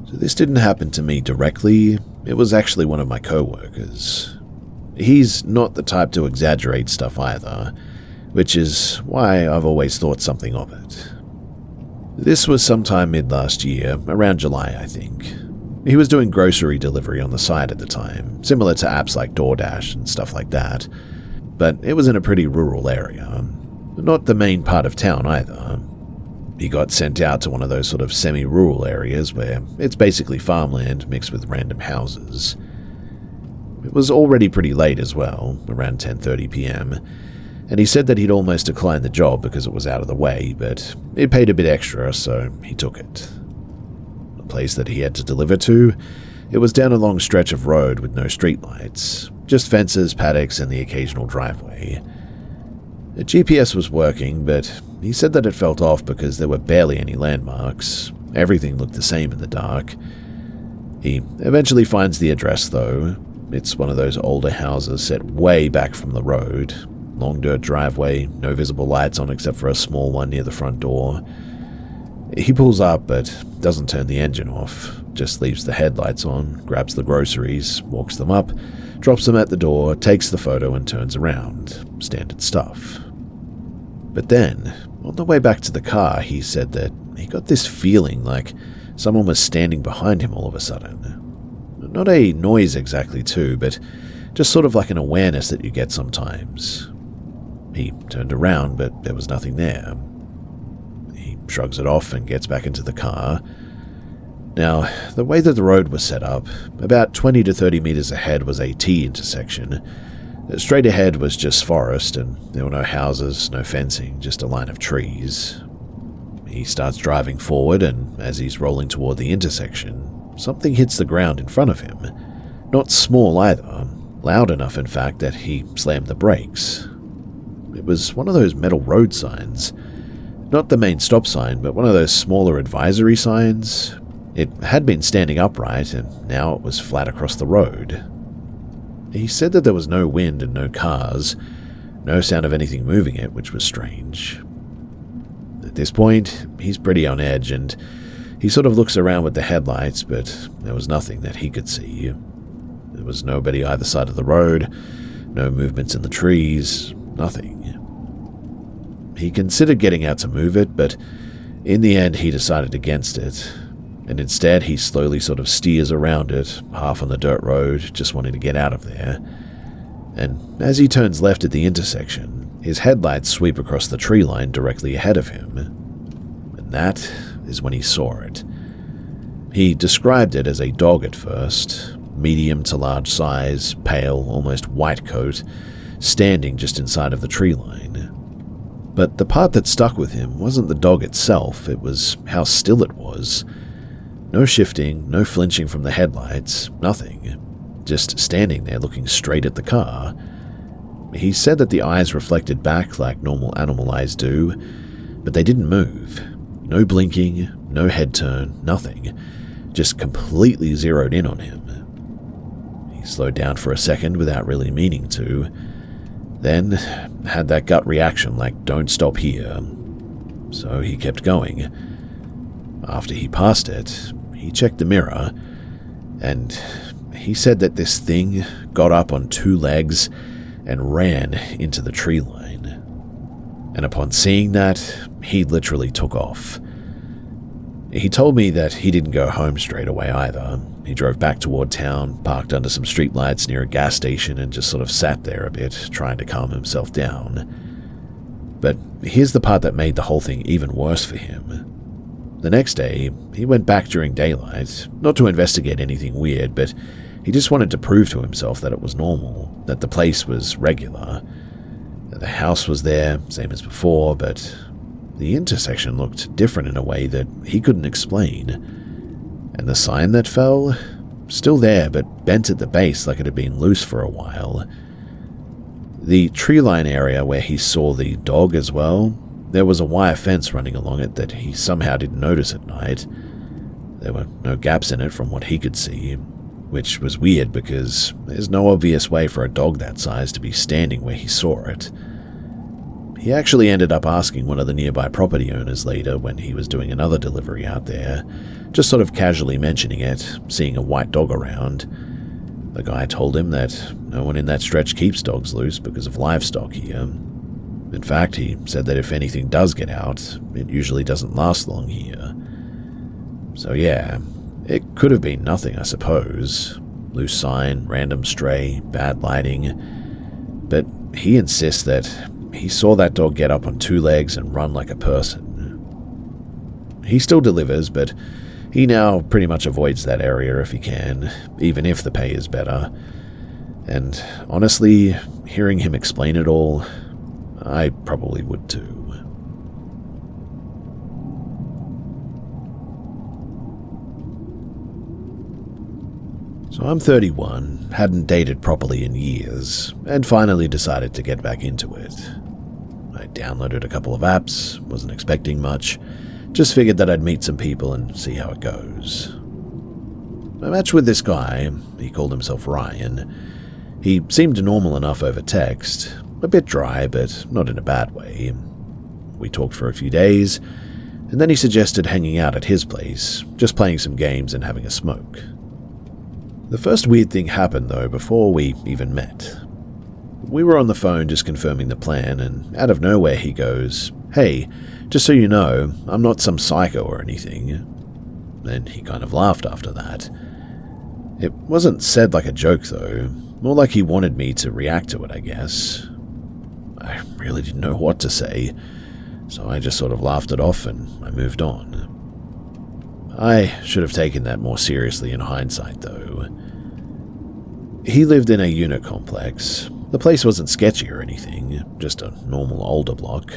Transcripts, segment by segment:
So this didn't happen to me directly, it was actually one of my coworkers. He's not the type to exaggerate stuff either, which is why I've always thought something of it. This was sometime mid last year, around July I think. He was doing grocery delivery on the side at the time, similar to apps like DoorDash and stuff like that, but it was in a pretty rural area. Not the main part of town either. He got sent out to one of those sort of semi-rural areas where it's basically farmland mixed with random houses. It was already pretty late as well, around 10:30 p.m, and he said that he'd almost declined the job because it was out of the way, but it paid a bit extra, so he took it. The place that he had to deliver to, it was down a long stretch of road with no streetlights, just fences, paddocks, and the occasional driveway. The GPS was working, but he said that it felt off because there were barely any landmarks. Everything looked the same in the dark. He eventually finds the address, though. It's one of those older houses set way back from the road. Long dirt driveway, no visible lights on except for a small one near the front door. He pulls up, but doesn't turn the engine off, just leaves the headlights on, grabs the groceries, walks them up, drops them at the door, takes the photo and turns around. Standard stuff. But then, on the way back to the car, he said that he got this feeling like someone was standing behind him all of a sudden. Not a noise exactly too, but just sort of like an awareness that you get sometimes. He turned around, but there was nothing there. He shrugs it off and gets back into the car. Now, the way that the road was set up, about 20 to 30 meters ahead was a T intersection. Straight ahead was just forest, and there were no houses, no fencing, just a line of trees. He starts driving forward, and as he's rolling toward the intersection, something hits the ground in front of him. Not small either, loud enough in fact that he slammed the brakes. It was one of those metal road signs. Not the main stop sign, but one of those smaller advisory signs. It had been standing upright, and now it was flat across the road. He said that there was no wind and no cars, no sound of anything moving it, which was strange. At this point, he's pretty on edge, and he sort of looks around with the headlights, but there was nothing that he could see. There was nobody either side of the road, no movements in the trees, nothing. He considered getting out to move it, but in the end he decided against it, and instead he slowly sort of steers around it, half on the dirt road, just wanting to get out of there. And as he turns left at the intersection, his headlights sweep across the tree line directly ahead of him. And that is when he saw it. He described it as a dog at first, medium to large size, pale, almost white coat, standing just inside of the tree line. But the part that stuck with him wasn't the dog itself, it was how still it was. No shifting, no flinching from the headlights, nothing. Just standing there looking straight at the car. He said that the eyes reflected back like normal animal eyes do, but they didn't move. No blinking, no head turn, nothing. Just completely zeroed in on him. He slowed down for a second without really meaning to, then had that gut reaction like, don't stop here. So he kept going. After he passed it, he checked the mirror, and he said that this thing got up on two legs and ran into the tree line. And upon seeing that, he literally took off. He told me that he didn't go home straight away either. He drove back toward town, parked under some streetlights near a gas station, and just sort of sat there a bit, trying to calm himself down. But here's the part that made the whole thing even worse for him. The next day, he went back during daylight, not to investigate anything weird, but he just wanted to prove to himself that it was normal, that the place was regular. The house was there, same as before, but the intersection looked different in a way that he couldn't explain. And the sign that fell? Still there, but bent at the base like it had been loose for a while. The tree line area where he saw the dog as well, there was a wire fence running along it that he somehow didn't notice at night. There were no gaps in it from what he could see, which was weird because there's no obvious way for a dog that size to be standing where he saw it. He actually ended up asking one of the nearby property owners later when he was doing another delivery out there, just sort of casually mentioning it, seeing a white dog around. The guy told him that no one in that stretch keeps dogs loose because of livestock here. In fact, he said that if anything does get out, it usually doesn't last long here. So yeah, it could have been nothing, I suppose. Loose sign, random stray, bad lighting. But he insists that he saw that dog get up on 2 legs and run like a person. He still delivers, but he now pretty much avoids that area if he can, even if the pay is better. And honestly, hearing him explain it all, I probably would too. So I'm 31, hadn't dated properly in years, and finally decided to get back into it. I downloaded a couple of apps, wasn't expecting much, just figured that I'd meet some people and see how it goes. I matched with this guy, he called himself Ryan. He seemed normal enough over text, a bit dry, but not in a bad way. We talked for a few days, and then he suggested hanging out at his place, just playing some games and having a smoke. The first weird thing happened, though, before we even met. We were on the phone just confirming the plan, and out of nowhere he goes, "Hey, just so you know, I'm not some psycho or anything." Then he kind of laughed after that. It wasn't said like a joke, though, more like he wanted me to react to it, I guess. I really didn't know what to say, so I just sort of laughed it off and I moved on. I should have taken that more seriously in hindsight, though. He lived in a unit complex. The place wasn't sketchy or anything, just a normal older block.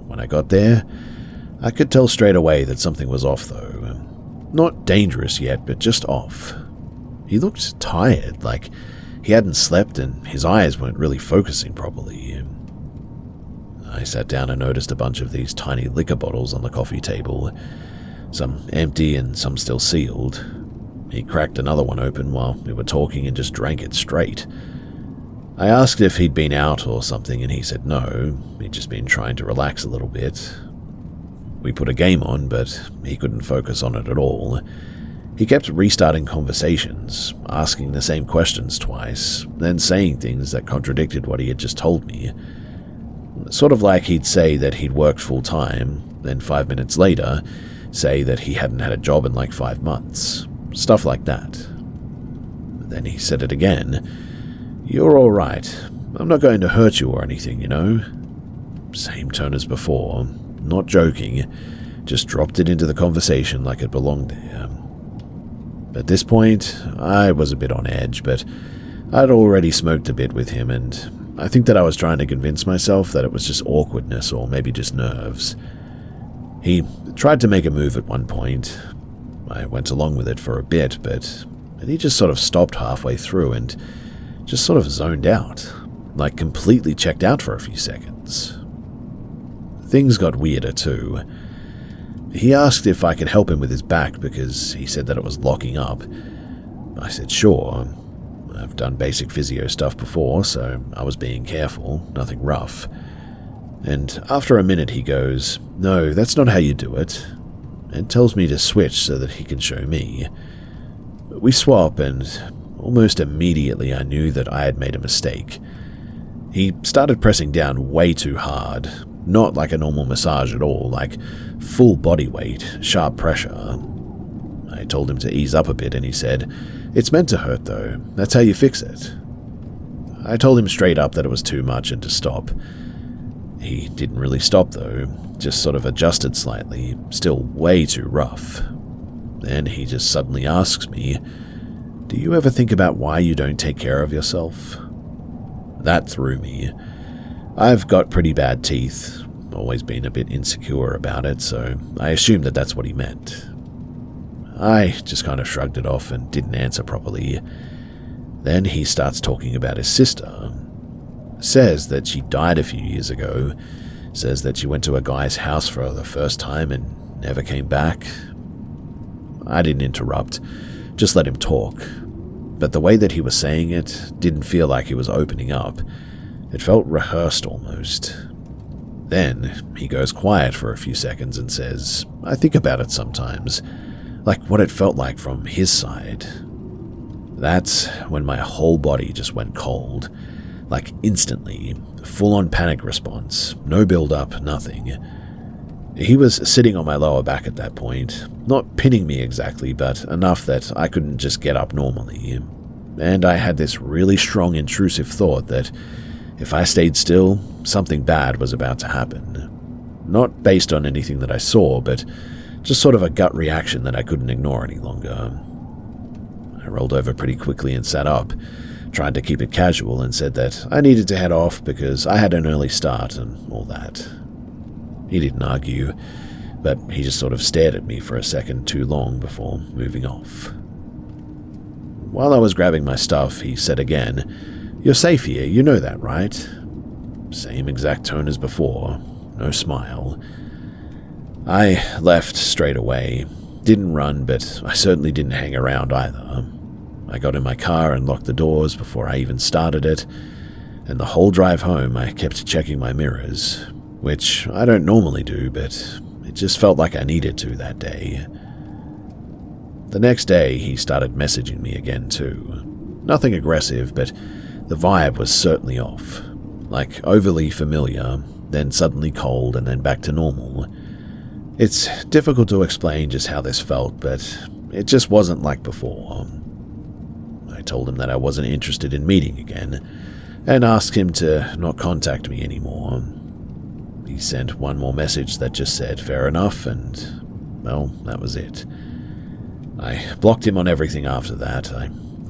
When I got there, I could tell straight away that something was off, though. Not dangerous yet, but just off. He looked tired, like he hadn't slept and his eyes weren't really focusing properly. I sat down and noticed a bunch of these tiny liquor bottles on the coffee table, some empty and some still sealed. He cracked another one open while we were talking and just drank it straight. I asked if he'd been out or something and he said no, he'd just been trying to relax a little bit. We put a game on, but he couldn't focus on it at all. He kept restarting conversations, asking the same questions twice, then saying things that contradicted what he had just told me. Sort of like he'd say that he'd worked full-time, then 5 minutes later, say that he hadn't had a job in like 5 months. Stuff like that. Then he said it again. "You're all right. I'm not going to hurt you or anything, you know." Same tone as before, not joking, just dropped it into the conversation like it belonged there. At this point, I was a bit on edge, but I'd already smoked a bit with him, and I think that I was trying to convince myself that it was just awkwardness or maybe just nerves. He tried to make a move at one point. I went along with it for a bit, but he just sort of stopped halfway through and just sort of zoned out, like completely checked out for a few seconds. Things got weirder too. He asked if I could help him with his back because he said that it was locking up. I said sure. I've done basic physio stuff before, so I was being careful, nothing rough. And after a minute he goes, "No, that's not how you do it," and tells me to switch so that he can show me. We swap, and almost immediately I knew that I had made a mistake. He started pressing down way too hard, not like a normal massage at all, like full body weight, sharp pressure. I told him to ease up a bit and he said, "It's meant to hurt though, that's how you fix it." I told him straight up that it was too much and to stop. He didn't really stop though, just sort of adjusted slightly, still way too rough. Then he just suddenly asks me, "Do you ever think about why you don't take care of yourself?" That threw me. I've got pretty bad teeth, always been a bit insecure about it, so I assumed that that's what he meant. I just kind of shrugged it off and didn't answer properly. Then he starts talking about his sister. Says that she died a few years ago, says that she went to a guy's house for the first time and never came back. I didn't interrupt, just let him talk. But the way that he was saying it didn't feel like he was opening up. It felt rehearsed almost. Then he goes quiet for a few seconds and says, "I think about it sometimes, like what it felt like from his side." That's when my whole body just went cold, like instantly, full-on panic response, no build-up, nothing. He was sitting on my lower back at that point, not pinning me exactly, but enough that I couldn't just get up normally. And I had this really strong intrusive thought that if I stayed still, something bad was about to happen. Not based on anything that I saw, but just sort of a gut reaction that I couldn't ignore any longer. I rolled over pretty quickly and sat up, tried to keep it casual, and said that I needed to head off because I had an early start and all that. He didn't argue, but he just sort of stared at me for a second too long before moving off. While I was grabbing my stuff, he said again, "You're safe here, you know that, right?" Same exact tone as before, no smile. I left straight away. Didn't run, but I certainly didn't hang around either. I got in my car and locked the doors before I even started it, and the whole drive home I kept checking my mirrors, which I don't normally do, but it just felt like I needed to that day. The next day, he started messaging me again too. Nothing aggressive, but the vibe was certainly off. Like overly familiar, then suddenly cold, and then back to normal. It's difficult to explain just how this felt, but it just wasn't like before. I told him that I wasn't interested in meeting again, and asked him to not contact me anymore. He sent one more message that just said, "Fair enough," and, well, that was it. I blocked him on everything after that. I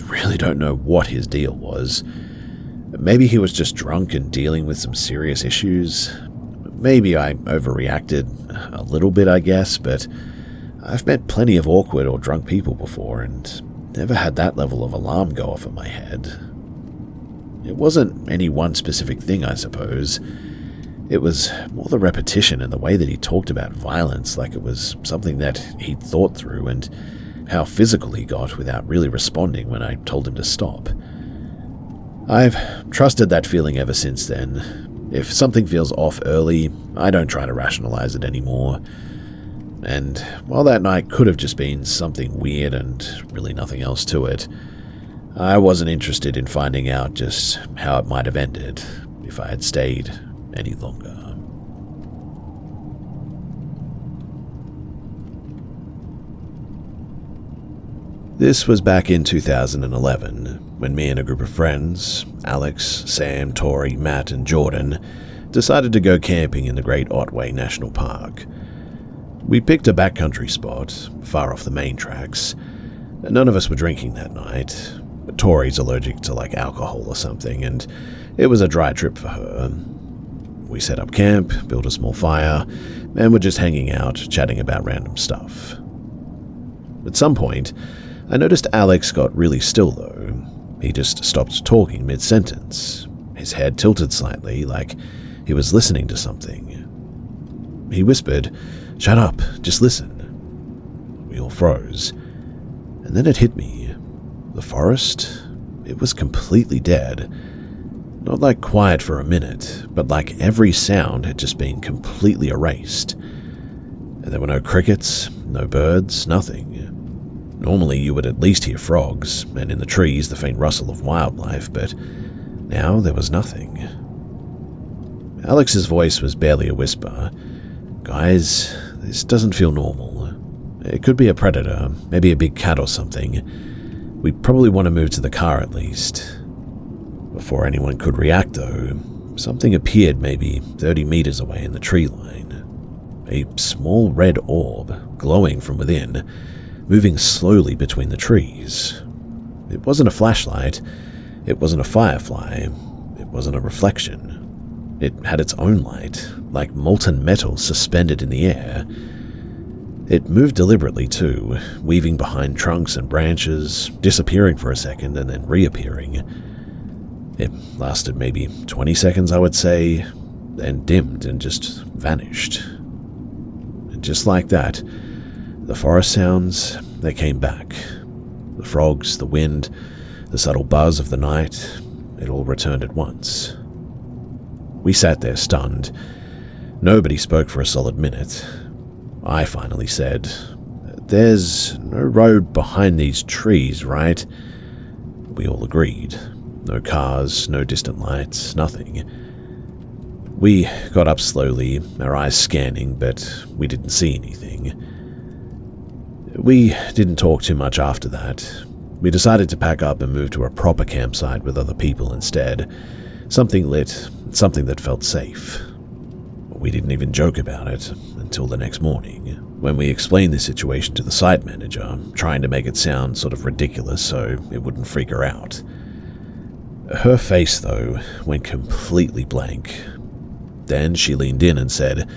really don't know what his deal was. Maybe he was just drunk and dealing with some serious issues. Maybe I overreacted a little bit, I guess, but I've met plenty of awkward or drunk people before and never had that level of alarm go off in my head. It wasn't any one specific thing, I suppose. It was more the repetition and the way that he talked about violence like it was something that he'd thought through, and how physical he got without really responding when I told him to stop. I've trusted that feeling ever since then. If something feels off early, I don't try to rationalize it anymore. And while that night could have just been something weird and really nothing else to it, I wasn't interested in finding out just how it might have ended if I had stayed any longer. This was back in 2011, when me and a group of friends, Alex, Sam, Tori, Matt, and Jordan, decided to go camping in the Great Otway National Park. We picked a backcountry spot, far off the main tracks. None of us were drinking that night. Tori's allergic to alcohol or something, and it was a dry trip for her. We set up camp, built a small fire, and were just hanging out, chatting about random stuff. At some point, I noticed Alex got really still though. He just stopped talking mid-sentence, his head tilted slightly, like he was listening to something. He whispered, "Shut up, just listen." We all froze, and then it hit me. The forest, it was completely dead. Not quiet for a minute, but every sound had just been completely erased. And there were no crickets, no birds, nothing. Normally you would at least hear frogs, and in the trees the faint rustle of wildlife, but now there was nothing. Alex's voice was barely a whisper. "Guys, this doesn't feel normal. It could be a predator, maybe a big cat or something. We probably want to move to the car at least." Before anyone could react though, something appeared maybe 30 meters away in the tree line. A small red orb, glowing from within, moving slowly between the trees. It wasn't a flashlight, it wasn't a firefly, it wasn't a reflection. It had its own light, like molten metal suspended in the air. It moved deliberately too, weaving behind trunks and branches, disappearing for a second and then reappearing. It lasted maybe 20 seconds, I would say, then dimmed and just vanished. And just like that, the forest sounds, they came back. The frogs, the wind, the subtle buzz of the night, it all returned at once. We sat there stunned. Nobody spoke for a solid minute. I finally said, "There's no road behind these trees, right?" We all agreed. No cars, no distant lights, nothing. We got up slowly, our eyes scanning, but we didn't see anything. We didn't talk too much after that. We decided to pack up and move to a proper campsite with other people instead. Something lit, something that felt safe. We didn't even joke about it until the next morning, when we explained the situation to the site manager, trying to make it sound sort of ridiculous so it wouldn't freak her out. Her face, though, went completely blank. Then she leaned in and said,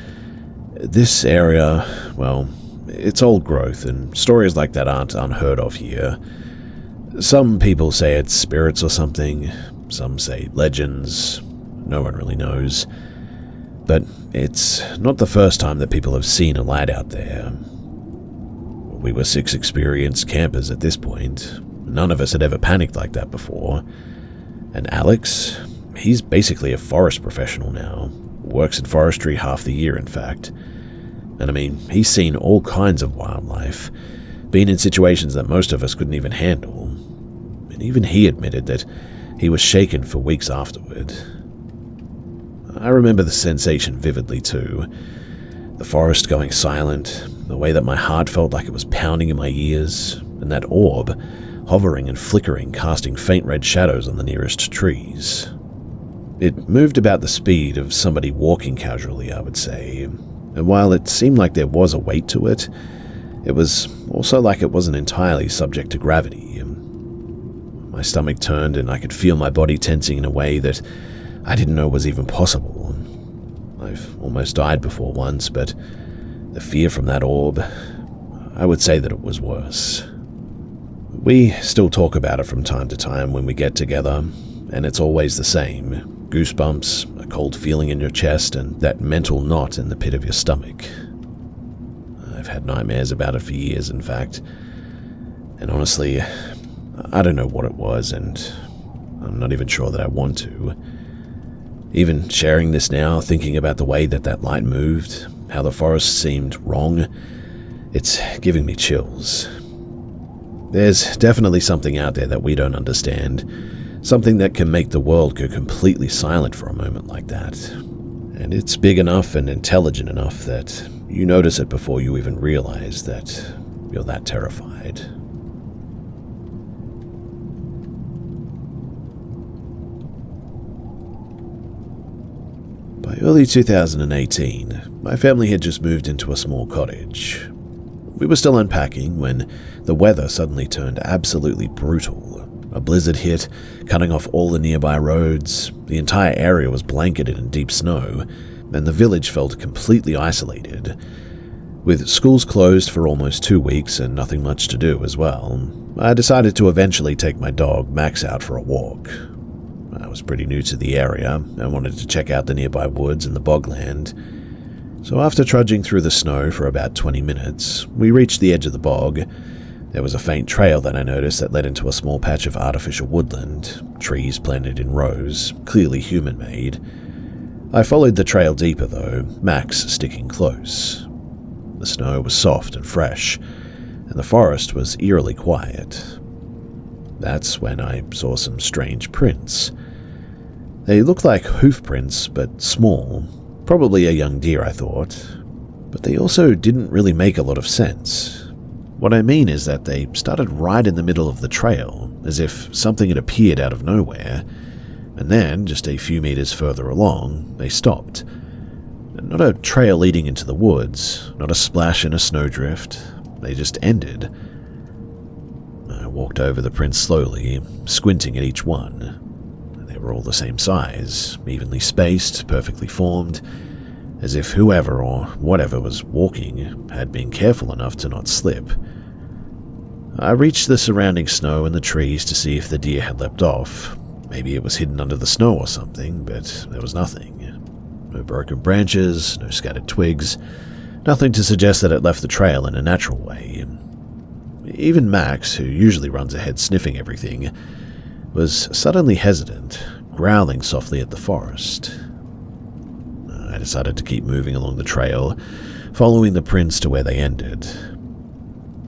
"This area, well, it's old growth, and stories like that aren't unheard of here. Some people say it's spirits or something, some say legends, no one really knows. But it's not the first time that people have seen a light out there. We were 6 experienced campers at this point. None of us had ever panicked like that before. And Alex, he's basically a forest professional now. Works in forestry half the year, in fact. And I mean, he's seen all kinds of wildlife, been in situations that most of us couldn't even handle. And even he admitted that he was shaken for weeks afterward. I remember the sensation vividly too. The forest going silent, the way that my heart felt like it was pounding in my ears, and that orb hovering and flickering, casting faint red shadows on the nearest trees. It moved about the speed of somebody walking casually, I would say, and while it seemed like there was a weight to it, it was also like it wasn't entirely subject to gravity. My stomach turned and I could feel my body tensing in a way that I didn't know was even possible. I've almost died before once, but the fear from that orb, I would say that it was worse. We still talk about it from time to time when we get together, and it's always the same. Goosebumps, a cold feeling in your chest, and that mental knot in the pit of your stomach. I've had nightmares about it for years, in fact. And honestly, I don't know what it was, and I'm not even sure that I want to. Even sharing this now, thinking about the way that light moved, how the forest seemed wrong, it's giving me chills. There's definitely something out there that we don't understand, something that can make the world go completely silent for a moment like that. And it's big enough and intelligent enough that you notice it before you even realize that you're that terrified. By early 2018, my family had just moved into a small cottage. We were still unpacking when the weather suddenly turned absolutely brutal. A blizzard hit, cutting off all the nearby roads. The entire area was blanketed in deep snow, and the village felt completely isolated. With schools closed for almost 2 weeks and nothing much to do as well, I decided to eventually take my dog Max out for a walk. I was pretty new to the area and wanted to check out the nearby woods and the bogland. So after trudging through the snow for about 20 minutes, we reached the edge of the bog. There was a faint trail that I noticed that led into a small patch of artificial woodland, trees planted in rows, clearly human-made. I followed the trail deeper though, Max sticking close. The snow was soft and fresh, and the forest was eerily quiet. That's when I saw some strange prints. They looked like hoof prints, but small. Probably a young deer, I thought. But they also didn't really make a lot of sense. What I mean is that they started right in the middle of the trail, as if something had appeared out of nowhere, and then, just a few meters further along, they stopped. Not a trail leading into the woods, not a splash in a snowdrift. They just ended. I walked over the prints slowly, squinting at each one. They were all the same size, evenly spaced, perfectly formed, as if whoever or whatever was walking had been careful enough to not slip. I reached the surrounding snow and the trees to see if the deer had leapt off. Maybe it was hidden under the snow or something, but there was nothing. No broken branches, no scattered twigs, nothing to suggest that it left the trail in a natural way. Even Max, who usually runs ahead sniffing everything, was suddenly hesitant, growling softly at the forest. I decided to keep moving along the trail, following the prints to where they ended.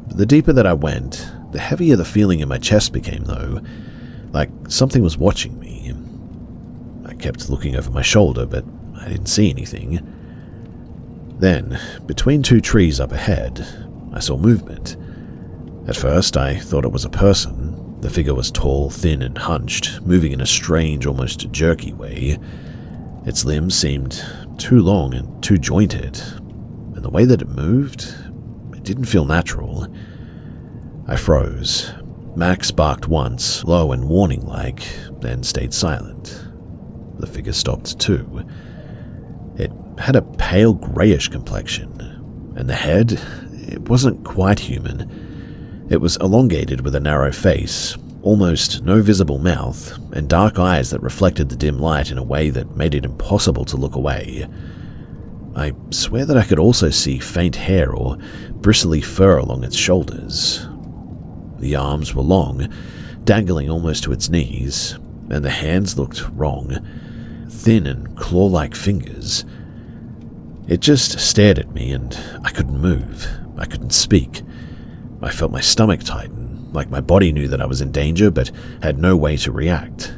The deeper that I went, the heavier the feeling in my chest became, though, like something was watching me. I kept looking over my shoulder, but I didn't see anything. Then, between two trees up ahead, I saw movement. At first, I thought it was a person. The figure was tall, thin, and hunched, moving in a strange, almost jerky way. Its limbs seemed too long and too jointed, and the way that it moved, it didn't feel natural. I froze. Max barked once, low and warning-like, then stayed silent. The figure stopped too. It had a pale greyish complexion, and the head, it wasn't quite human. It was elongated with a narrow face, almost no visible mouth, and dark eyes that reflected the dim light in a way that made it impossible to look away. I swear that I could also see faint hair or bristly fur along its shoulders. The arms were long, dangling almost to its knees, and the hands looked wrong, thin and claw-like fingers. It just stared at me, and I couldn't move. I couldn't speak. I felt my stomach tighten, like my body knew that I was in danger but had no way to react.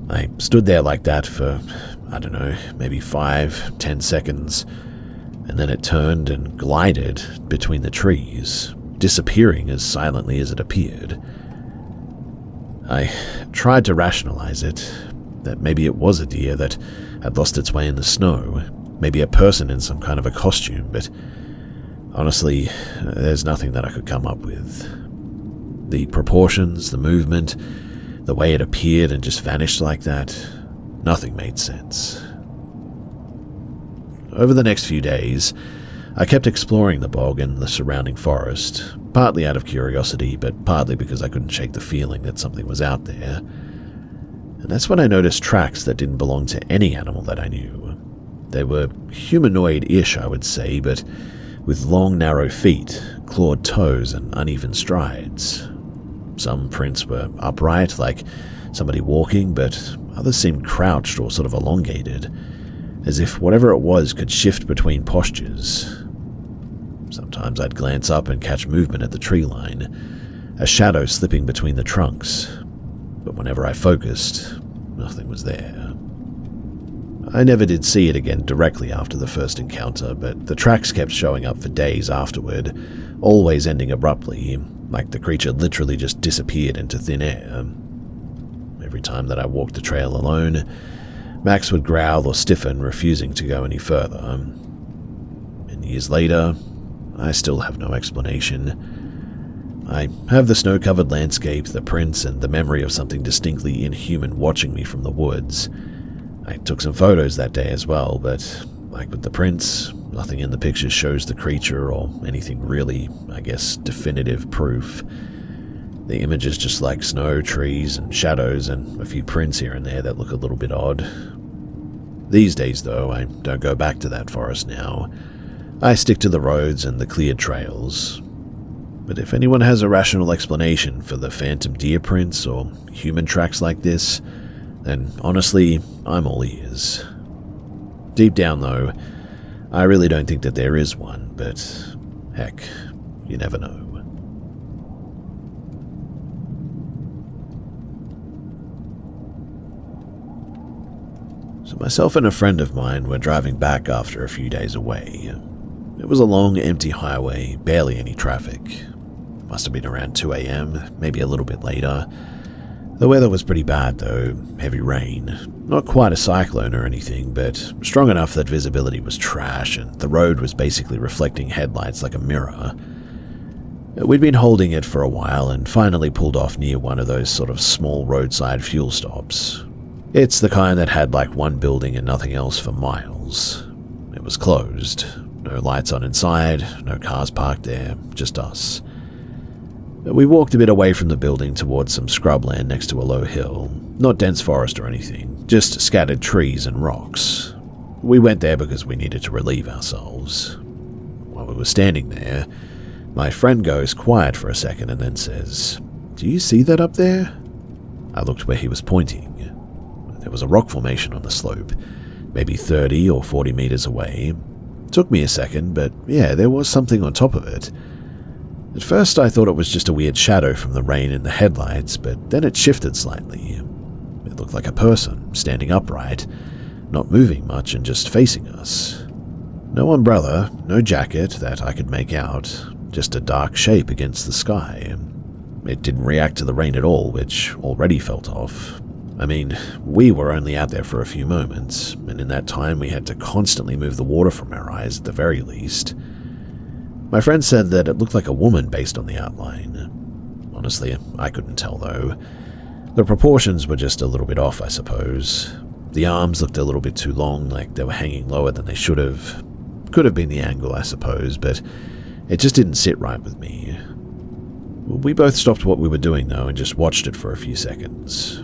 I stood there like that for, I don't know, maybe 5-10 seconds, and then it turned and glided between the trees, disappearing as silently as it appeared. I tried to rationalize it, that maybe it was a deer that had lost its way in the snow, maybe a person in some kind of a costume, but honestly, there's nothing that I could come up with. The proportions, the movement, the way it appeared and just vanished like that, nothing made sense. Over the next few days, I kept exploring the bog and the surrounding forest, partly out of curiosity, but partly because I couldn't shake the feeling that something was out there. And that's when I noticed tracks that didn't belong to any animal that I knew. They were humanoid-ish, I would say, but with long, narrow feet, clawed toes, and uneven strides. Some prints were upright, like somebody walking, but others seemed crouched or sort of elongated, as if whatever it was could shift between postures. Sometimes I'd glance up and catch movement at the tree line, a shadow slipping between the trunks, but whenever I focused, nothing was there. I never did see it again directly after the first encounter, but the tracks kept showing up for days afterward, always ending abruptly, like the creature literally just disappeared into thin air. Every time that I walked the trail alone, Max would growl or stiffen, refusing to go any further. And years later, I still have no explanation. I have the snow-covered landscape, the prints, and the memory of something distinctly inhuman watching me from the woods. I took some photos that day as well, but like with the prints, nothing in the pictures shows the creature or anything really, I guess, definitive proof. The image is just like snow, trees, and shadows, and a few prints here and there that look a little bit odd. These days, though, I don't go back to that forest now. I stick to the roads and the cleared trails. But if anyone has a rational explanation for the phantom deer prints or human tracks like this, then honestly, I'm all ears. Deep down, though, I really don't think that there is one, but heck, you never know. So myself and a friend of mine were driving back after a few days away. It was a long, empty highway, barely any traffic. Must have been around 2 a.m., maybe a little bit later. The weather was pretty bad though, heavy rain. Not quite a cyclone or anything, but strong enough that visibility was trash and the road was basically reflecting headlights like a mirror. We'd been holding it for a while and finally pulled off near one of those sort of small roadside fuel stops. It's the kind that had like one building and nothing else for miles. It was closed. No lights on inside, no cars parked there, just us. We walked a bit away from the building towards some scrubland next to a low hill. Not dense forest or anything, just scattered trees and rocks. We went there because we needed to relieve ourselves. While we were standing there, my friend goes quiet for a second and then says, "Do you see that up there?" I looked where he was pointing. There was a rock formation on the slope, maybe 30 or 40 meters away. Took me a second, but yeah, there was something on top of it. At first I thought it was just a weird shadow from the rain in the headlights, but then it shifted slightly. It looked like a person, standing upright, not moving much and just facing us. No umbrella, no jacket that I could make out, just a dark shape against the sky. It didn't react to the rain at all, which already felt off. I mean, we were only out there for a few moments, and in that time we had to constantly move the water from our eyes at the very least. My friend said that it looked like a woman based on the outline. Honestly, I couldn't tell though. The proportions were just a little bit off, I suppose. The arms looked a little bit too long, like they were hanging lower than they should have. Could have been the angle, I suppose, but it just didn't sit right with me. We both stopped what we were doing though and just watched it for a few seconds.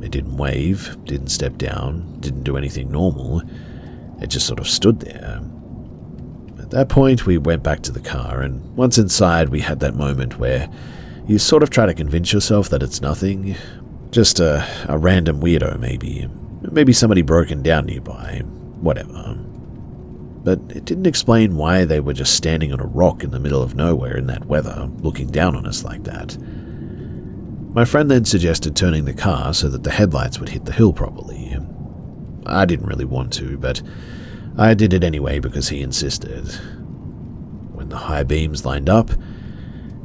It didn't wave, didn't step down, didn't do anything normal. It just sort of stood there. At that point, we went back to the car, and once inside, we had that moment where you sort of try to convince yourself that it's nothing. Just a random weirdo, maybe. Maybe somebody broken down nearby. Whatever. But it didn't explain why they were just standing on a rock in the middle of nowhere in that weather, looking down on us like that. My friend then suggested turning the car so that the headlights would hit the hill properly. I didn't really want to, but I did it anyway because he insisted. When the high beams lined up,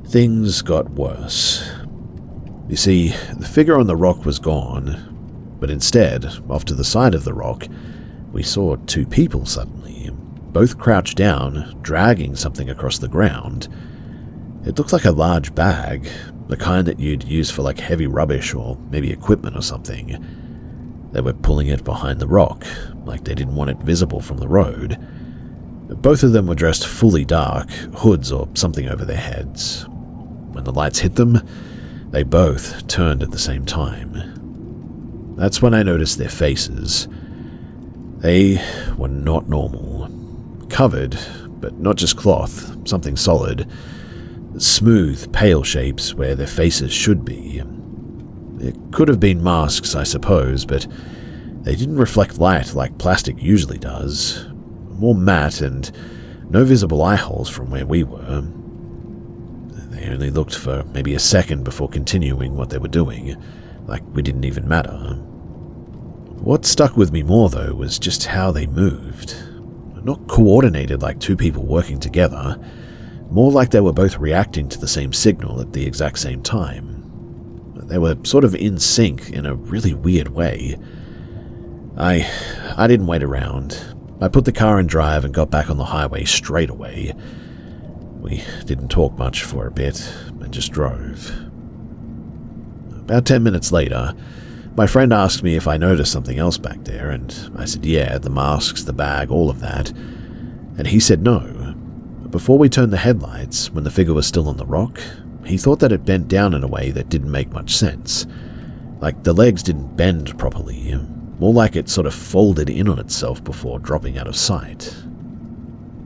things got worse. You see, the figure on the rock was gone, but instead, off to the side of the rock, we saw two people suddenly, both crouched down, dragging something across the ground. It looked like a large bag, the kind that you'd use for like heavy rubbish or maybe equipment or something. They were pulling it behind the rock, like they didn't want it visible from the road. Both of them were dressed fully dark, hoods or something over their heads. When the lights hit them, they both turned at the same time. That's when I noticed their faces. They were not normal. Covered, but not just cloth, something solid. Smooth, pale shapes where their faces should be. It could have been masks, I suppose, but they didn't reflect light like plastic usually does. More matte and no visible eye holes from where we were. They only looked for maybe a second before continuing what they were doing, like we didn't even matter. What stuck with me more, though, was just how they moved. Not coordinated like two people working together, more like they were both reacting to the same signal at the exact same time. They were sort of in sync in a really weird way. I didn't wait around. I put the car in drive and got back on the highway straight away. We didn't talk much for a bit and just drove. About 10 minutes later, my friend asked me if I noticed something else back there, and I said yeah, the masks, the bag, all of that. And he said no. Before we turned the headlights, when the figure was still on the rock, he thought that it bent down in a way that didn't make much sense. Like the legs didn't bend properly, more like it sort of folded in on itself before dropping out of sight.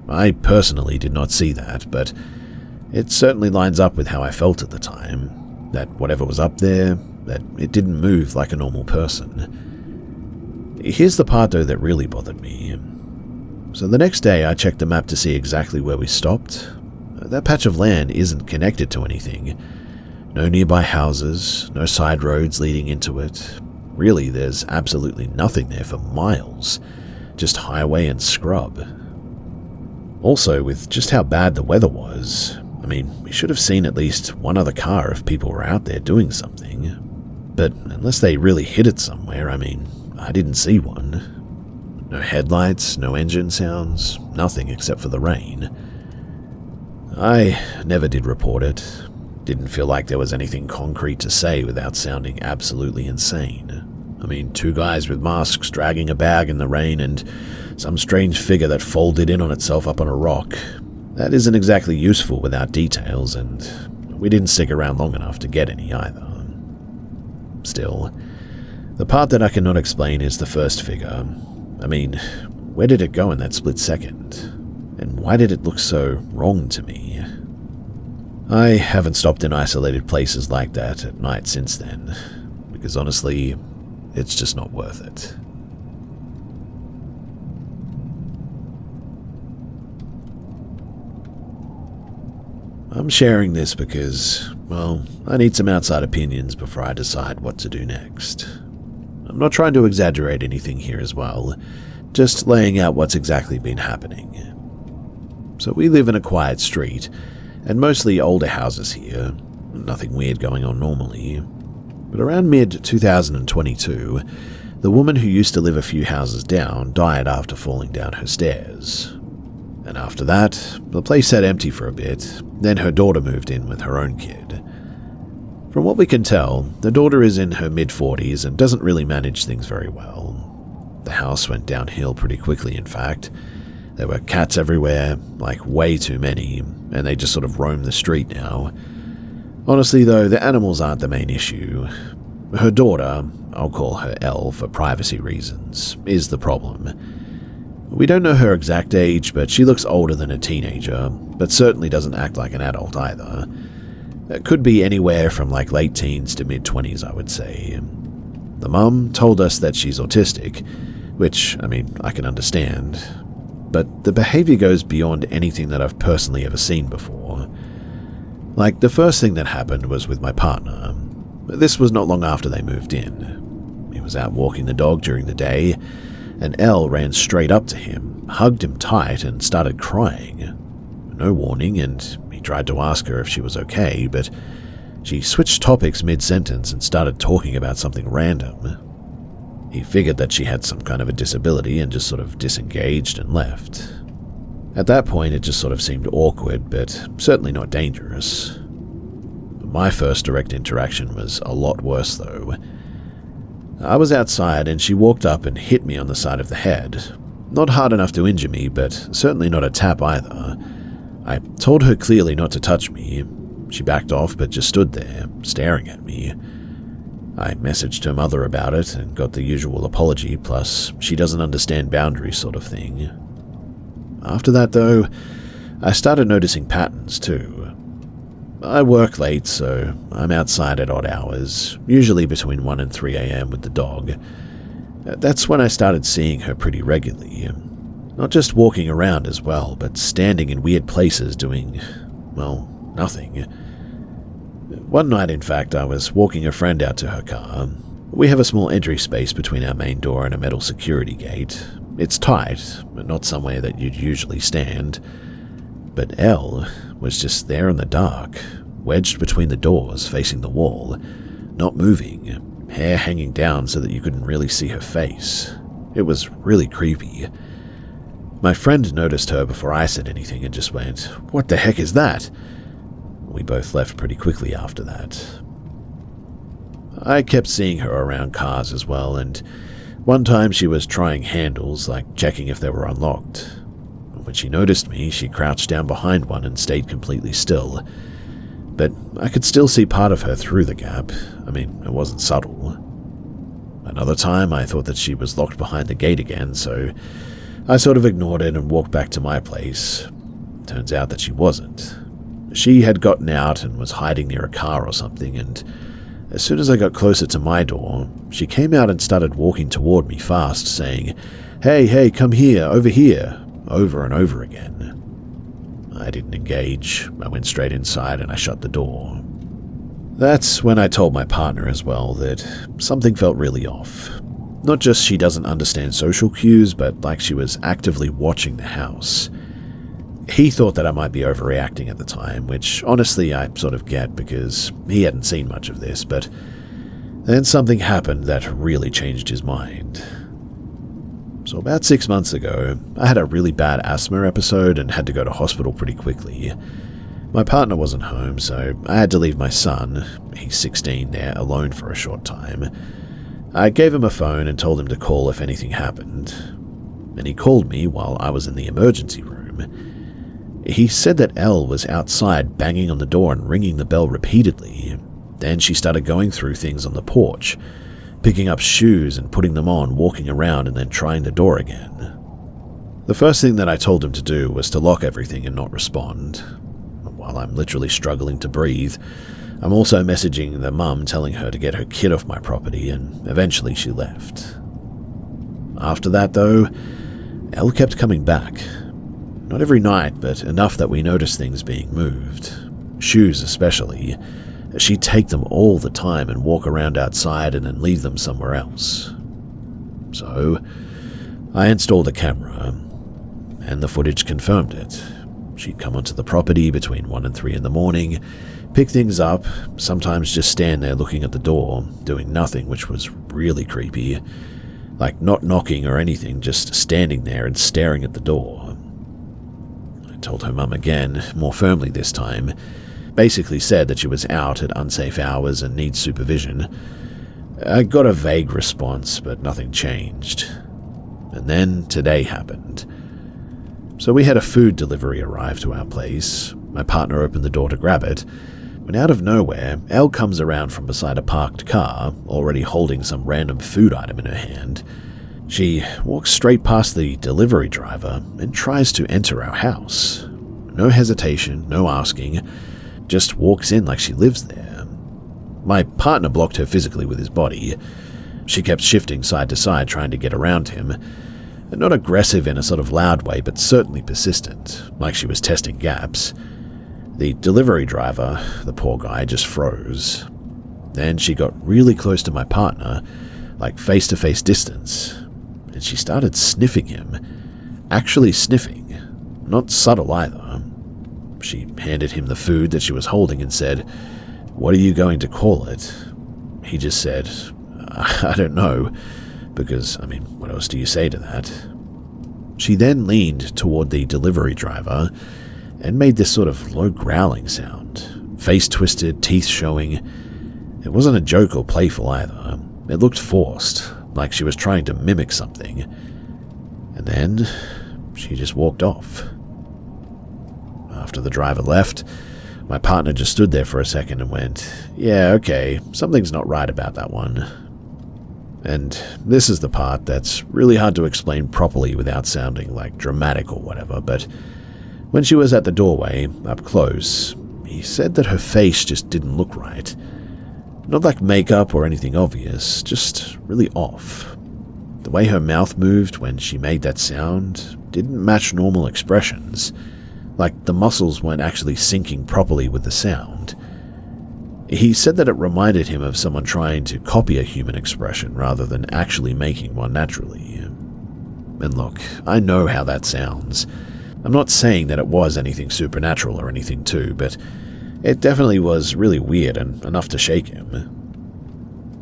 I personally did not see that, but it certainly lines up with how I felt at the time, that whatever was up there, that it didn't move like a normal person. Here's the part though that really bothered me. So the next day I checked the map to see exactly where we stopped. That patch of land isn't connected to anything. No nearby houses, no side roads leading into it. Really, there's absolutely nothing there for miles. Just highway and scrub. Also, with just how bad the weather was, I mean, we should have seen at least one other car if people were out there doing something. But unless they really hid it somewhere, I mean, I didn't see one. No headlights, no engine sounds, nothing except for the rain. I never did report it. Didn't feel like there was anything concrete to say without sounding absolutely insane. I mean, two guys with masks dragging a bag in the rain and some strange figure that folded in on itself up on a rock. That isn't exactly useful without details, and we didn't stick around long enough to get any either. Still, the part that I cannot explain is the first figure. I mean, where did it go in that split second? And why did it look so wrong to me? I haven't stopped in isolated places like that at night since then, because honestly, it's just not worth it. I'm sharing this because, well, I need some outside opinions before I decide what to do next. I'm not trying to exaggerate anything here as well, just laying out what's exactly been happening. So we live in a quiet street, and mostly older houses here, nothing weird going on normally. But around mid-2022, the woman who used to live a few houses down died after falling down her stairs. And after that, the place sat empty for a bit, then her daughter moved in with her own kid. From what we can tell, the daughter is in her mid-40s and doesn't really manage things very well. The house went downhill pretty quickly, in fact. There were cats everywhere, like way too many, and they just sort of roam the street now. Honestly though, the animals aren't the main issue. Her daughter, I'll call her Elle for privacy reasons, is the problem. We don't know her exact age, but she looks older than a teenager, but certainly doesn't act like an adult either. It could be anywhere from like late teens to mid-20s, I would say. The mum told us that she's autistic, which, I mean, I can understand. But the behavior goes beyond anything that I've personally ever seen before. Like, the first thing that happened was with my partner. This was not long after they moved in. He was out walking the dog during the day, and Elle ran straight up to him, hugged him tight, and started crying. No warning, and he tried to ask her if she was okay, but she switched topics mid-sentence and started talking about something random. He figured that she had some kind of a disability and just sort of disengaged and left. At that point, it just sort of seemed awkward, but certainly not dangerous. My first direct interaction was a lot worse, though. I was outside, and she walked up and hit me on the side of the head. Not hard enough to injure me, but certainly not a tap either. I told her clearly not to touch me. She backed off, but just stood there, staring at me. I messaged her mother about it and got the usual apology, plus she doesn't understand boundaries sort of thing. After that, though, I started noticing patterns too. I work late, so I'm outside at odd hours, usually between 1 and 3 a.m. with the dog. That's when I started seeing her pretty regularly. Not just walking around as well, but standing in weird places doing, well, nothing. One night, in fact, I was walking a friend out to her car. We have a small entry space between our main door and a metal security gate. It's tight, but not somewhere that you'd usually stand. But Elle was just there in the dark, wedged between the doors, facing the wall, not moving, hair hanging down so that you couldn't really see her face. It was really creepy. My friend noticed her before I said anything and just went, "What the heck is that?" We both left pretty quickly after that. I kept seeing her around cars as well, and one time she was trying handles, like checking if they were unlocked. When she noticed me, she crouched down behind one and stayed completely still. But I could still see part of her through the gap. I mean, it wasn't subtle. Another time, I thought that she was locked behind the gate again, so I sort of ignored it and walked back to my place. Turns out that she wasn't. She had gotten out and was hiding near a car or something, and as soon as I got closer to my door, she came out and started walking toward me fast, saying, hey, come here, over and over again. I didn't engage. I went straight inside and I shut the door. That's when I told my partner as well that something felt really off. Not just she doesn't understand social cues, but like she was actively watching the house. He thought that I might be overreacting at the time, which honestly I sort of get because he hadn't seen much of this, but then something happened that really changed his mind. So about 6 months ago, I had a really bad asthma episode and had to go to hospital pretty quickly. My partner wasn't home, so I had to leave my son, he's 16, there alone for a short time. I gave him a phone and told him to call if anything happened, and he called me while I was in the emergency room. He said that Elle was outside banging on the door and ringing the bell repeatedly. Then she started going through things on the porch, picking up shoes and putting them on, walking around and then trying the door again. The first thing that I told him to do was to lock everything and not respond. While I'm literally struggling to breathe, I'm also messaging the mum telling her to get her kid off my property, and eventually she left. After that though, Elle kept coming back. Not every night, but enough that we noticed things being moved. shoes especially. She'd take them all the time and walk around outside and then leave them somewhere else. So, I installed a camera, and the footage confirmed it. She'd come onto the property between 1 and 3 in the morning, pick things up, sometimes just stand there looking at the door, doing nothing, which was really creepy. Like not knocking or anything, just standing there and staring at the door. I told her mum again, more firmly this time. Basically said that she was out at unsafe hours and needs supervision. I got a vague response, but nothing changed. And then today happened. So we had a food delivery arrive to our place. My partner opened the door to grab it, when out of nowhere, Elle comes around from beside a parked car, already holding some random food item in her hand. She walks straight past the delivery driver and tries to enter our house. No hesitation, no asking, just walks in like she lives there. My partner blocked her physically with his body. She kept shifting side to side trying to get around him. Not aggressive in a sort of loud way, but certainly persistent, like she was testing gaps. The delivery driver, the poor guy, just froze. Then she got really close to my partner, like face-to-face distance, and she started sniffing him. Actually sniffing. Not subtle either. She handed him the food that she was holding and said, "What are you going to call it?" He just said, "I don't know," because, what else do you say to that? She then leaned toward the delivery driver and made this sort of low growling sound, face twisted, teeth showing. It wasn't a joke or playful either. It looked forced, like she was trying to mimic something. And then she just walked off. After the driver left, my partner just stood there for a second and went, "Yeah, okay, something's not right about that one." And this is the part that's really hard to explain properly without sounding like dramatic or whatever, but when she was at the doorway, up close, he said that her face just didn't look right. Not like makeup or anything obvious, just really off. The way her mouth moved when she made that sound didn't match normal expressions, like the muscles weren't actually syncing properly with the sound. He said that it reminded him of someone trying to copy a human expression rather than actually making one naturally. And look, I know how that sounds. I'm not saying that it was anything supernatural or anything too, but it definitely was really weird and enough to shake him.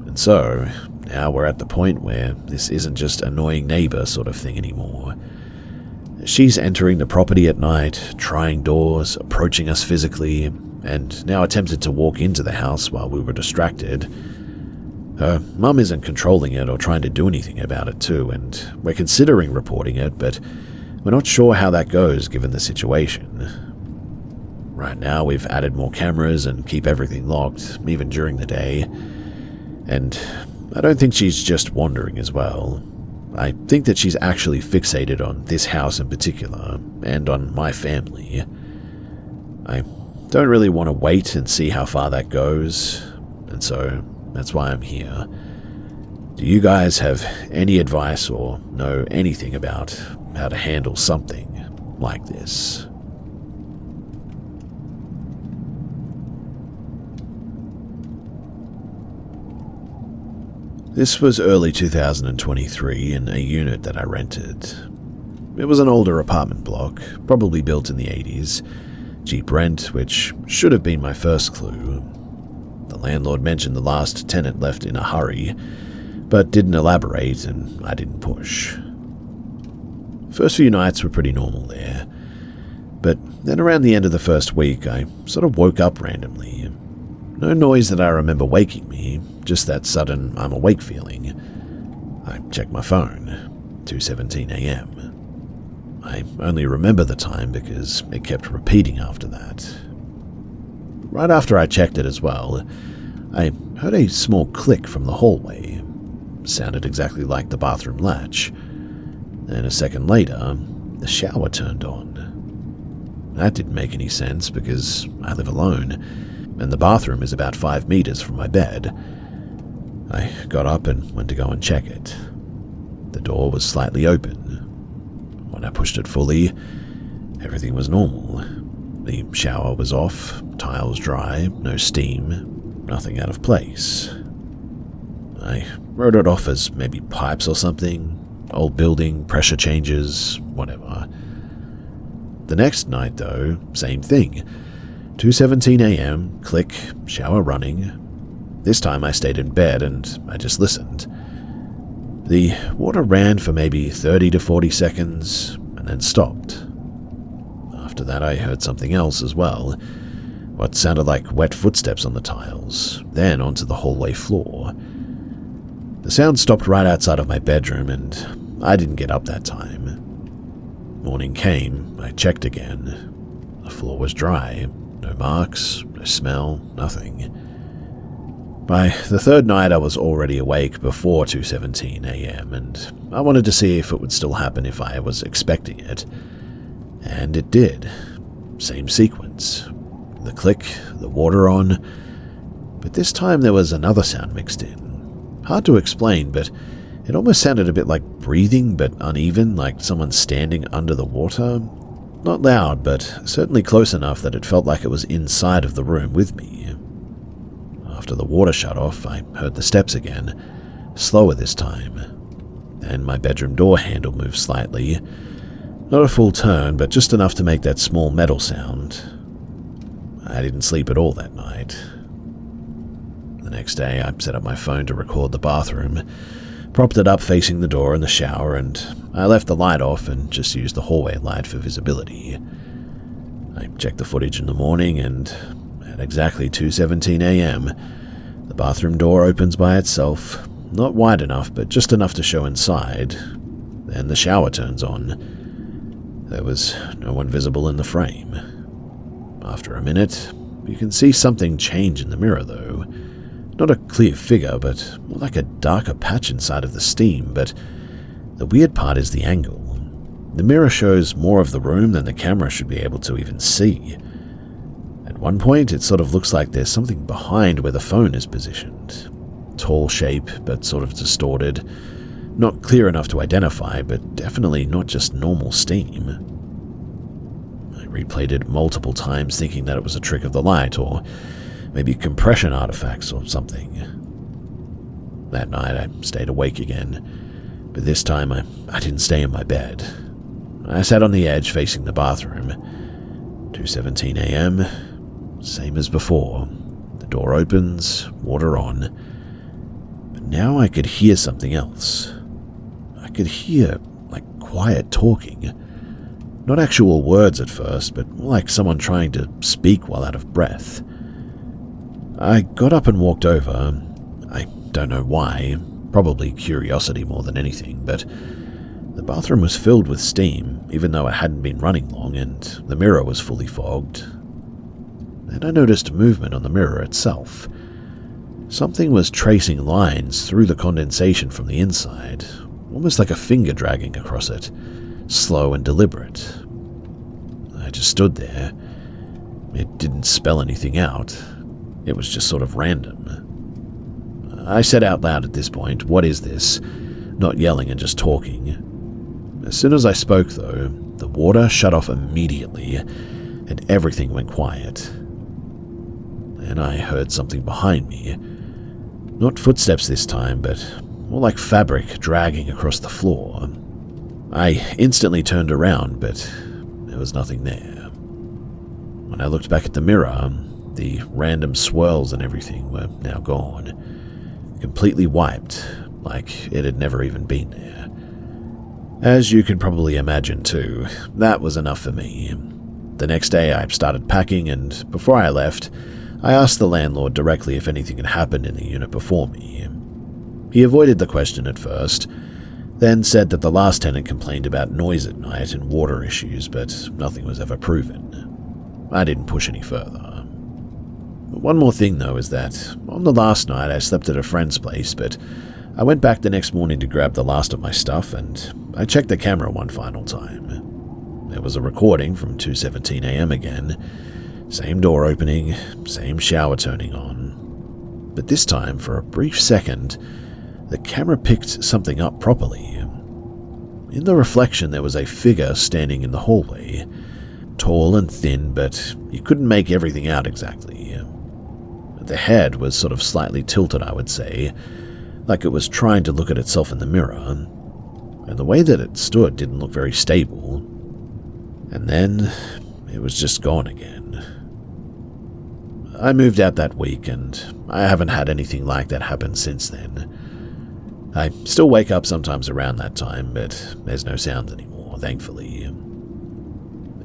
And so, now we're at the point where this isn't just annoying neighbor sort of thing anymore. She's entering the property at night, trying doors, approaching us physically, and now attempted to walk into the house while we were distracted. Her mum isn't controlling it or trying to do anything about it too, and we're considering reporting it, but we're not sure how that goes given the situation. Right now we've added more cameras and keep everything locked, even during the day. And I don't think she's just wandering as well. I think that she's actually fixated on this house in particular, and on my family. I don't really want to wait and see how far that goes, and so that's why I'm here. Do you guys have any advice or know anything about how to handle something like this? This was early 2023 in a unit that I rented. It was an older apartment block, probably built in the 80s. Cheap rent, which should have been my first clue. The landlord mentioned the last tenant left in a hurry, but didn't elaborate and I didn't push. First few nights were pretty normal there, but then around the end of the first week I sort of woke up randomly. No noise that I remember waking me, just that sudden I'm awake feeling. I checked my phone, 2:17 a.m. I only remember the time because it kept repeating after that. Right after I checked it as well, I heard a small click from the hallway. Sounded exactly like the bathroom latch. Then a second later, the shower turned on. That didn't make any sense because I live alone, and the bathroom is about 5 meters from my bed. I got up and went to go and check it. The door was slightly open. When I pushed it fully, everything was normal. The shower was off, tiles dry, no steam, nothing out of place. I wrote it off as maybe pipes or something, old building, pressure changes, whatever. The next night, though, same thing. 2:17 a.m., click, shower running. This time I stayed in bed and I just listened. The water ran for maybe 30 to 40 seconds and then stopped. After that I heard something else as well, what sounded like wet footsteps on the tiles, then onto the hallway floor. The sound stopped right outside of my bedroom and I didn't get up that time. Morning came, I checked again. The floor was dry, no marks, no smell, nothing. By the third night I was already awake before 2:17 a.m. and I wanted to see if it would still happen if I was expecting it. And it did. Same sequence. The click, the water on, but this time there was another sound mixed in. Hard to explain, but it almost sounded a bit like breathing, but uneven, like someone standing under the water. Not loud, but certainly close enough that it felt like it was inside of the room with me. After the water shut off, I heard the steps again, slower this time. Then my bedroom door handle moved slightly. Not a full turn, but just enough to make that small metal sound. I didn't sleep at all that night. The next day, I set up my phone to record the bathroom, propped it up facing the door in the shower, and I left the light off and just used the hallway light for visibility. I checked the footage in the morning, and at exactly 2:17 a.m., the bathroom door opens by itself, not wide enough, but just enough to show inside. Then the shower turns on. There was no one visible in the frame. After a minute, you can see something change in the mirror, though. Not a clear figure, but more like a darker patch inside of the steam, but the weird part is the angle. The mirror shows more of the room than the camera should be able to even see. At one point, it sort of looks like there's something behind where the phone is positioned. Tall shape, but sort of distorted. Not clear enough to identify, but definitely not just normal steam. I replayed it multiple times thinking that it was a trick of the light, or maybe compression artifacts or something. That night I stayed awake again, but this time I didn't stay in my bed. I sat on the edge facing the bathroom. 2:17 a.m., same as before. The door opens, water on. But now I could hear something else. I could hear, like, quiet talking. Not actual words at first, but more like someone trying to speak while out of breath. I got up and walked over. I don't know why, probably curiosity more than anything, but the bathroom was filled with steam, even though it hadn't been running long, and the mirror was fully fogged. Then I noticed movement on the mirror itself. Something was tracing lines through the condensation from the inside, almost like a finger dragging across it, slow and deliberate. I just stood there. It didn't spell anything out. It was just sort of random. I said out loud at this point, "What is this?" Not yelling and just talking. As soon as I spoke, though, the water shut off immediately, and everything went quiet. Then I heard something behind me. Not footsteps this time, but more like fabric dragging across the floor. I instantly turned around, but there was nothing there. When I looked back at the mirror, the random swirls and everything were now gone. Completely wiped, like it had never even been there. As you can probably imagine too, that was enough for me. The next day I started packing, and before I left, I asked the landlord directly if anything had happened in the unit before me. He avoided the question at first, then said that the last tenant complained about noise at night and water issues, but nothing was ever proven. I didn't push any further. One more thing, though, is that on the last night I slept at a friend's place, but I went back the next morning to grab the last of my stuff, and I checked the camera one final time. There was a recording from 2:17 a.m. again. Same door opening, same shower turning on. But this time, for a brief second, the camera picked something up properly. In the reflection, there was a figure standing in the hallway. Tall and thin, but you couldn't make everything out exactly. The head was sort of slightly tilted, I would say, like it was trying to look at itself in the mirror, and the way that it stood didn't look very stable. And then it was just gone again. I moved out that week, and I haven't had anything like that happen since then. I still wake up sometimes around that time, but there's no sounds anymore, thankfully.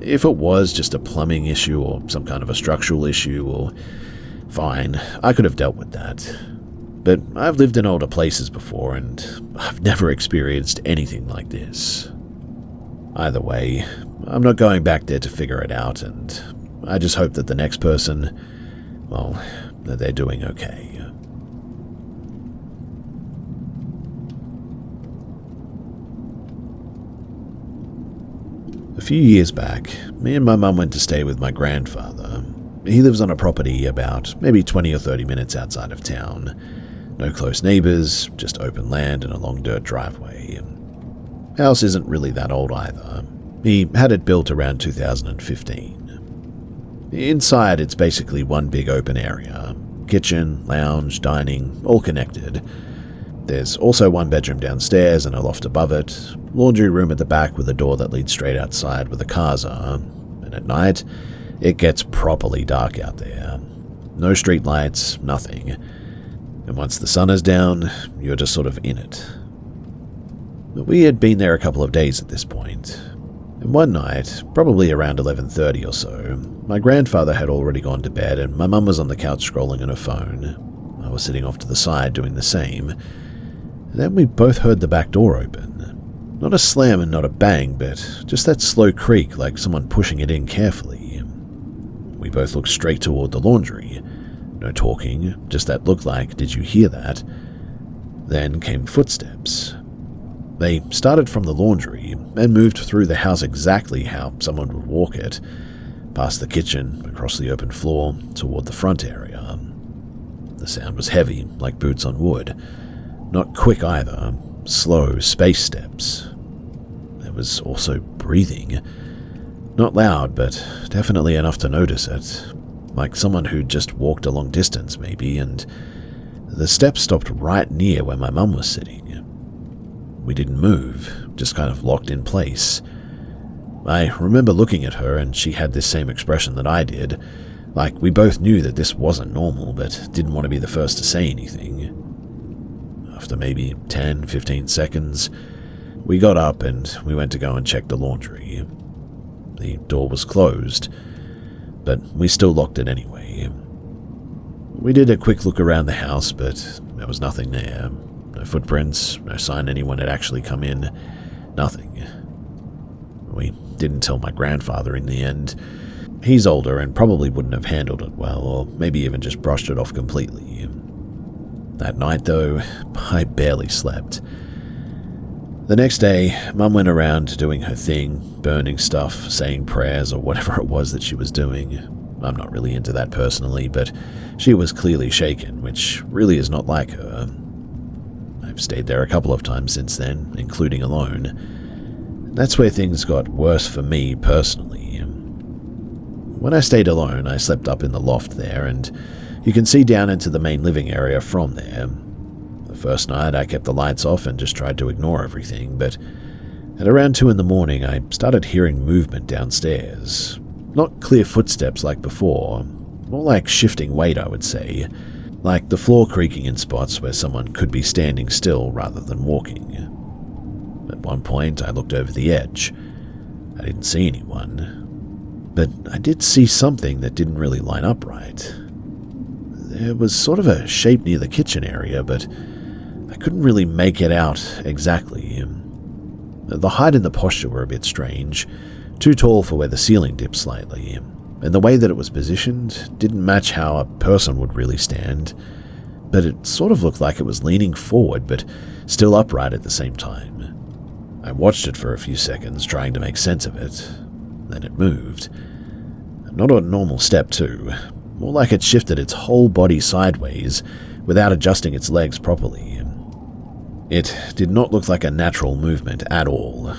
If it was just a plumbing issue or some kind of a structural issue, or fine, I could have dealt with that. But I've lived in older places before, and I've never experienced anything like this. Either way, I'm not going back there to figure it out, and I just hope that the next person, well, that they're doing okay. A few years back, me and my mum went to stay with my grandfather. He lives on a property about maybe 20 or 30 minutes outside of town. No close neighbours, just open land and a long dirt driveway. House isn't really that old either. He had it built around 2015. Inside, it's basically one big open area. Kitchen, lounge, dining, all connected. There's also one bedroom downstairs and a loft above it, laundry room at the back with a door that leads straight outside where the cars are, and at night, it gets properly dark out there. No street lights, nothing. And once the sun is down, you're just sort of in it. But we had been there a couple of days at this point, and one night, probably around 11:30 or so, my grandfather had already gone to bed and my mum was on the couch scrolling on her phone. I was sitting off to the side doing the same. Then we both heard the back door open. Not a slam and not a bang, but just that slow creak like someone pushing it in carefully. We both looked straight toward the laundry. No talking, just that look like, did you hear that? Then came footsteps. They started from the laundry and moved through the house exactly how someone would walk it, past the kitchen, across the open floor, toward the front area. The sound was heavy, like boots on wood. Not quick either, slow space steps. There was also breathing. Not loud, but definitely enough to notice it. Like someone who'd just walked a long distance, maybe, and the steps stopped right near where my mum was sitting. We didn't move, just kind of locked in place. I remember looking at her, and she had this same expression that I did, like we both knew that this wasn't normal, but didn't want to be the first to say anything. After maybe 10, 15 seconds, we got up and we went to go and check the laundry. The door was closed, but we still locked it anyway. We did a quick look around the house, but there was nothing there. No footprints, no sign anyone had actually come in, nothing. We didn't tell my grandfather in the end. He's older and probably wouldn't have handled it well, or maybe even just brushed it off completely. That night, though, I barely slept. The next day, Mum went around doing her thing, burning stuff, saying prayers, or whatever it was that she was doing. I'm not really into that personally, but she was clearly shaken, which really is not like her. I've stayed there a couple of times since then, including alone. That's where things got worse for me personally. When I stayed alone, I slept up in the loft there, and you can see down into the main living area from there. The first night, I kept the lights off and just tried to ignore everything, but at around 2 in the morning, I started hearing movement downstairs. Not clear footsteps like before, more like shifting weight, I would say, like the floor creaking in spots where someone could be standing still rather than walking. At one point, I looked over the edge. I didn't see anyone, but I did see something that didn't really line up right. There was sort of a shape near the kitchen area, but I couldn't really make it out exactly. The height and the posture were a bit strange, too tall for where the ceiling dipped slightly, and the way that it was positioned didn't match how a person would really stand, but it sort of looked like it was leaning forward but still upright at the same time. I watched it for a few seconds, trying to make sense of it. Then it moved. Not a normal step, too. More like it shifted its whole body sideways without adjusting its legs properly. It did not look like a natural movement at all.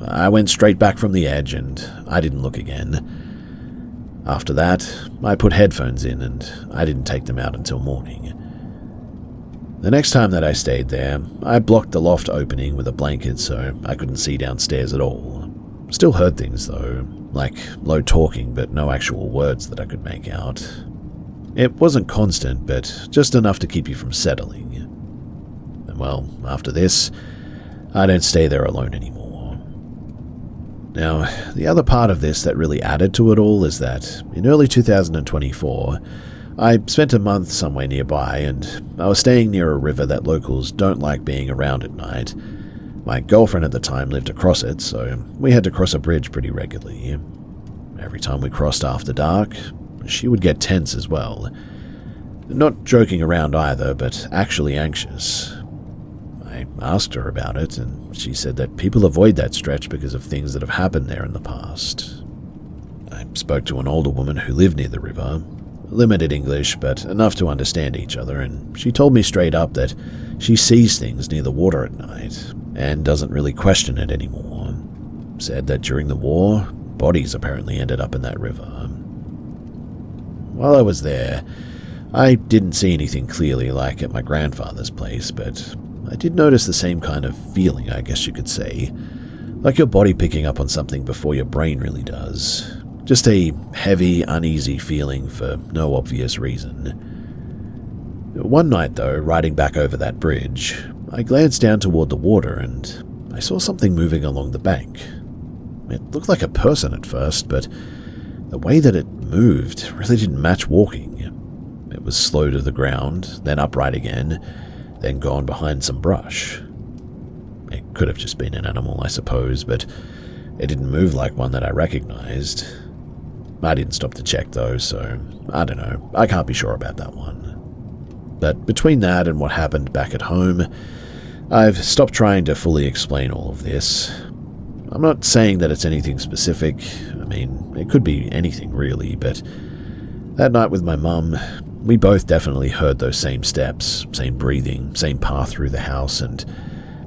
I went straight back from the edge and I didn't look again. After that, I put headphones in and I didn't take them out until morning. The next time that I stayed there, I blocked the loft opening with a blanket so I couldn't see downstairs at all. Still heard things though, like low talking but no actual words that I could make out. It wasn't constant, but just enough to keep you from settling. And well, after this, I don't stay there alone anymore. Now, the other part of this that really added to it all is that in early 2024, I spent a month somewhere nearby and I was staying near a river that locals don't like being around at night. My girlfriend at the time lived across it, so we had to cross a bridge pretty regularly. Every time we crossed after dark, she would get tense as well. Not joking around either, but actually anxious. I asked her about it, and she said that people avoid that stretch because of things that have happened there in the past. I spoke to an older woman who lived near the river. Limited English, but enough to understand each other, and she told me straight up that she sees things near the water at night and doesn't really question it anymore. Said that during the war, bodies apparently ended up in that river. While I was there, I didn't see anything clearly like at my grandfather's place, but I did notice the same kind of feeling, I guess you could say, like your body picking up on something before your brain really does. Just a heavy, uneasy feeling for no obvious reason. One night, though, riding back over that bridge, I glanced down toward the water and I saw something moving along the bank. It looked like a person at first, but the way that it moved really didn't match walking. It was slow to the ground, then upright again, then gone behind some brush. It could have just been an animal, I suppose, but it didn't move like one that I recognized. I didn't stop to check though, so I don't know. I can't be sure about that one. But between that and what happened back at home, I've stopped trying to fully explain all of this. I'm not saying that it's anything specific. I mean, it could be anything really, but that night with my mum, we both definitely heard those same steps, same breathing, same path through the house, and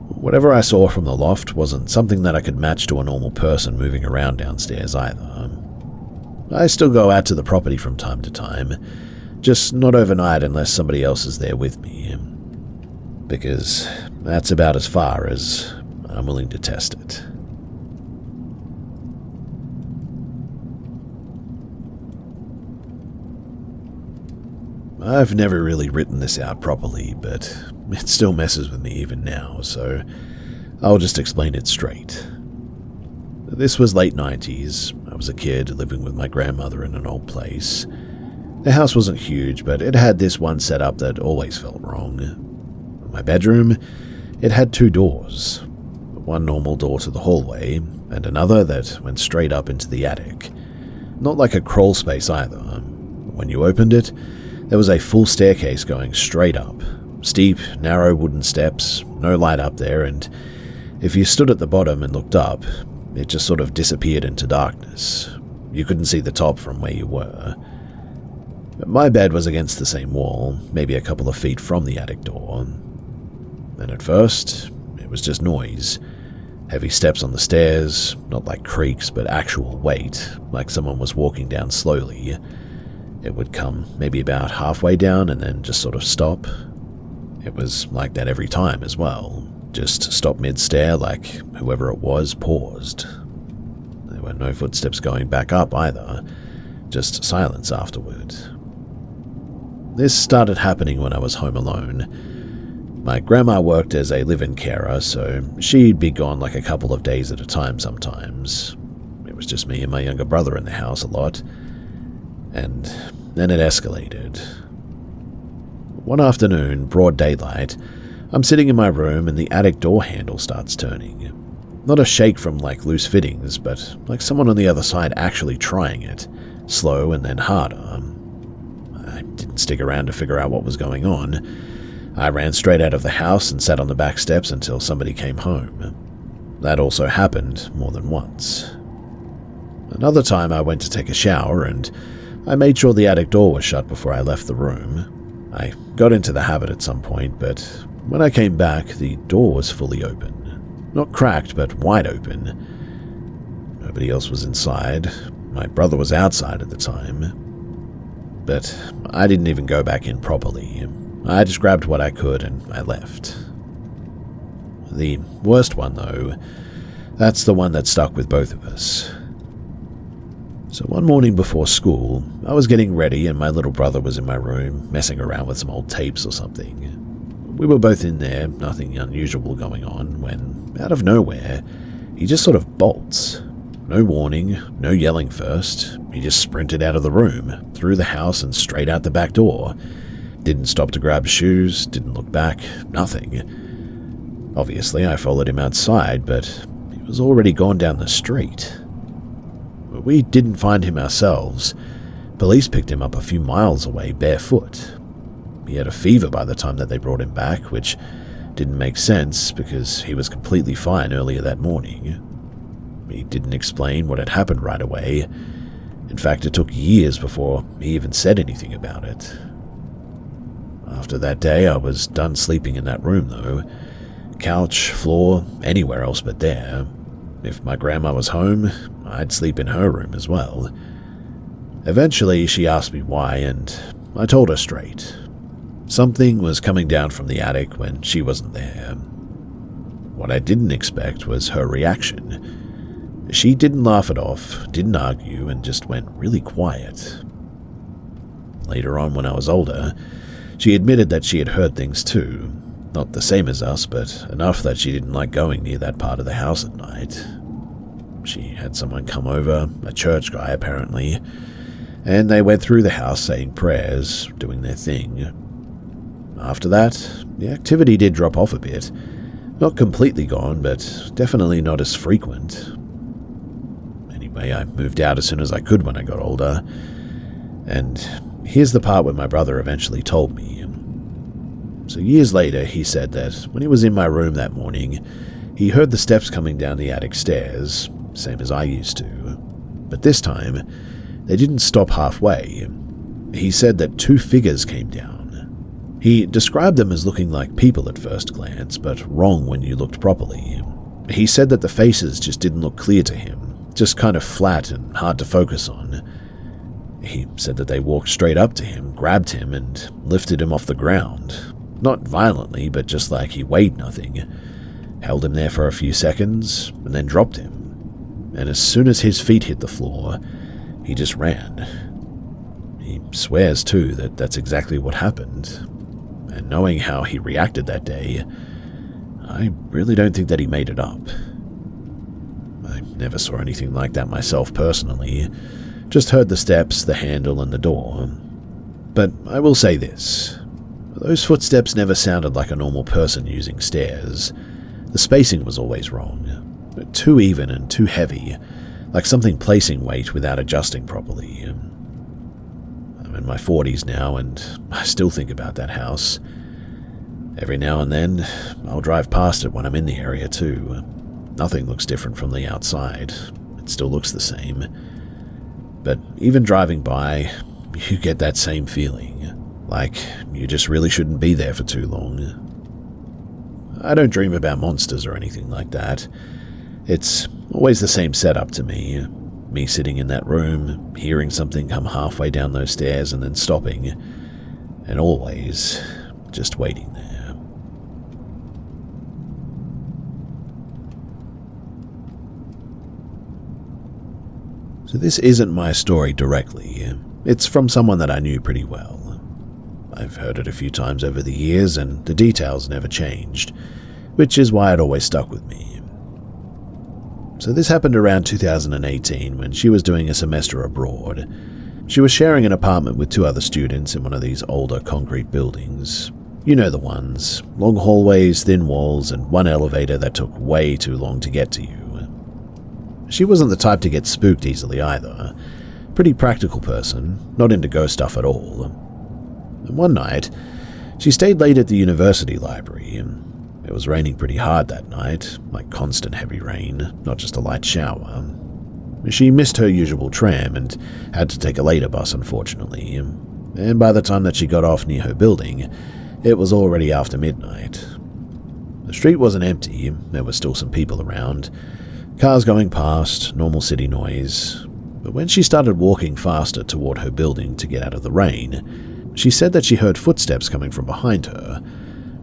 whatever I saw from the loft wasn't something that I could match to a normal person moving around downstairs either. I still go out to the property from time to time, just not overnight unless somebody else is there with me, because that's about as far as I'm willing to test it. I've never really written this out properly, but it still messes with me even now, so I'll just explain it straight. This was late 90s. I was a kid living with my grandmother in an old place. The house wasn't huge, but it had this one setup that always felt wrong. My bedroom, it had two doors. One normal door to the hallway, and another that went straight up into the attic. Not like a crawl space either. When you opened it, there was a full staircase going straight up. Steep, narrow wooden steps, no light up there, and if you stood at the bottom and looked up, it just sort of disappeared into darkness. You couldn't see the top from where you were. My bed was against the same wall, maybe a couple of feet from the attic door. And at first, it was just noise. Heavy steps on the stairs, not like creaks, but actual weight, like someone was walking down slowly. It would come maybe about halfway down and then just sort of stop. It was like that every time as well. Just stop mid-stair like whoever it was paused. There were no footsteps going back up either, just silence afterward. This started happening when I was home alone. My grandma worked as a live-in carer, so she'd be gone like a couple of days at a time sometimes. It was just me and my younger brother in the house a lot. And then it escalated. One afternoon, broad daylight, I'm sitting in my room and the attic door handle starts turning. Not a shake from like loose fittings, but like someone on the other side actually trying it, slow and then harder. I didn't stick around to figure out what was going on. I ran straight out of the house and sat on the back steps until somebody came home. That also happened more than once. Another time I went to take a shower and I made sure the attic door was shut before I left the room. I got into the habit at some point, but when I came back, the door was fully open. Not cracked, but wide open. Nobody else was inside. My brother was outside at the time. But I didn't even go back in properly. I just grabbed what I could and I left. The worst one, though, that's the one that stuck with both of us. So one morning before school, I was getting ready and my little brother was in my room, messing around with some old tapes or something. We were both in there, nothing unusual going on, when, out of nowhere, he just sort of bolts. No warning, no yelling first. He just sprinted out of the room, through the house and straight out the back door. Didn't stop to grab shoes, didn't look back, nothing. Obviously, I followed him outside, but he was already gone down the street. We didn't find him ourselves. Police picked him up a few miles away, barefoot. He had a fever by the time that they brought him back, which didn't make sense because he was completely fine earlier that morning. He didn't explain what had happened right away. In fact, it took years before he even said anything about it. After that day, I was done sleeping in that room, though. Couch, floor, anywhere else but there. If my grandma was home, I'd sleep in her room as well. Eventually, she asked me why, and I told her straight. Something was coming down from the attic when she wasn't there. What I didn't expect was her reaction. She didn't laugh it off, didn't argue, and just went really quiet. Later on, when I was older, she admitted that she had heard things too. Not the same as us, but enough that she didn't like going near that part of the house at night. She had someone come over, a church guy apparently, and they went through the house saying prayers, doing their thing. After that, the activity did drop off a bit. Not completely gone, but definitely not as frequent. Anyway, I moved out as soon as I could when I got older. And here's the part where my brother eventually told me. So years later, he said that when he was in my room that morning, he heard the steps coming down the attic stairs, same as I used to. But this time, they didn't stop halfway. He said that two figures came down. He described them as looking like people at first glance, but wrong when you looked properly. He said that the faces just didn't look clear to him, just kind of flat and hard to focus on. He said that they walked straight up to him, grabbed him, and lifted him off the ground. Not violently, but just like he weighed nothing. Held him there for a few seconds, and then dropped him. And as soon as his feet hit the floor, he just ran. He swears, too, that that's exactly what happened. And knowing how he reacted that day, I really don't think that he made it up. I never saw anything like that myself personally. Just heard the steps, the handle, and the door. But I will say this. Those footsteps never sounded like a normal person using stairs. The spacing was always wrong. Too even and too heavy, like something placing weight without adjusting properly. I'm in my 40s now, and I still think about that house. Every now and then, I'll drive past it when I'm in the area too. Nothing looks different from the outside. It still looks the same. But even driving by, you get that same feeling. Like you just really shouldn't be there for too long. I don't dream about monsters or anything like that. It's always the same setup to me. Me sitting in that room, hearing something come halfway down those stairs and then stopping, and always just waiting there. So this isn't my story directly. It's from someone that I knew pretty well. I've heard it a few times over the years, and the details never changed, which is why it always stuck with me. So this happened around 2018 when she was doing a semester abroad. She was sharing an apartment with two other students in one of these older concrete buildings. You know the ones. Long hallways, thin walls, and one elevator that took way too long to get to you. She wasn't the type to get spooked easily either. Pretty practical person, not into ghost stuff at all. And one night, she stayed late at the university library, and it was raining pretty hard that night, like constant heavy rain, not just a light shower. She missed her usual tram and had to take a later bus, unfortunately, and by the time that she got off near her building, it was already after midnight. The street wasn't empty, there were still some people around, Cars going past, normal city noise. But when she started walking faster toward her building to get out of the rain, she said that she heard footsteps coming from behind her.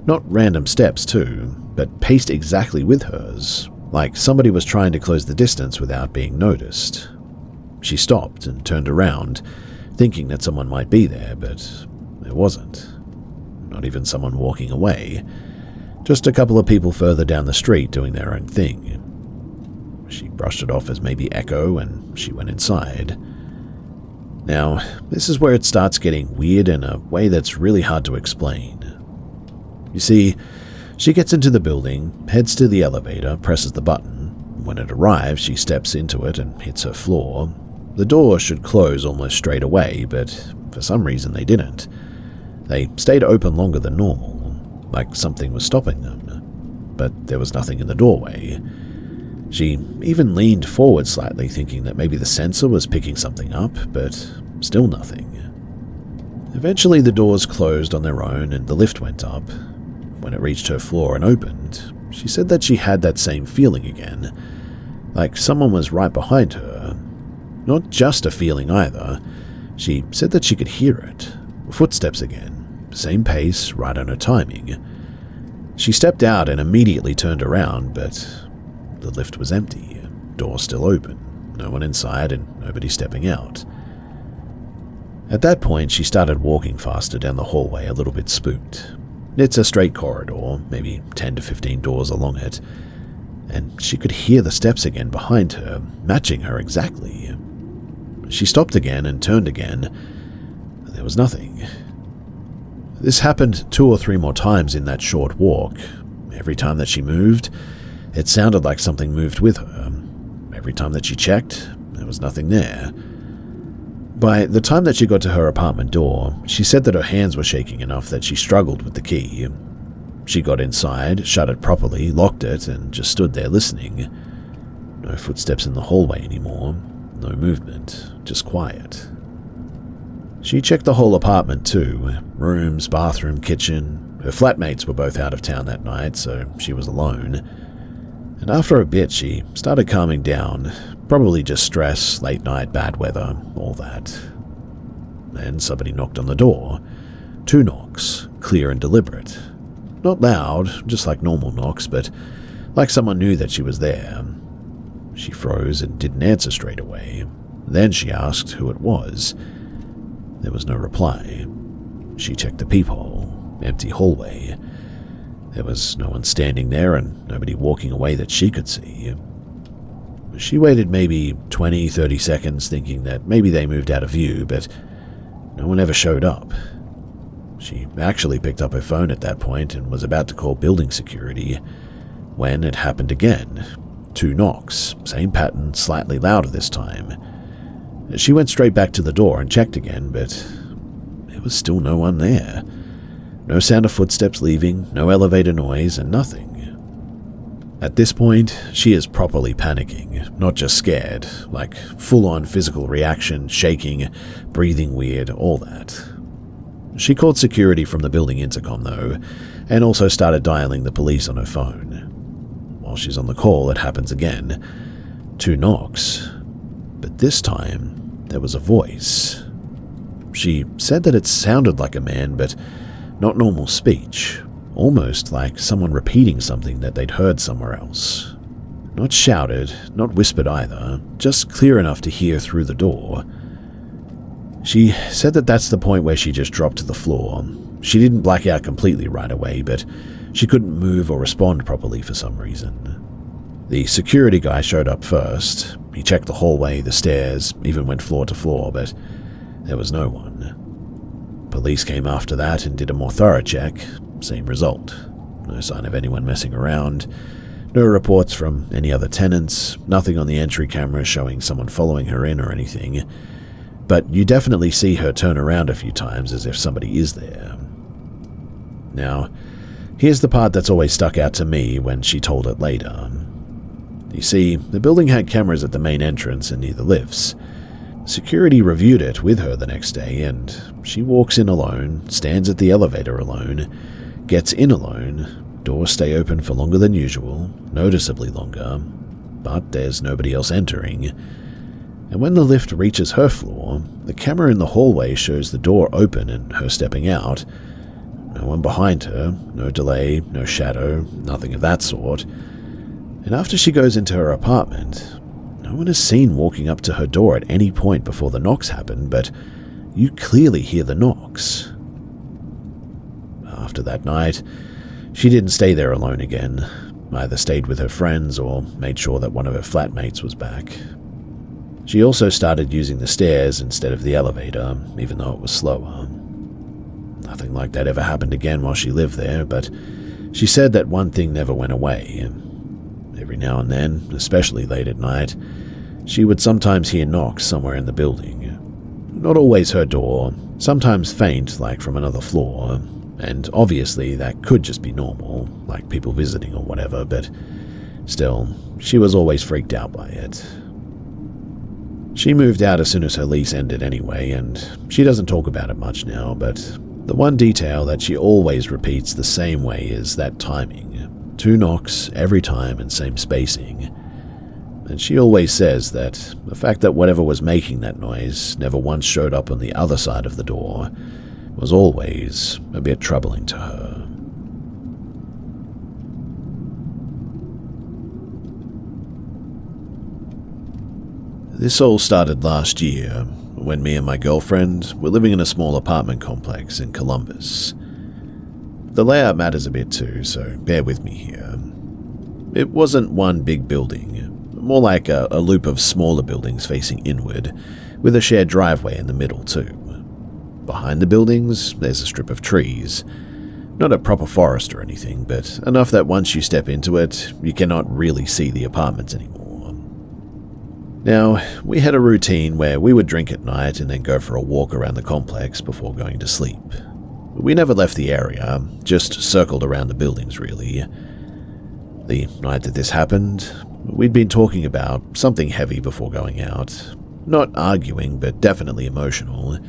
Not random steps too, but paced exactly with hers, like somebody was trying to close the distance without being noticed. She stopped and turned around, thinking that someone might be there, but there wasn't. Not even someone walking away. Just a couple of people further down the street doing their own thing. She brushed it off as maybe echo, and she went inside. Now, this is where it starts getting weird in a way that's really hard to explain. You see, she gets into the building, heads to the elevator, presses the button. When it arrives, she steps into it and hits her floor. The door should close almost straight away, but for some reason they didn't. They stayed open longer than normal, like something was stopping them. But there was nothing in the doorway. She even leaned forward slightly, thinking that maybe the sensor was picking something up, but still nothing. Eventually the doors closed on their own and the lift went up. When it reached her floor and opened, she said that she had that same feeling again, like someone was right behind her. Not just a feeling either. She said that she could hear it. Footsteps again, same pace, right on her timing. She stepped out and immediately turned around, but the lift was empty, door still open, no one inside and nobody stepping out. At that point, she started walking faster down the hallway, a little bit spooked. It's a straight corridor, maybe 10 to 15 doors along it, and she could hear the steps again behind her, matching her exactly. She stopped again and turned again. There was nothing. This happened 2 or 3 more times in that short walk. Every time that she moved, it sounded like something moved with her. Every time that she checked, there was nothing there. By the time that she got to her apartment door, she said that her hands were shaking enough that she struggled with the key. She got inside, shut it properly, locked it, and just stood there listening. No footsteps in the hallway anymore, no movement, just quiet. She checked the whole apartment too, rooms, bathroom, kitchen. Her flatmates were both out of town that night, so she was alone. And after a bit, she started calming down, probably just stress, late night, bad weather, all that. Then somebody knocked on the door. 2 knocks, clear and deliberate. Not loud, just like normal knocks, but like someone knew that she was there. She froze and didn't answer straight away. Then she asked who it was. There was no reply. She checked the peephole, empty hallway. There was no one standing there and nobody walking away that she could see. She waited maybe 20, 30 seconds thinking that maybe they moved out of view, but no one ever showed up. She actually picked up her phone at that point and was about to call building security when it happened again. 2 knocks, same pattern, slightly louder this time. She went straight back to the door and checked again, but there was still no one there. No sound of footsteps leaving, no elevator noise, and nothing. At this point, she is properly panicking, not just scared, like full-on physical reaction, shaking, breathing weird, all that. She called security from the building intercom though, and also started dialing the police on her phone. While she's on the call, it happens again. 2 knocks. But this time, there was a voice. She said that it sounded like a man, but not normal speech. Almost like someone repeating something that they'd heard somewhere else. Not shouted, not whispered either, just clear enough to hear through the door. She said that that's the point where she just dropped to the floor. She didn't black out completely right away, but she couldn't move or respond properly for some reason. The security guy showed up first. He checked the hallway, the stairs, even went floor to floor, but there was no one. Police came after that and did a more thorough check. Same result. No sign of anyone messing around. No reports from any other tenants. Nothing on the entry camera showing someone following her in or anything. But you definitely see her turn around a few times as if somebody is there. Now, here's the part that's always stuck out to me when she told it later. You see, the building had cameras at the main entrance and near the lifts. Security reviewed it with her the next day, and she walks in alone, stands at the elevator alone, gets in alone, doors stay open for longer than usual, noticeably longer. but there's nobody else entering. And when the lift reaches her floor, the camera in the hallway shows the door open and her stepping out. No one behind her, no delay, no shadow, nothing of that sort. And after she goes into her apartment, no one is seen walking up to her door at any point before the knocks happen, but you clearly hear the knocks. After that night, she didn't stay there alone again. Either stayed with her friends or made sure that one of her flatmates was back. She also started using the stairs instead of the elevator, even though it was slower. Nothing like that ever happened again while she lived there, but she said that one thing never went away. Every now and then, especially late at night, she would sometimes hear knocks somewhere in the building. Not always her door, sometimes faint, like from another floor, and obviously that could just be normal, like people visiting or whatever, but still, she was always freaked out by it. She moved out as soon as her lease ended anyway, and she doesn't talk about it much now, but the one detail that she always repeats the same way is that timing. 2 knocks every time and same spacing. And she always says that the fact that whatever was making that noise never once showed up on the other side of the door was always a bit troubling to her. This all started last year, when me and my girlfriend were living in a small apartment complex in Columbus. The layout matters a bit too, so bear with me here. It wasn't one big building, more like a loop of smaller buildings facing inward, with a shared driveway in the middle too. Behind the buildings, there's a strip of trees. Not a proper forest or anything, but enough that once you step into it, you cannot really see the apartments anymore. Now, we had a routine where we would drink at night and then go for a walk around the complex before going to sleep. We never left the area, just circled around the buildings really. The night that this happened, we'd been talking about something heavy before going out. Not arguing, but definitely emotional.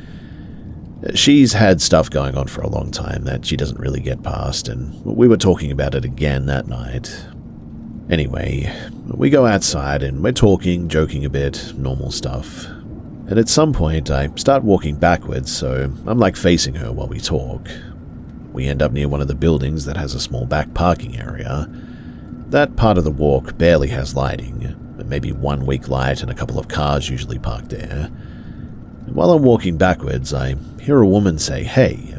She's had stuff going on for a long time that she doesn't really get past, and we were talking about it again that night. Anyway, we go outside and we're talking, joking a bit, normal stuff. And at some point, I start walking backwards, so I'm like facing her while we talk. We end up near one of the buildings that has a small back parking area. That part of the walk barely has lighting, maybe one weak light and a couple of cars usually parked there. And while I'm walking backwards, I hear a woman say, "Hey."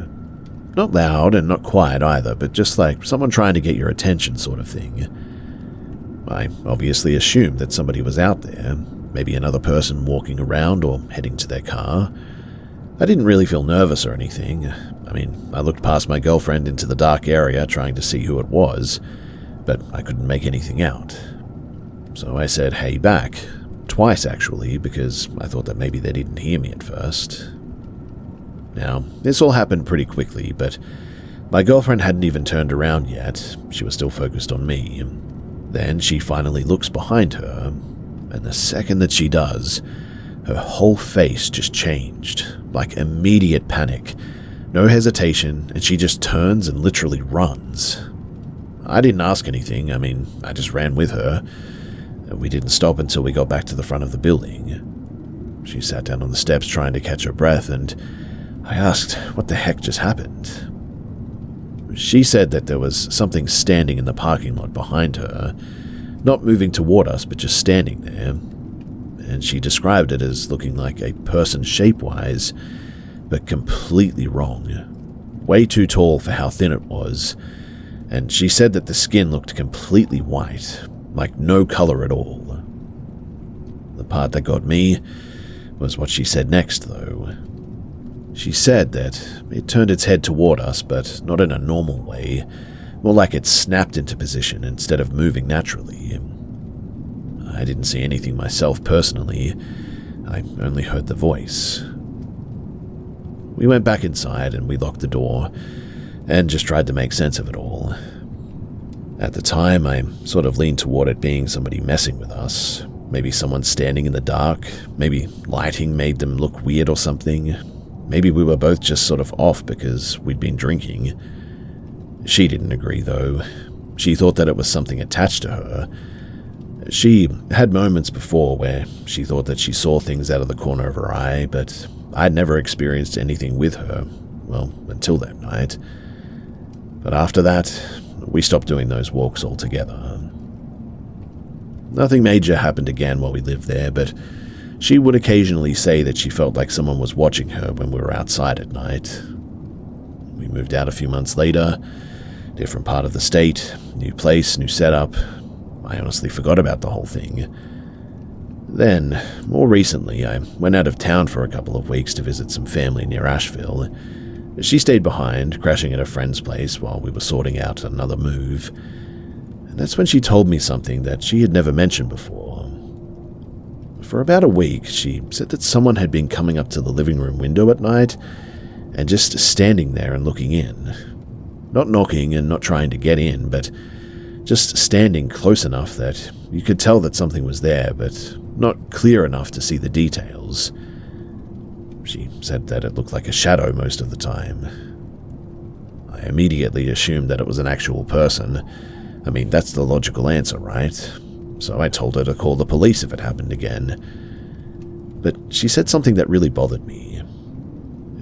Not loud and not quiet either, but just like someone trying to get your attention sort of thing. I obviously assumed that somebody was out there, maybe another person walking around or heading to their car. I didn't really feel nervous or anything. I looked past my girlfriend into the dark area trying to see who it was, but I couldn't make anything out. So I said, "Hey," back. Twice, actually, because I thought that maybe they didn't hear me at first. Now, this all happened pretty quickly, but my girlfriend hadn't even turned around yet. She was still focused on me. Then she finally looks behind her, and the second that she does, her whole face just changed, like immediate panic. No hesitation, and she just turns and literally runs. I didn't ask anything, I just ran with her. We didn't stop until we got back to the front of the building. She sat down on the steps trying to catch her breath, and I asked what the heck just happened. She said that there was something standing in the parking lot behind her, not moving toward us, but just standing there. And she described it as looking like a person shape-wise, but completely wrong. Way too tall for how thin it was, and she said that the skin looked completely white, like no color at all. The part that got me was what she said next, though. She said that it turned its head toward us, but not in a normal way, more like it snapped into position instead of moving naturally. I didn't see anything myself personally, I only heard the voice. We went back inside and we locked the door, and just tried to make sense of it all. At the time, I sort of leaned toward it being somebody messing with us, maybe someone standing in the dark, maybe lighting made them look weird or something. Maybe we were both just sort of off because we'd been drinking. She didn't agree, though. She thought that it was something attached to her. She had moments before where she thought that she saw things out of the corner of her eye, but I'd never experienced anything with her, well, until that night. But after that, we stopped doing those walks altogether. Nothing major happened again while we lived there, but she would occasionally say that she felt like someone was watching her when we were outside at night. We moved out a few months later, different part of the state, new place, new setup. I honestly forgot about the whole thing. Then, more recently, I went out of town for a couple of weeks to visit some family near Asheville. She stayed behind, crashing at a friend's place while we were sorting out another move. And that's when she told me something that she had never mentioned before. For about a week, she said that someone had been coming up to the living room window at night and just standing there and looking in. Not knocking and not trying to get in, but just standing close enough that you could tell that something was there, but not clear enough to see the details. She said that it looked like a shadow most of the time. I immediately assumed that it was an actual person. I mean, that's the logical answer, right? So I told her to call the police if it happened again. But she said something that really bothered me.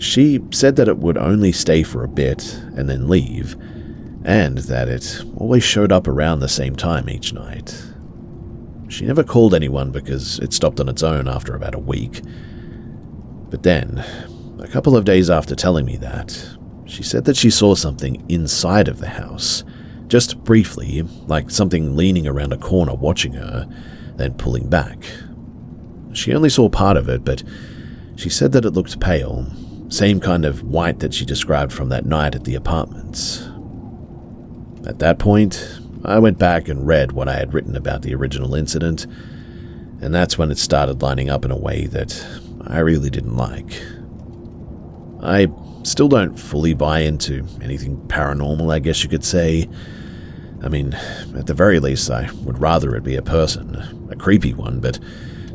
She said that it would only stay for a bit and then leave, and that it always showed up around the same time each night. She never called anyone because it stopped on its own after about a week. But then, a couple of days after telling me that, she said that she saw something inside of the house, just briefly, like something leaning around a corner watching her, then pulling back. She only saw part of it, but she said that it looked pale, same kind of white that she described from that night at the apartments. At that point, I went back and read what I had written about the original incident, and that's when it started lining up in a way that I really didn't like. I still don't fully buy into anything paranormal, I guess you could say. I mean, at the very least, I would rather it be a person, a creepy one, but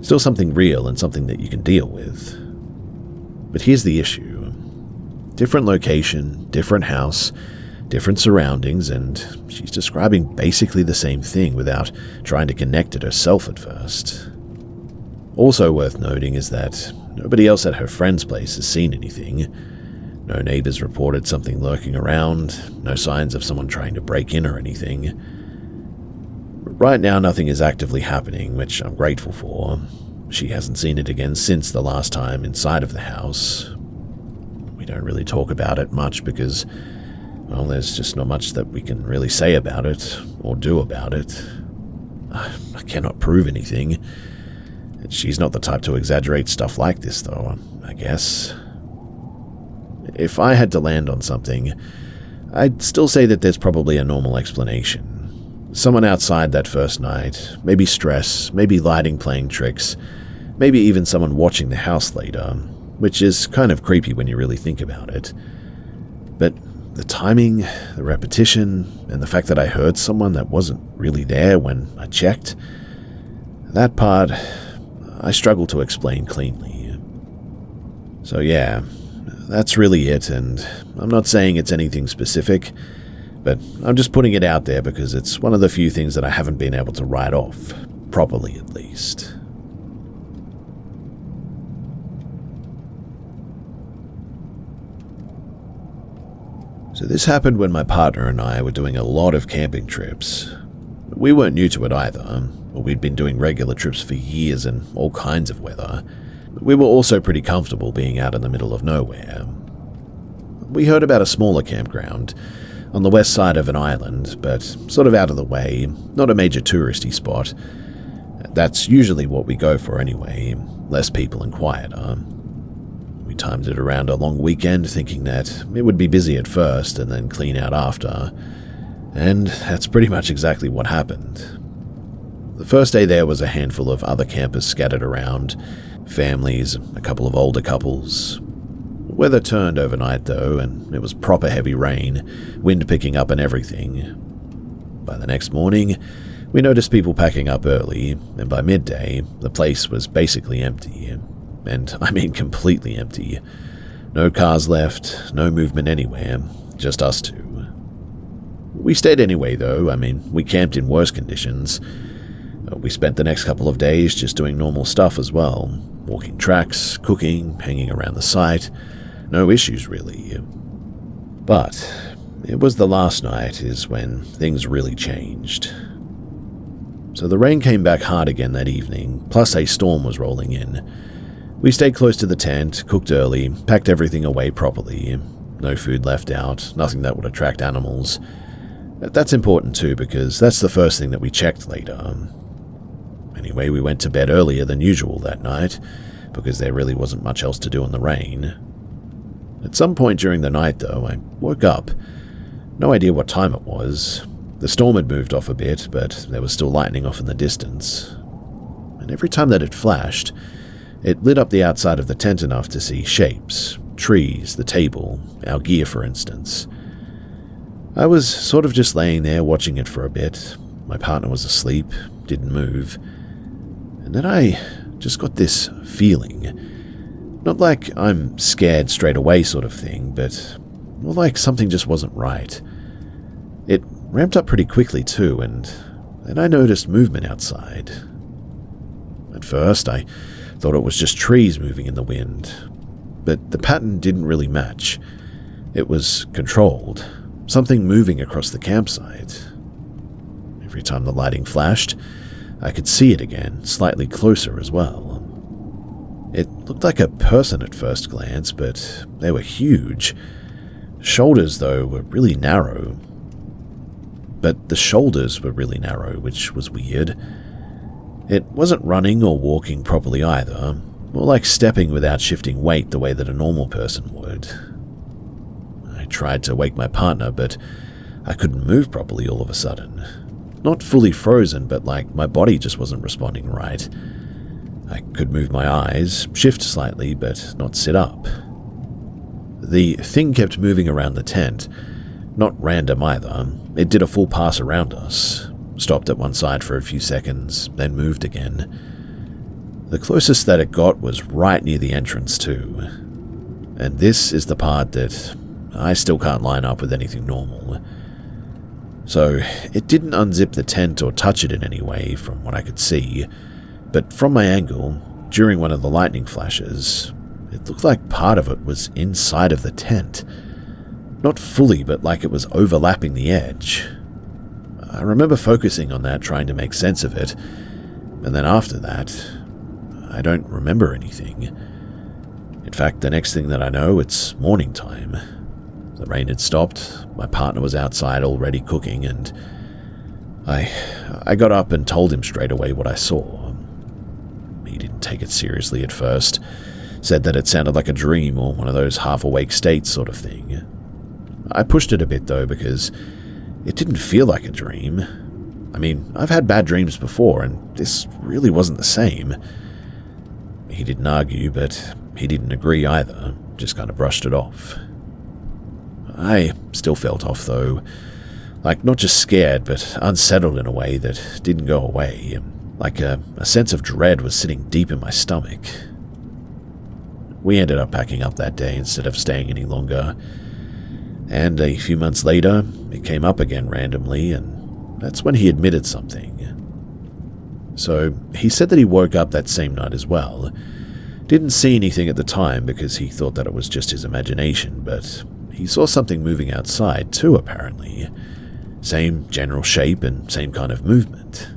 still something real and something that you can deal with. But here's the issue. Different location, different house, different surroundings, and she's describing basically the same thing without trying to connect it herself at first. Also worth noting is that nobody else at her friend's place has seen anything. No neighbors reported something lurking around, no signs of someone trying to break in or anything. Right now, nothing is actively happening, which I'm grateful for. She hasn't seen it again since the last time inside of the house. We don't really talk about it much because, well, there's just not much that we can really say about it or do about it. I cannot prove anything. She's not the type to exaggerate stuff like this, though, I guess. If I had to land on something, I'd still say that there's probably a normal explanation. Someone outside that first night, maybe stress, maybe lighting playing tricks, maybe even someone watching the house later, which is kind of creepy when you really think about it. But the timing, the repetition, and the fact that I heard someone that wasn't really there when I checked, that part I struggle to explain cleanly. So yeah, that's really it, and I'm not saying it's anything specific, but I'm just putting it out there because it's one of the few things that I haven't been able to write off, properly at least. So this happened when my partner and I were doing a lot of camping trips. We weren't new to it either. We'd been doing regular trips for years in all kinds of weather. We were also pretty comfortable being out in the middle of nowhere. We heard about a smaller campground on the west side of an island, but sort of out of the way, not a major touristy spot. That's usually what we go for anyway, less people and quieter. We timed it around a long weekend, thinking that it would be busy at first and then clean out after, and that's pretty much exactly what happened. The first day there was a handful of other campers scattered around, families, a couple of older couples. Weather turned overnight though, and it was proper heavy rain, wind picking up and everything. By the next morning, we noticed people packing up early, and by midday, the place was basically empty. And I mean completely empty. No cars left, no movement anywhere, just us two. We stayed anyway though, we camped in worse conditions. We spent the next couple of days just doing normal stuff as well, walking tracks, cooking, hanging around the site. No issues really. But it was the last night is when things really changed. So the rain came back hard again that evening, plus a storm was rolling in. We stayed close to the tent, cooked early, packed everything away properly. No food left out, nothing that would attract animals. That's important too, because that's the first thing that we checked later. Anyway, we went to bed earlier than usual that night, because there really wasn't much else to do in the rain. At some point during the night, though, I woke up. No idea what time it was. The storm had moved off a bit, but there was still lightning off in the distance. And every time that it flashed, it lit up the outside of the tent enough to see shapes, trees, the table, our gear for instance. I was sort of just laying there watching it for a bit. My partner was asleep, didn't move. And then I just got this feeling. Not like I'm scared straight away sort of thing, but more like something just wasn't right. It ramped up pretty quickly too, and then I noticed movement outside. At first, I thought it was just trees moving in the wind, but the pattern didn't really match. It was controlled, something moving across the campsite. Every time the lighting flashed, I could see it again, slightly closer as well. It looked like a person at first glance, but they were huge. Shoulders, though, were really narrow. But the shoulders were really narrow, which was weird. It wasn't running or walking properly either, more like stepping without shifting weight the way that a normal person would. I tried to wake my partner, but I couldn't move properly all of a sudden. Not fully frozen, but like my body just wasn't responding right. I could move my eyes, shift slightly, but not sit up. The thing kept moving around the tent. Not random either. It did a full pass around us, stopped at one side for a few seconds, then moved again. The closest that it got was right near the entrance too. And this is the part that I still can't line up with anything normal. So it didn't unzip the tent or touch it in any way from what I could see, but from my angle, during one of the lightning flashes, it looked like part of it was inside of the tent. Not fully, but like it was overlapping the edge. I remember focusing on that, trying to make sense of it, and then after that, I don't remember anything. In fact, the next thing that I know, it's morning time. The rain had stopped, my partner was outside already cooking, and I got up and told him straight away what I saw. He didn't take it seriously at first, said that it sounded like a dream or one of those half-awake states sort of thing. I pushed it a bit though, because it didn't feel like a dream. I mean, I've had bad dreams before, and this really wasn't the same. He didn't argue, but he didn't agree either, just kind of brushed it off. I still felt off though, like not just scared, but unsettled in a way that didn't go away, like a sense of dread was sitting deep in my stomach. We ended up packing up that day instead of staying any longer, and a few months later, it came up again randomly, and that's when he admitted something. So, he said that he woke up that same night as well. Didn't see anything at the time because he thought that it was just his imagination, but he saw something moving outside too, apparently. Same general shape and same kind of movement.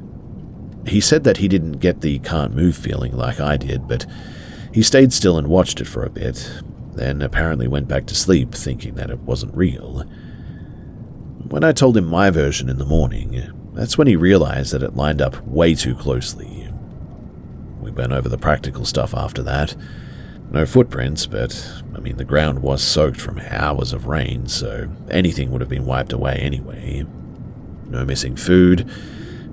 He said that he didn't get the can't move feeling like I did, but he stayed still and watched it for a bit, then apparently went back to sleep thinking that it wasn't real. When I told him my version in the morning, that's when he realized that it lined up way too closely. We went over the practical stuff after that. No footprints, but, I mean, the ground was soaked from hours of rain, so anything would have been wiped away anyway. No missing food,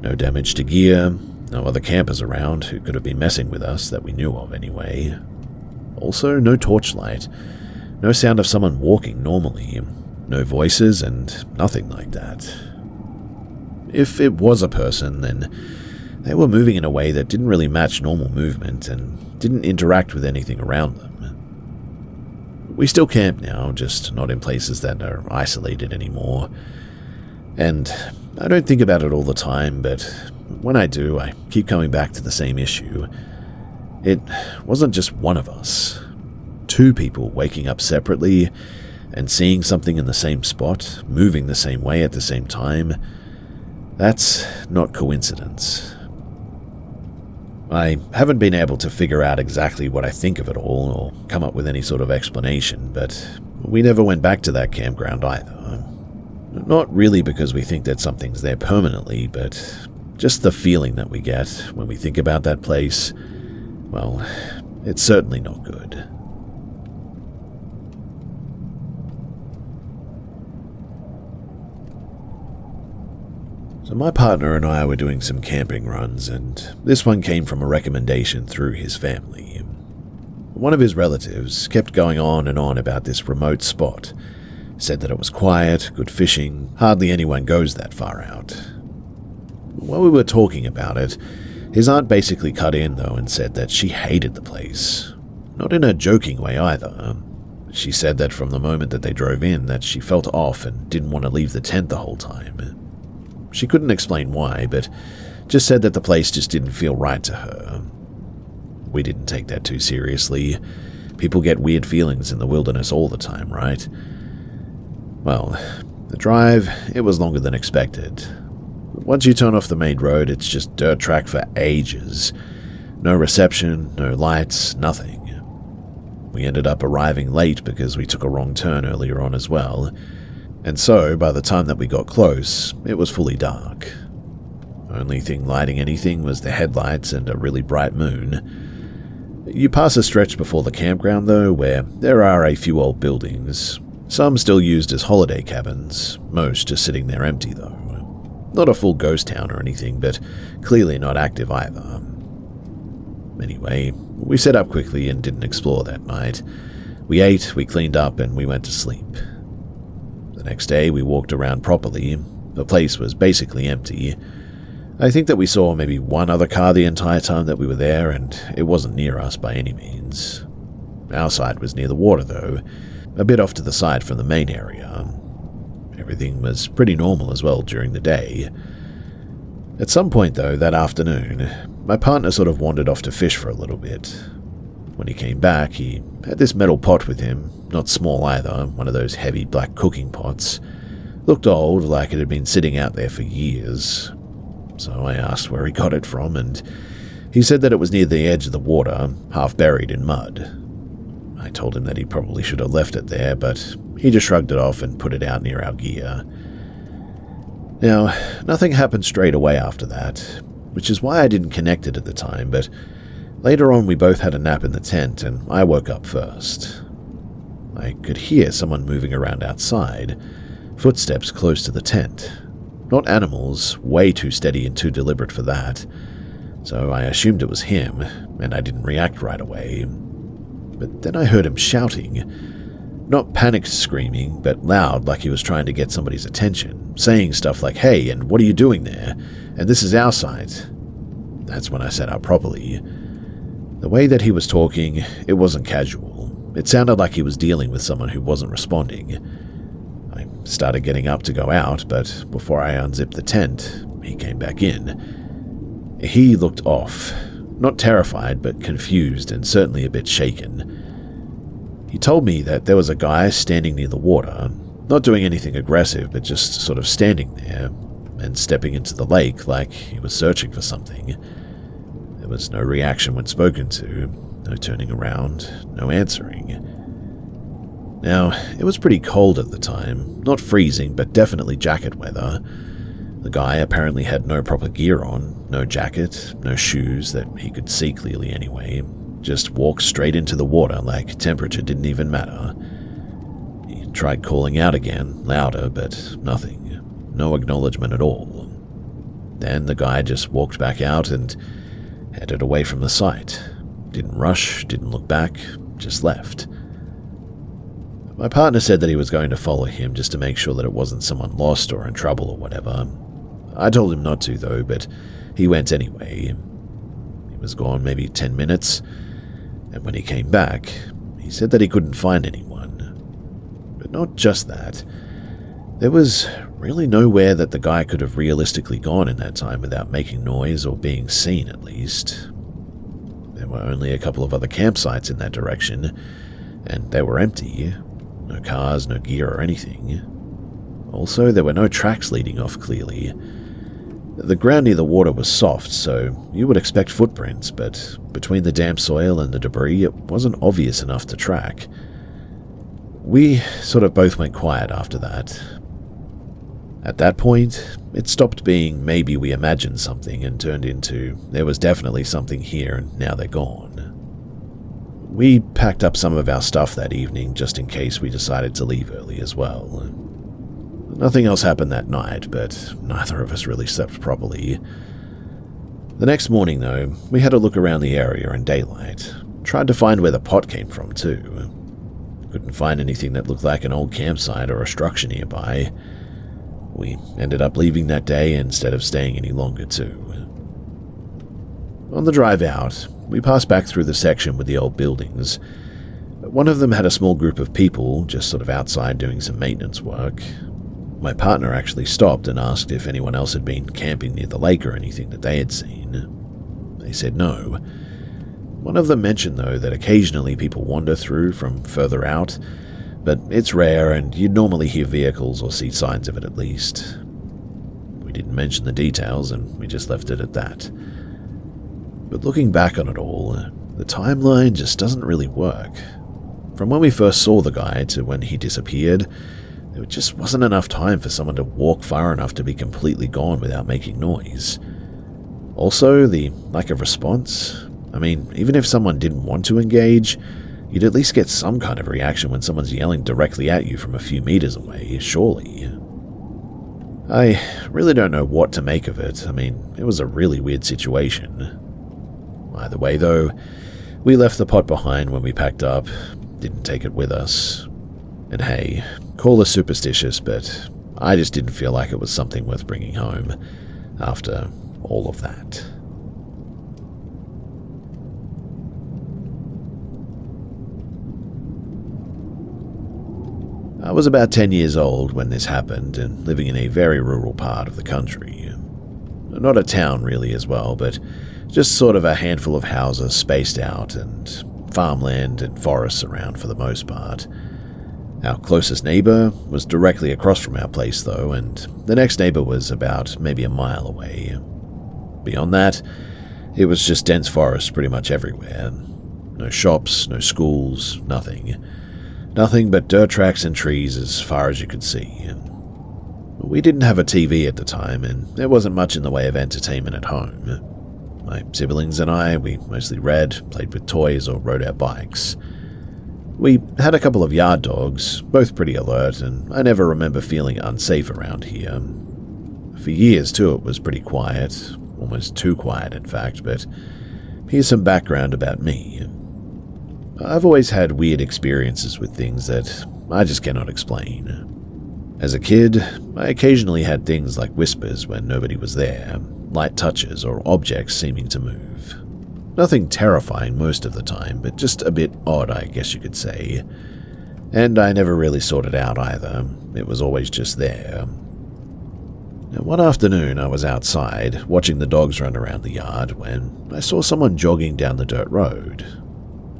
no damage to gear, no other campers around who could have been messing with us that we knew of anyway. Also, no torchlight, no sound of someone walking normally, no voices, and nothing like that. If it was a person, then they were moving in a way that didn't really match normal movement and didn't interact with anything around them. We still camp now, just not in places that are isolated anymore. And I don't think about it all the time, but when I do, I keep coming back to the same issue. It wasn't just one of us. Two people waking up separately and seeing something in the same spot, moving the same way at the same time. That's not coincidence. I haven't been able to figure out exactly what I think of it all or come up with any sort of explanation, but we never went back to that campground either. Not really because we think that something's there permanently, but just the feeling that we get when we think about that place, well, it's certainly not good. So my partner and I were doing some camping runs, and this one came from a recommendation through his family. One of his relatives kept going on and on about this remote spot, said that it was quiet, good fishing, hardly anyone goes that far out. While we were talking about it, his aunt basically cut in though and said that she hated the place. Not in a joking way either. She said that from the moment that they drove in that she felt off and didn't want to leave the tent the whole time. She couldn't explain why, but just said that the place just didn't feel right to her. We didn't take that too seriously. People get weird feelings in the wilderness all the time, right? Well, the drive, it was longer than expected. Once you turn off the main road, it's just dirt track for ages. No reception, no lights, nothing. We ended up arriving late because we took a wrong turn earlier on as well. And so, by the time that we got close, it was fully dark. Only thing lighting anything was the headlights and a really bright moon. You pass a stretch before the campground though, where there are a few old buildings. Some still used as holiday cabins, most just sitting there empty though. Not a full ghost town or anything, but clearly not active either. Anyway, we set up quickly and didn't explore that night. We ate, we cleaned up, and we went to sleep. The next day, we walked around properly. The place was basically empty. I think that we saw maybe one other car the entire time that we were there, and it wasn't near us by any means. Our side was near the water, though, a bit off to the side from the main area. Everything was pretty normal as well during the day. At some point, though, that afternoon, my partner sort of wandered off to fish for a little bit. When he came back, he had this metal pot with him, not small either, one of those heavy black cooking pots. Looked old, like it had been sitting out there for years. So I asked where he got it from, and he said that it was near the edge of the water, half buried in mud. I told him that he probably should have left it there, but he just shrugged it off and put it out near our gear. Now, nothing happened straight away after that, which is why I didn't connect it at the time, but later on we both had a nap in the tent and I woke up first. I could hear someone moving around outside, footsteps close to the tent. Not animals, way too steady and too deliberate for that. So I assumed it was him, and I didn't react right away. But then I heard him shouting. Not panicked screaming, but loud like he was trying to get somebody's attention, saying stuff like, "Hey, and what are you doing there? And this is our side." That's when I sat up properly. The way that he was talking, it wasn't casual. It sounded like he was dealing with someone who wasn't responding. I started getting up to go out, but before I unzipped the tent, he came back in. He looked off, not terrified, but confused and certainly a bit shaken. He told me that there was a guy standing near the water, not doing anything aggressive, but just sort of standing there and stepping into the lake like he was searching for something. There was no reaction when spoken to, no turning around, no answering. Now, it was pretty cold at the time, not freezing, but definitely jacket weather. The guy apparently had no proper gear on, no jacket, no shoes that he could see clearly anyway, just walked straight into the water like temperature didn't even matter. He tried calling out again, louder, but nothing, no acknowledgement at all. Then the guy just walked back out and headed away from the site. Didn't rush, didn't look back, just left. My partner said that he was going to follow him just to make sure that it wasn't someone lost or in trouble or whatever. I told him not to though, but he went anyway. He was gone maybe 10 minutes, and when he came back, he said that he couldn't find anyone. But not just that. There was really nowhere that the guy could have realistically gone in that time without making noise or being seen, at least. There were only a couple of other campsites in that direction, and they were empty. No cars, no gear or anything. Also, there were no tracks leading off clearly. The ground near the water was soft, so you would expect footprints, but between the damp soil and the debris, it wasn't obvious enough to track. We sort of both went quiet after that. At that point, it stopped being maybe we imagined something and turned into there was definitely something here and now they're gone. We packed up some of our stuff that evening just in case we decided to leave early as well. Nothing else happened that night, but neither of us really slept properly. The next morning, though, we had a look around the area in daylight. Tried to find where the pot came from, too. Couldn't find anything that looked like an old campsite or a structure nearby. We ended up leaving that day instead of staying any longer, too. On the drive out, we passed back through the section with the old buildings. One of them had a small group of people just sort of outside doing some maintenance work. My partner actually stopped and asked if anyone else had been camping near the lake or anything that they had seen. They said no. One of them mentioned, though, that occasionally people wander through from further out, but it's rare and you'd normally hear vehicles or see signs of it at least. We didn't mention the details and we just left it at that. But looking back on it all, the timeline just doesn't really work. From when we first saw the guy to when he disappeared, there just wasn't enough time for someone to walk far enough to be completely gone without making noise. Also, the lack of response. I mean, even if someone didn't want to engage, you'd at least get some kind of reaction when someone's yelling directly at you from a few meters away, surely. I really don't know what to make of it. I mean, it was a really weird situation. Either way, though, we left the pot behind when we packed up, didn't take it with us. And hey, call us superstitious, but I just didn't feel like it was something worth bringing home after all of that. I was about 10 years old when this happened and living in a very rural part of the country. Not a town really as well, but just sort of a handful of houses spaced out and farmland and forests around for the most part. Our closest neighbor was directly across from our place though, and the next neighbor was about maybe a mile away. Beyond that, it was just dense forest pretty much everywhere. No shops, no schools, nothing. Nothing but dirt tracks and trees as far as you could see. We didn't have a TV at the time, and there wasn't much in the way of entertainment at home. My siblings and I, we mostly read, played with toys, or rode our bikes. We had a couple of yard dogs, both pretty alert, and I never remember feeling unsafe around here. For years, too, it was pretty quiet, almost too quiet, in fact, but here's some background about me. I've always had weird experiences with things that I just cannot explain. As a kid, I occasionally had things like whispers when nobody was there, light touches, or objects seeming to move. Nothing terrifying most of the time, but just a bit odd, I guess you could say. And I never really sorted out either. It was always just there. Now, one afternoon, I was outside, watching the dogs run around the yard, when I saw someone jogging down the dirt road.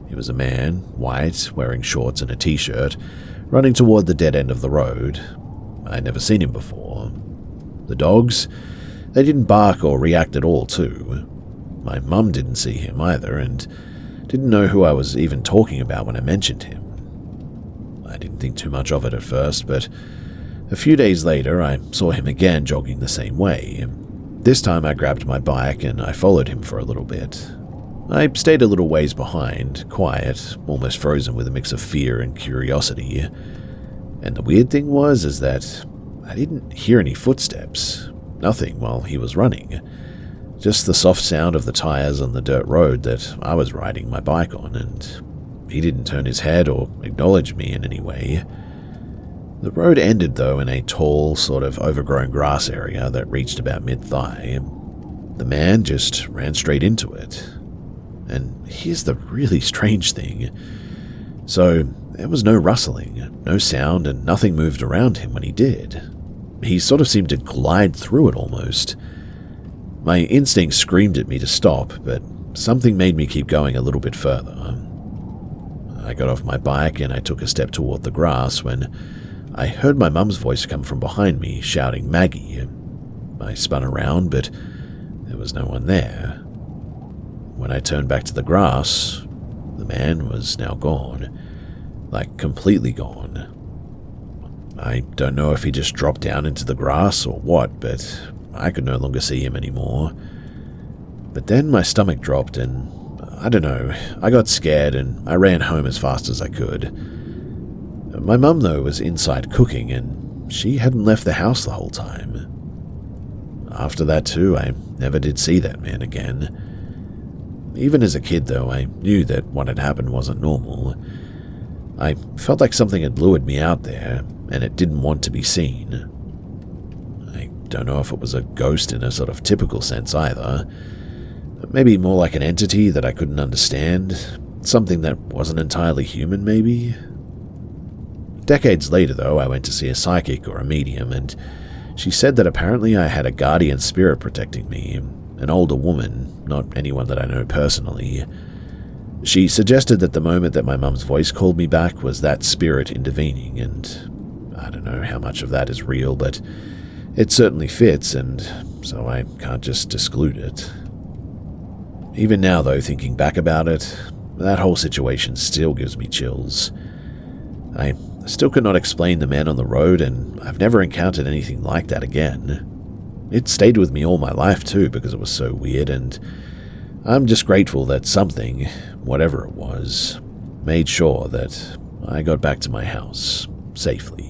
He was a man, white, wearing shorts and a t-shirt, running toward the dead end of the road. I'd never seen him before. The dogs, they didn't bark or react at all, too. My mum didn't see him either, and didn't know who I was even talking about when I mentioned him. I didn't think too much of it at first, but a few days later I saw him again jogging the same way. This time I grabbed my bike and I followed him for a little bit. I stayed a little ways behind, quiet, almost frozen with a mix of fear and curiosity. And the weird thing was that I didn't hear any footsteps, nothing while he was running. Just the soft sound of the tires on the dirt road that I was riding my bike on, and he didn't turn his head or acknowledge me in any way. The road ended, though, in a tall, sort of overgrown grass area that reached about mid-thigh. The man just ran straight into it. And here's the really strange thing. So, there was no rustling, no sound, and nothing moved around him when he did. he sort of seemed to glide through it almost. My instinct screamed at me to stop, but something made me keep going a little bit further. I got off my bike and I took a step toward the grass when I heard my mum's voice come from behind me, shouting, "Maggie." I spun around, but there was no one there. When I turned back to the grass, the man was now gone. Like, completely gone. I don't know if he just dropped down into the grass or what, but I could no longer see him anymore. But then my stomach dropped and, I don't know, I got scared and I ran home as fast as I could. My mum, though, was inside cooking and she hadn't left the house the whole time. After that, too, I never did see that man again. Even as a kid, though, I knew that what had happened wasn't normal. I felt like something had lured me out there, and it didn't want to be seen. I don't know if it was a ghost in a sort of typical sense either. Maybe more like an entity that I couldn't understand. Something that wasn't entirely human, maybe? Decades later, though, I went to see a psychic or a medium, and she said that apparently I had a guardian spirit protecting me, an older woman, not anyone that I know personally. She suggested that the moment that my mum's voice called me back was that spirit intervening, and I don't know how much of that is real, but it certainly fits, and so I can't just exclude it. Even now, though, thinking back about it, that whole situation still gives me chills. I still could not explain the man on the road, and I've never encountered anything like that again. It stayed with me all my life, too, because it was so weird, and I'm just grateful that something, whatever it was, made sure that I got back to my house safely.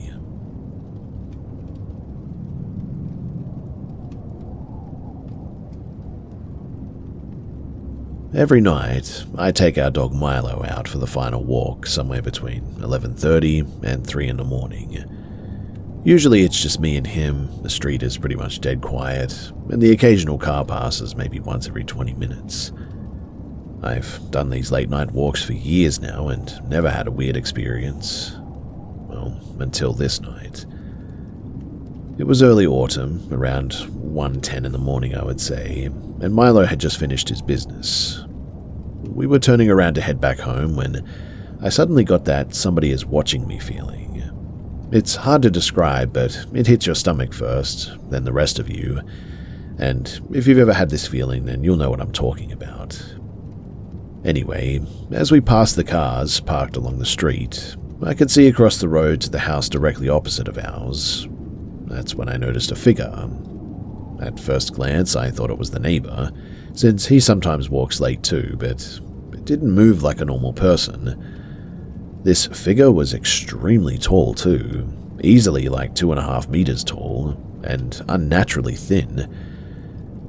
Every night, I take our dog Milo out for the final walk somewhere between 11:30 and 3 in the morning. Usually it's just me and him, the street is pretty much dead quiet, and the occasional car passes maybe once every 20 minutes. I've done these late night walks for years now and never had a weird experience. Well, until this night. It was early autumn, around 1:10 in the morning I would say, and Milo had just finished his business. We were turning around to head back home when I suddenly got that somebody is watching me feeling. It's hard to describe, but it hits your stomach first, then the rest of you, and if you've ever had this feeling, then you'll know what I'm talking about. Anyway, as we passed the cars parked along the street, I could see across the road to the house directly opposite of ours. That's when I noticed a figure. At first glance, I thought it was the neighbor, since he sometimes walks late too, but it didn't move like a normal person. This figure was extremely tall too, easily like 2.5 meters tall, and unnaturally thin.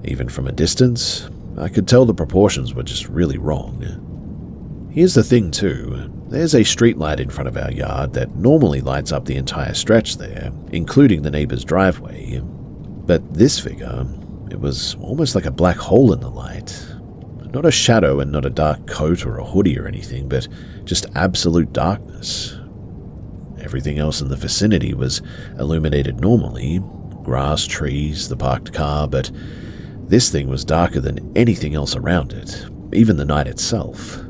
Even from a distance, I could tell the proportions were just really wrong. Here's the thing too, there's a streetlight in front of our yard that normally lights up the entire stretch there, including the neighbor's driveway. But this figure, it was almost like a black hole in the light. Not a shadow and not a dark coat or a hoodie or anything, but just absolute darkness. Everything else in the vicinity was illuminated normally, grass, trees, the parked car, but this thing was darker than anything else around it, even the night itself.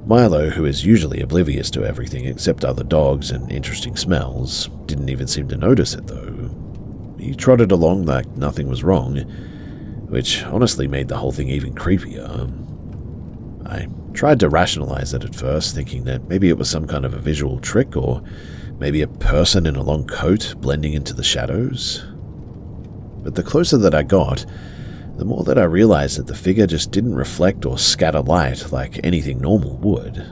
Milo, who is usually oblivious to everything except other dogs and interesting smells, didn't even seem to notice it though. He trotted along like nothing was wrong, which honestly made the whole thing even creepier. I tried to rationalize it at first, thinking that maybe it was some kind of a visual trick, or maybe a person in a long coat blending into the shadows. But the closer that I got, the more that I realized that the figure just didn't reflect or scatter light like anything normal would.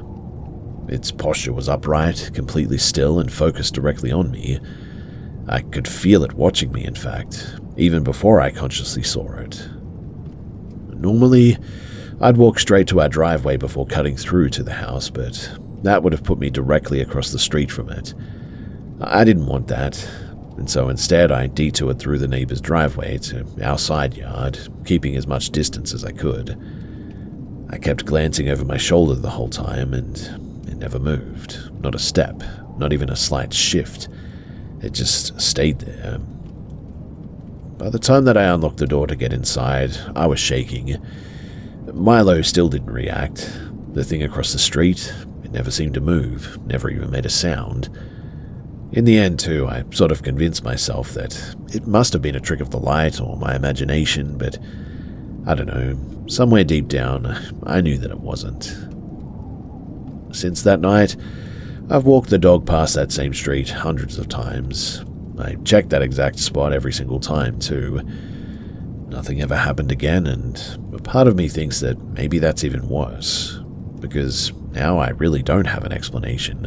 Its posture was upright, completely still, and focused directly on me. I could feel it watching me, in fact, even before I consciously saw it. Normally, I'd walk straight to our driveway before cutting through to the house, but that would have put me directly across the street from it. I didn't want that, and so instead I detoured through the neighbor's driveway to our side yard, keeping as much distance as I could. I kept glancing over my shoulder the whole time, and it never moved. Not a step, not even a slight shift. It just stayed there, by the time that I unlocked the door to get inside, I was shaking. Milo still didn't react. The thing across the street, it never seemed to move, never even made a sound. In the end, too, I sort of convinced myself that it must have been a trick of the light or my imagination, but I don't know, somewhere deep down, I knew that it wasn't. Since that night, I've walked the dog past that same street hundreds of times. I checked that exact spot every single time, too. Nothing ever happened again, and a part of me thinks that maybe that's even worse, because now I really don't have an explanation.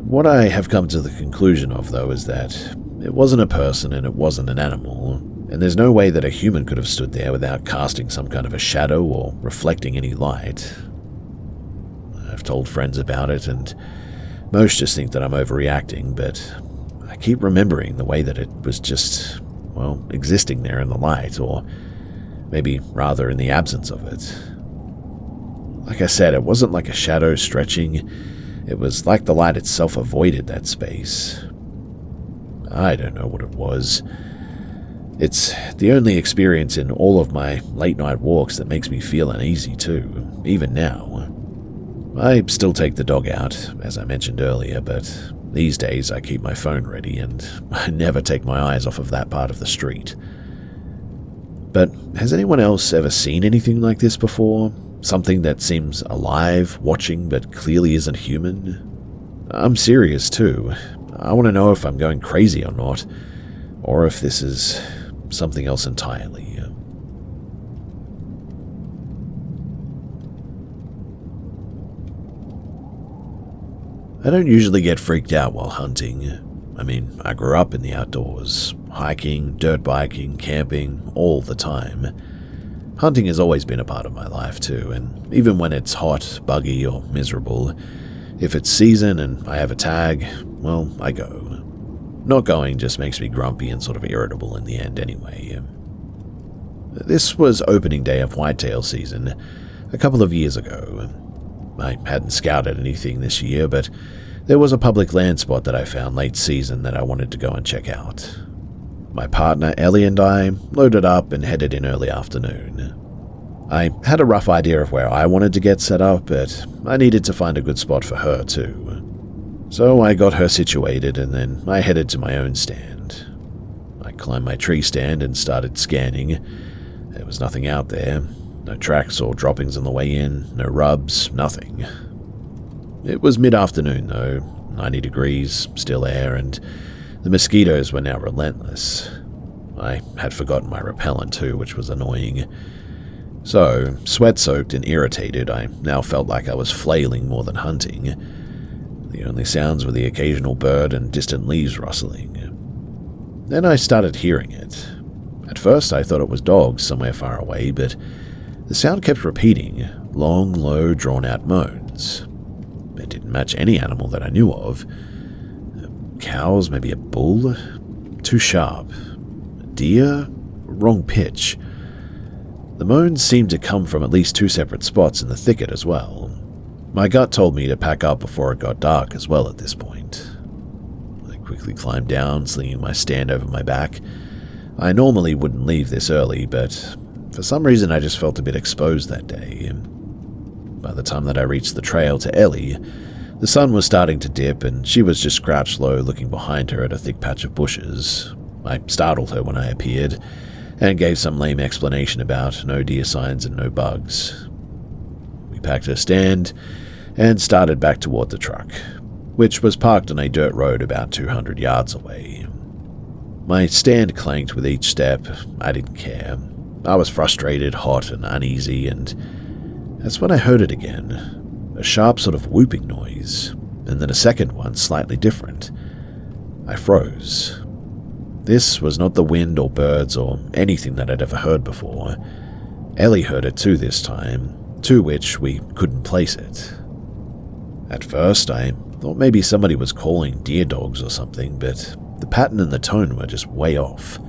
What I have come to the conclusion of, though, is that it wasn't a person and it wasn't an animal, and there's no way that a human could have stood there without casting some kind of a shadow or reflecting any light. I've told friends about it, and most just think that I'm overreacting, but I keep remembering the way that it was just, well, existing there in the light, or maybe rather in the absence of it. Like I said, it wasn't like a shadow stretching. It was like the light itself avoided that space. I don't know what it was. It's the only experience in all of my late-night walks that makes me feel uneasy, too, even now. I still take the dog out, as I mentioned earlier, but these days I keep my phone ready and I never take my eyes off of that part of the street. But has anyone else ever seen anything like this before? Something that seems alive, watching, but clearly isn't human? I'm serious, too. I want to know if I'm going crazy or not, or if this is something else entirely. I don't usually get freaked out while hunting. I mean, I grew up in the outdoors, hiking, dirt biking, camping, all the time. Hunting has always been a part of my life too, and even when it's hot, buggy, or miserable, if it's season and I have a tag, well, I go. Not going just makes me grumpy and sort of irritable in the end anyway. This was opening day of whitetail season a couple of years ago. I hadn't scouted anything this year, but there was a public land spot that I found late season that I wanted to go and check out. My partner Ellie and I loaded up and headed in early afternoon. I had a rough idea of where I wanted to get set up, but I needed to find a good spot for her too. So I got her situated and then I headed to my own stand. I climbed my tree stand and started scanning. There was nothing out there. No tracks or droppings on the way in, no rubs, nothing. It was mid-afternoon though, 90 degrees, still air, and the mosquitoes were now relentless. I had forgotten my repellent too, which was annoying. So, sweat-soaked and irritated, I now felt like I was flailing more than hunting. The only sounds were the occasional bird and distant leaves rustling. Then I started hearing it. At first I thought it was dogs somewhere far away, but the sound kept repeating, long, low, drawn-out moans. It didn't match any animal that I knew of. Cows, maybe a bull? Too sharp. Deer? Wrong pitch. The moans seemed to come from at least two separate spots in the thicket as well. My gut told me to pack up before it got dark as well at this point. I quickly climbed down, slinging my stand over my back. I normally wouldn't leave this early, but for some reason I just felt a bit exposed that day. By the time that I reached the trail to Ellie, the sun was starting to dip and she was just crouched low looking behind her at a thick patch of bushes. I startled her when I appeared and gave some lame explanation about no deer signs and no bugs. We packed her stand and started back toward the truck, which was parked on a dirt road about 200 yards away. My stand clanked with each step. I didn't care. I was frustrated, hot, and uneasy, and that's when I heard it again. A sharp sort of whooping noise, and then a second one slightly different. I froze. This was not the wind or birds or anything that I'd ever heard before. Ellie heard it too this time, to which we couldn't place it. At first, I thought maybe somebody was calling deer dogs or something, but the pattern and the tone were just way off.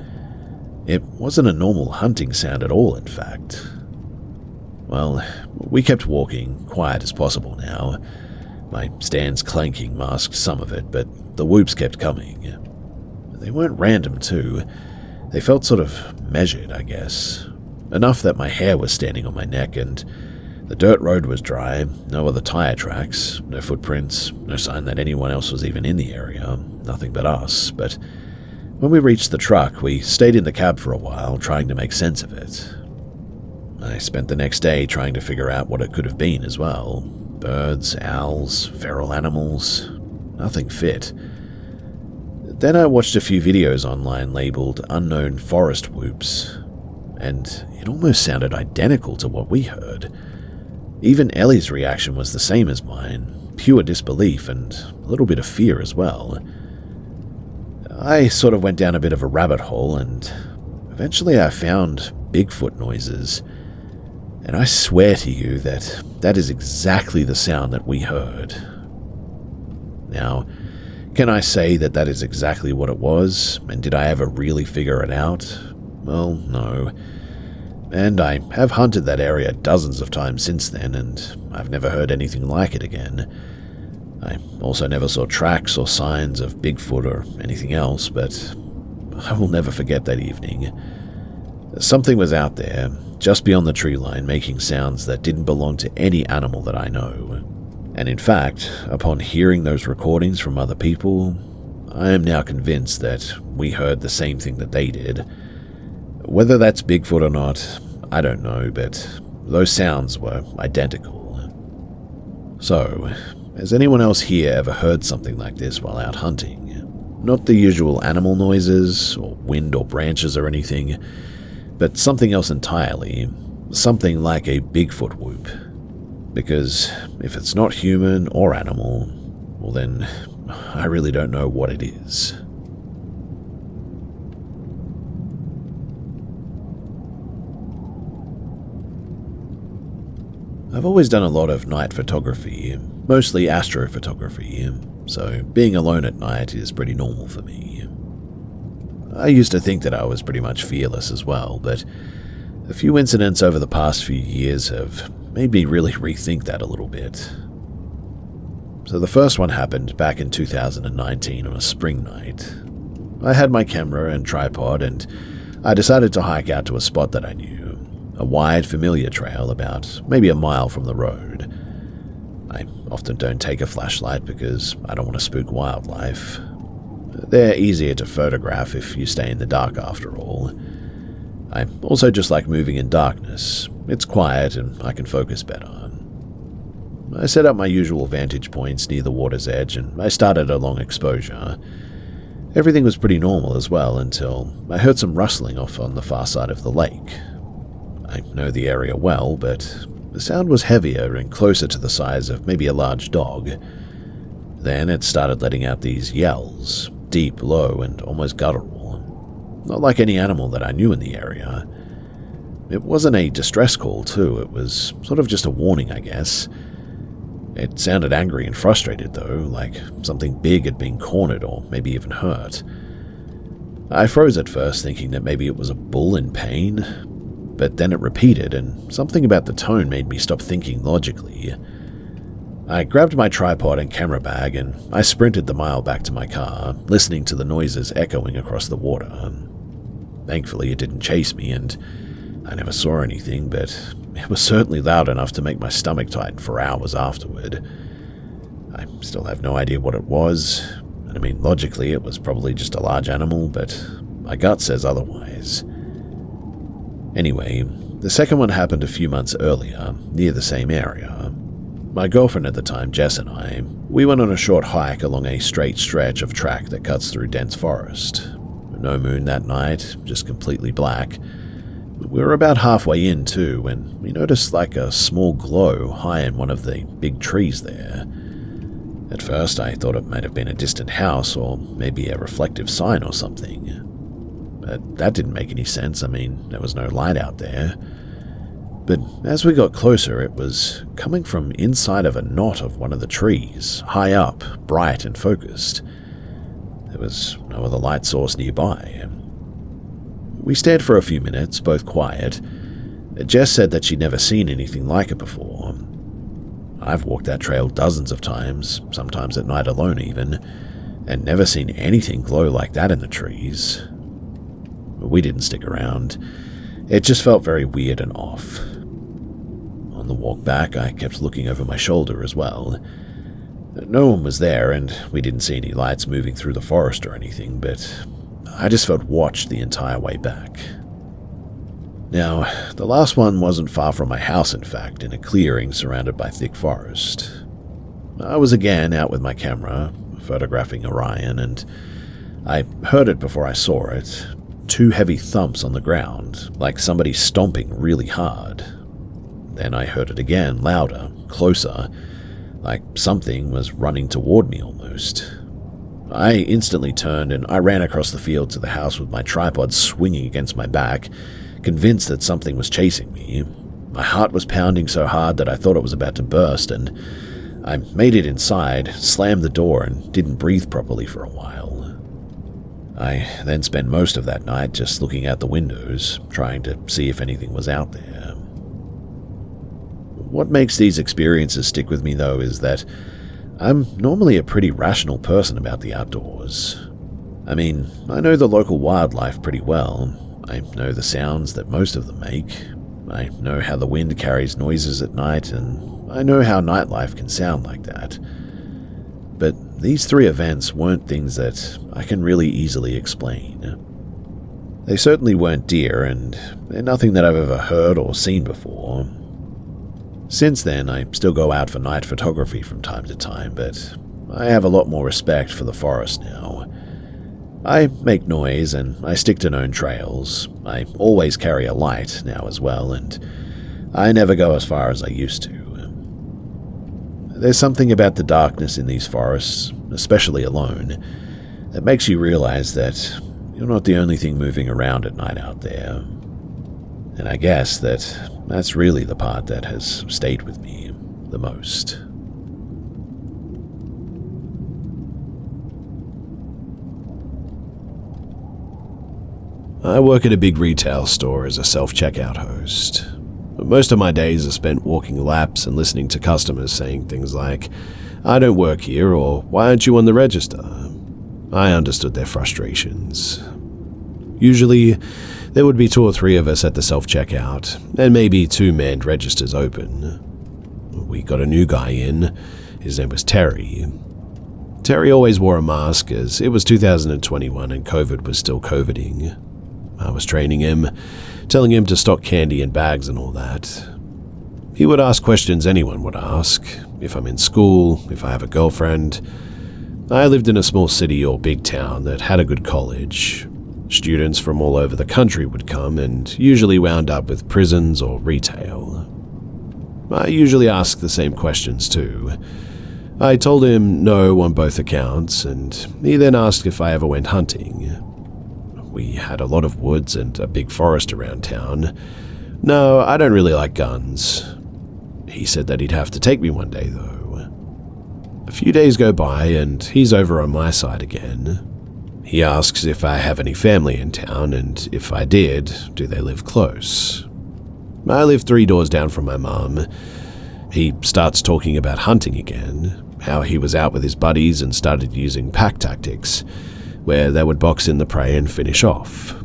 It wasn't a normal hunting sound at all, in fact. Well, we kept walking, quiet as possible now. My stand's clanking masked some of it, but the whoops kept coming. They weren't random, too. They felt sort of measured, I guess. Enough that my hair was standing on my neck and the dirt road was dry, no other tire tracks, no footprints, no sign that anyone else was even in the area, nothing but us. But when we reached the truck, we stayed in the cab for a while, trying to make sense of it. I spent the next day trying to figure out what it could have been as well. Birds, owls, feral animals, nothing fit. Then I watched a few videos online labeled unknown forest whoops, and it almost sounded identical to what we heard. Even Ellie's reaction was the same as mine, pure disbelief and a little bit of fear as well. I sort of went down a bit of a rabbit hole, and eventually I found Bigfoot noises. And I swear to you that that is exactly the sound that we heard. Now, can I say that that is exactly what it was, and did I ever really figure it out? Well, no. And I have hunted that area dozens of times since then, and I've never heard anything like it again. I also never saw tracks or signs of Bigfoot or anything else, but I will never forget that evening. Something was out there, just beyond the tree line, making sounds that didn't belong to any animal that I know. And in fact, upon hearing those recordings from other people, I am now convinced that we heard the same thing that they did. Whether that's Bigfoot or not, I don't know, but those sounds were identical. So, has anyone else here ever heard something like this while out hunting? Not the usual animal noises, or wind or branches or anything, but something else entirely, something like a Bigfoot whoop. Because if it's not human or animal, well then, I really don't know what it is. I've always done a lot of night photography, mostly astrophotography, so being alone at night is pretty normal for me. I used to think that I was pretty much fearless as well, but a few incidents over the past few years have made me really rethink that a little bit. So the first one happened back in 2019 on a spring night. I had my camera and tripod, and I decided to hike out to a spot that I knew. A wide, familiar trail about maybe a mile from the road. I often don't take a flashlight because I don't want to spook wildlife. They're easier to photograph if you stay in the dark after all. I also just like moving in darkness. It's quiet and I can focus better. I set up my usual vantage points near the water's edge and I started a long exposure. Everything was pretty normal as well until I heard some rustling off on the far side of the lake. I know the area well, but the sound was heavier and closer to the size of maybe a large dog. Then it started letting out these yells, deep, low, and almost guttural. Not like any animal that I knew in the area. It wasn't a distress call, too. It was sort of just a warning, I guess. It sounded angry and frustrated, though, like something big had been cornered or maybe even hurt. I froze at first, thinking that maybe it was a bull in pain. But then it repeated, and something about the tone made me stop thinking logically. I grabbed my tripod and camera bag, and I sprinted the mile back to my car, listening to the noises echoing across the water. Thankfully, it didn't chase me, and I never saw anything, but it was certainly loud enough to make my stomach tighten for hours afterward. I still have no idea what it was. I mean, logically, it was probably just a large animal, but my gut says otherwise. Anyway, the second one happened a few months earlier, near the same area. My girlfriend at the time, Jess, and we went on a short hike along a straight stretch of track that cuts through dense forest. No moon that night, just completely black. We were about halfway in, too, when we noticed like a small glow high in one of the big trees there. At first, I thought it might have been a distant house or maybe a reflective sign or something. But that didn't make any sense. I mean, there was no light out there. But as we got closer, it was coming from inside of a knot of one of the trees, high up, bright and focused. There was no other light source nearby. We stared for a few minutes, both quiet. Jess said that she'd never seen anything like it before. I've walked that trail dozens of times, sometimes at night alone even, and never seen anything glow like that in the trees. we didn't stick around. It just felt very weird and off. On the walk back, I kept looking over my shoulder as well. No one was there, and we didn't see any lights moving through the forest or anything, but I just felt watched the entire way back. Now, the last one wasn't far from my house, in fact, in a clearing surrounded by thick forest. I was again out with my camera, photographing Orion, and I heard it before I saw it. 2 heavy thumps on the ground, like somebody stomping really hard. Then I heard it again, louder, closer, like something was running toward me almost. I instantly turned and I ran across the field to the house with my tripod swinging against my back, convinced that something was chasing me. My heart was pounding so hard that I thought it was about to burst, and I made it inside, slammed the door, and didn't breathe properly for a while. I then spent most of that night just looking out the windows, trying to see if anything was out there. What makes these experiences stick with me, though, is that I'm normally a pretty rational person about the outdoors. I mean, I know the local wildlife pretty well. I know the sounds that most of them make. I know how the wind carries noises at night, and I know how nightlife can sound like that. But these 3 events weren't things that I can really easily explain. They certainly weren't deer, and they're nothing that I've ever heard or seen before. Since then, I still go out for night photography from time to time, but I have a lot more respect for the forest now. I make noise and I stick to known trails. I always carry a light now as well, and I never go as far as I used to. There's something about the darkness in these forests, especially alone, that makes you realize that you're not the only thing moving around at night out there. And I guess that's really the part that has stayed with me the most. I work at a big retail store as a self-checkout host. Most of my days are spent walking laps and listening to customers saying things like, "I don't work here," or "Why aren't you on the register?" I understood their frustrations. Usually, there would be 2 or 3 of us at the self-checkout, and maybe 2 manned registers open. We got a new guy in. His name was Terry. Terry always wore a mask as it was 2021 and COVID was still COVIDing. I was training him, telling him to stock candy in bags and all that. He would ask questions anyone would ask, if I'm in school, if I have a girlfriend. I lived in a small city or big town that had a good college. Students from all over the country would come and usually wound up with prisons or retail. I usually asked the same questions too. I told him no on both accounts, and he then asked if I ever went hunting. We had a lot of woods and a big forest around town. No, I don't really like guns. He said that he'd have to take me one day, though. A few days go by, and he's over on my side again. He asks if I have any family in town, and if I did, do they live close? I live 3 doors down from my mum. He starts talking about hunting again, how he was out with his buddies and started using pack tactics, where they would box in the prey and finish off.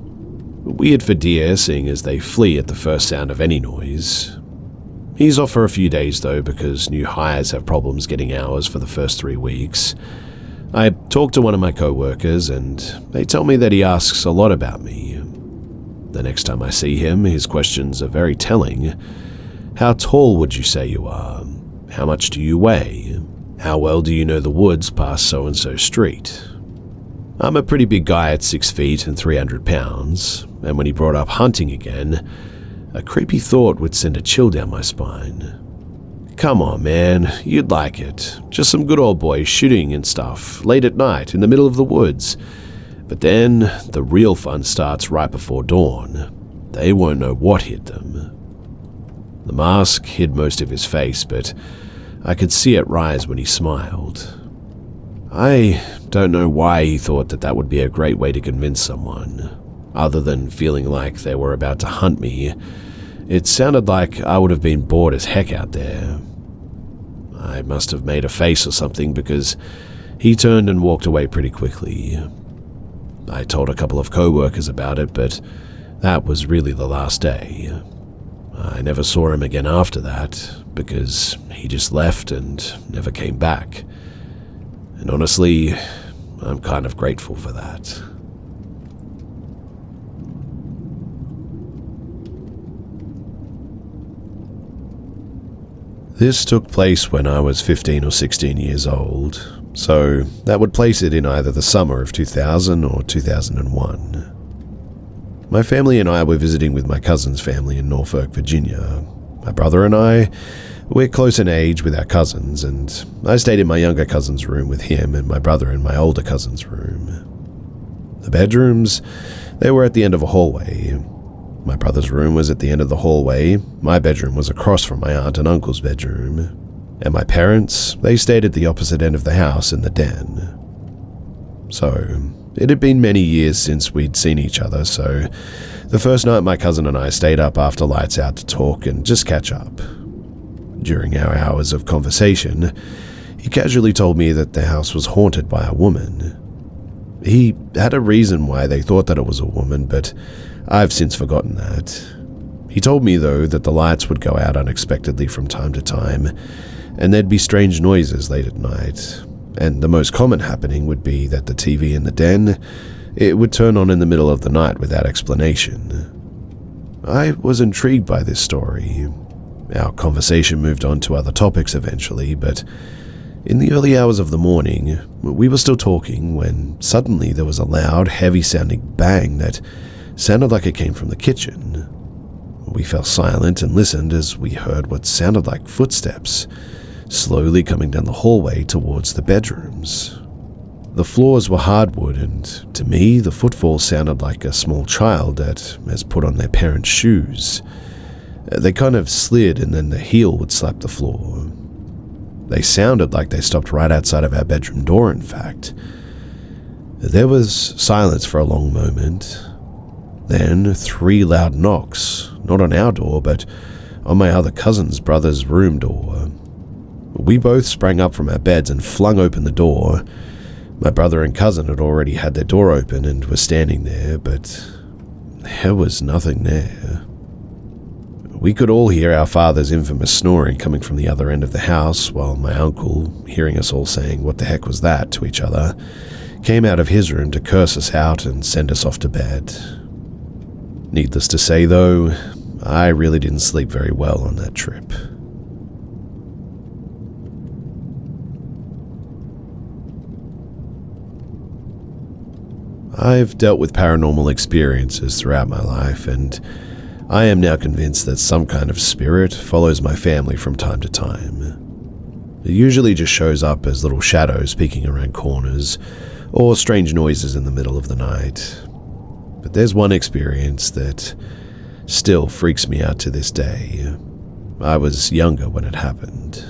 Weird for deer, seeing as they flee at the first sound of any noise. He's off for a few days though, because new hires have problems getting hours for the first 3 weeks. I talked to one of my coworkers, and they tell me that he asks a lot about me. The next time I see him, his questions are very telling. How tall would you say you are? How much do you weigh? How well do you know the woods past so-and-so street? I'm a pretty big guy at 6 feet and 300 pounds, and when he brought up hunting again, a creepy thought would send a chill down my spine. Come on, man, you'd like it. Just some good old boys shooting and stuff, late at night in the middle of the woods. But then, the real fun starts right before dawn. They won't know what hit them. The mask hid most of his face, but I could see it rise when he smiled. I don't know why he thought that would be a great way to convince someone. Other than feeling like they were about to hunt me, it sounded like I would have been bored as heck out there. I must have made a face or something because he turned and walked away pretty quickly. I told a couple of coworkers about it, but that was really the last day. I never saw him again after that, because he just left and never came back. And honestly, I'm kind of grateful for that. This took place when I was 15 or 16 years old, so that would place it in either the summer of 2000 or 2001. My family and I were visiting with my cousin's family in Norfolk, Virginia. My brother and I, we're close in age with our cousins, and I stayed in my younger cousin's room with him and my brother in my older cousin's room. The bedrooms, they were at the end of a hallway. My brother's room was at the end of the hallway, my bedroom was across from my aunt and uncle's bedroom, and my parents, they stayed at the opposite end of the house in the den. So, it had been many years since we'd seen each other, so the first night my cousin and I stayed up after lights out to talk and just catch up. During our hours of conversation, he casually told me that the house was haunted by a woman. He had a reason why they thought that it was a woman, but I've since forgotten that. He told me, though, that the lights would go out unexpectedly from time to time, and there'd be strange noises late at night, and the most common happening would be that the TV in the den, it would turn on in the middle of the night without explanation. I was intrigued by this story. Our conversation moved on to other topics eventually, but in the early hours of the morning, we were still talking when suddenly there was a loud, heavy-sounding bang that sounded like it came from the kitchen. We fell silent and listened as we heard what sounded like footsteps, slowly coming down the hallway towards the bedrooms. The floors were hardwood, and to me, the footfall sounded like a small child that has put on their parents' shoes. They kind of slid, and then the heel would slap the floor. They sounded like they stopped right outside of our bedroom door, in fact. There was silence for a long moment. Then 3 loud knocks, not on our door, but on my other cousin's brother's room door. We both sprang up from our beds and flung open the door. My brother and cousin had already had their door open and were standing there, but there was nothing there. We could all hear our father's infamous snoring coming from the other end of the house, while my uncle, hearing us all saying "what the heck was that" to each other, came out of his room to curse us out and send us off to bed. Needless to say, though, I really didn't sleep very well on that trip. I've dealt with paranormal experiences throughout my life, and I am now convinced that some kind of spirit follows my family from time to time. It usually just shows up as little shadows peeking around corners, or strange noises in the middle of the night. But there's one experience that still freaks me out to this day. I was younger when it happened.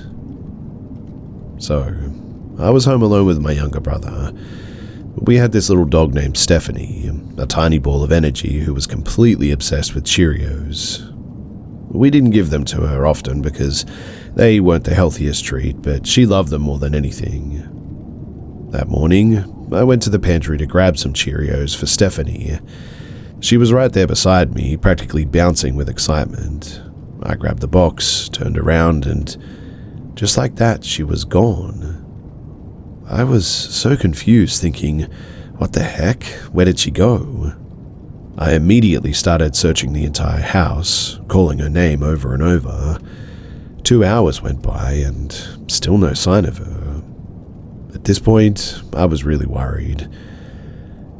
So, I was home alone with my younger brother. We had this little dog named Stephanie, a tiny ball of energy who was completely obsessed with Cheerios. We didn't give them to her often because they weren't the healthiest treat, but she loved them more than anything. That morning, I went to the pantry to grab some Cheerios for Stephanie. She was right there beside me, practically bouncing with excitement. I grabbed the box, turned around, and just like that, she was gone. I was so confused, thinking, what the heck? Where did she go? I immediately started searching the entire house, calling her name over and over. 2 hours went by, and still no sign of her. At this point, I was really worried.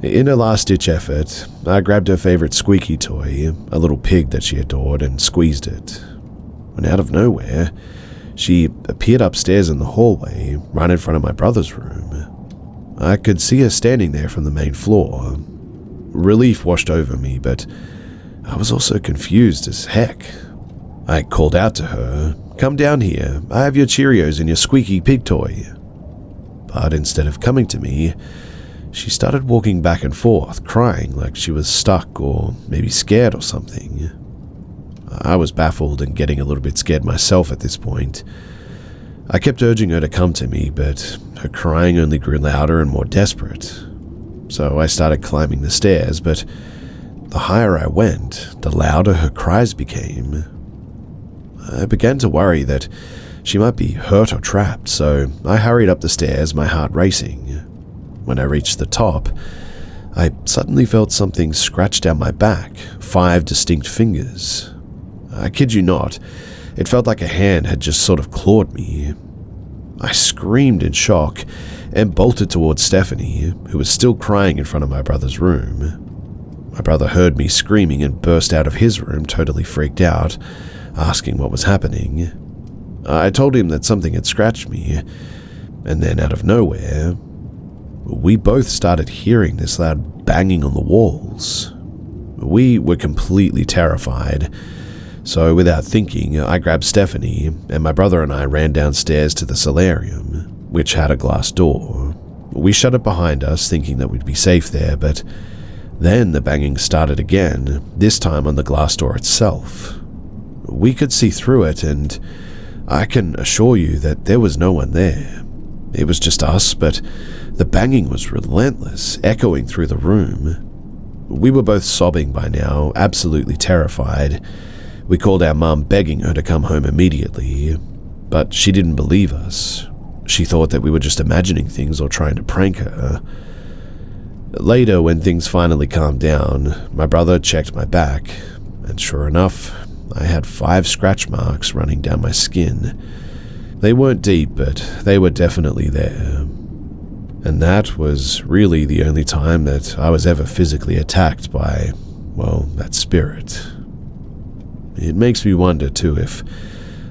In a last-ditch effort, I grabbed her favorite squeaky toy, a little pig that she adored, and squeezed it. When out of nowhere, she appeared upstairs in the hallway, right in front of my brother's room. I could see her standing there from the main floor. Relief washed over me, but I was also confused as heck. I called out to her, "Come down here, I have your Cheerios and your squeaky pig toy." But instead of coming to me, she started walking back and forth, crying like she was stuck or maybe scared or something. I was baffled and getting a little bit scared myself at this point. I kept urging her to come to me, but her crying only grew louder and more desperate. so I started climbing the stairs, but the higher I went, the louder her cries became. I began to worry that she might be hurt or trapped, so I hurried up the stairs, my heart racing. When I reached the top, I suddenly felt something scratch down my back, 5 distinct fingers. I kid you not, it felt like a hand had just sort of clawed me. I screamed in shock and bolted towards Stephanie, who was still crying in front of my brother's room. My brother heard me screaming and burst out of his room, totally freaked out, asking what was happening. I told him that something had scratched me, and then out of nowhere, we both started hearing this loud banging on the walls. We were completely terrified, so without thinking, I grabbed Stephanie, and my brother and I ran downstairs to the solarium, which had a glass door. We shut it behind us, thinking that we'd be safe there, but then the banging started again, this time on the glass door itself. We could see through it, and I can assure you that there was no one there. It was just us, but the banging was relentless, echoing through the room. We were both sobbing by now, absolutely terrified. We called our mum, begging her to come home immediately, but she didn't believe us. She thought that we were just imagining things or trying to prank her. Later, when things finally calmed down, my brother checked my back, and sure enough, I had 5 scratch marks running down my skin. They weren't deep, but they were definitely there. And that was really the only time that I was ever physically attacked by, well, that spirit. It makes me wonder, too, if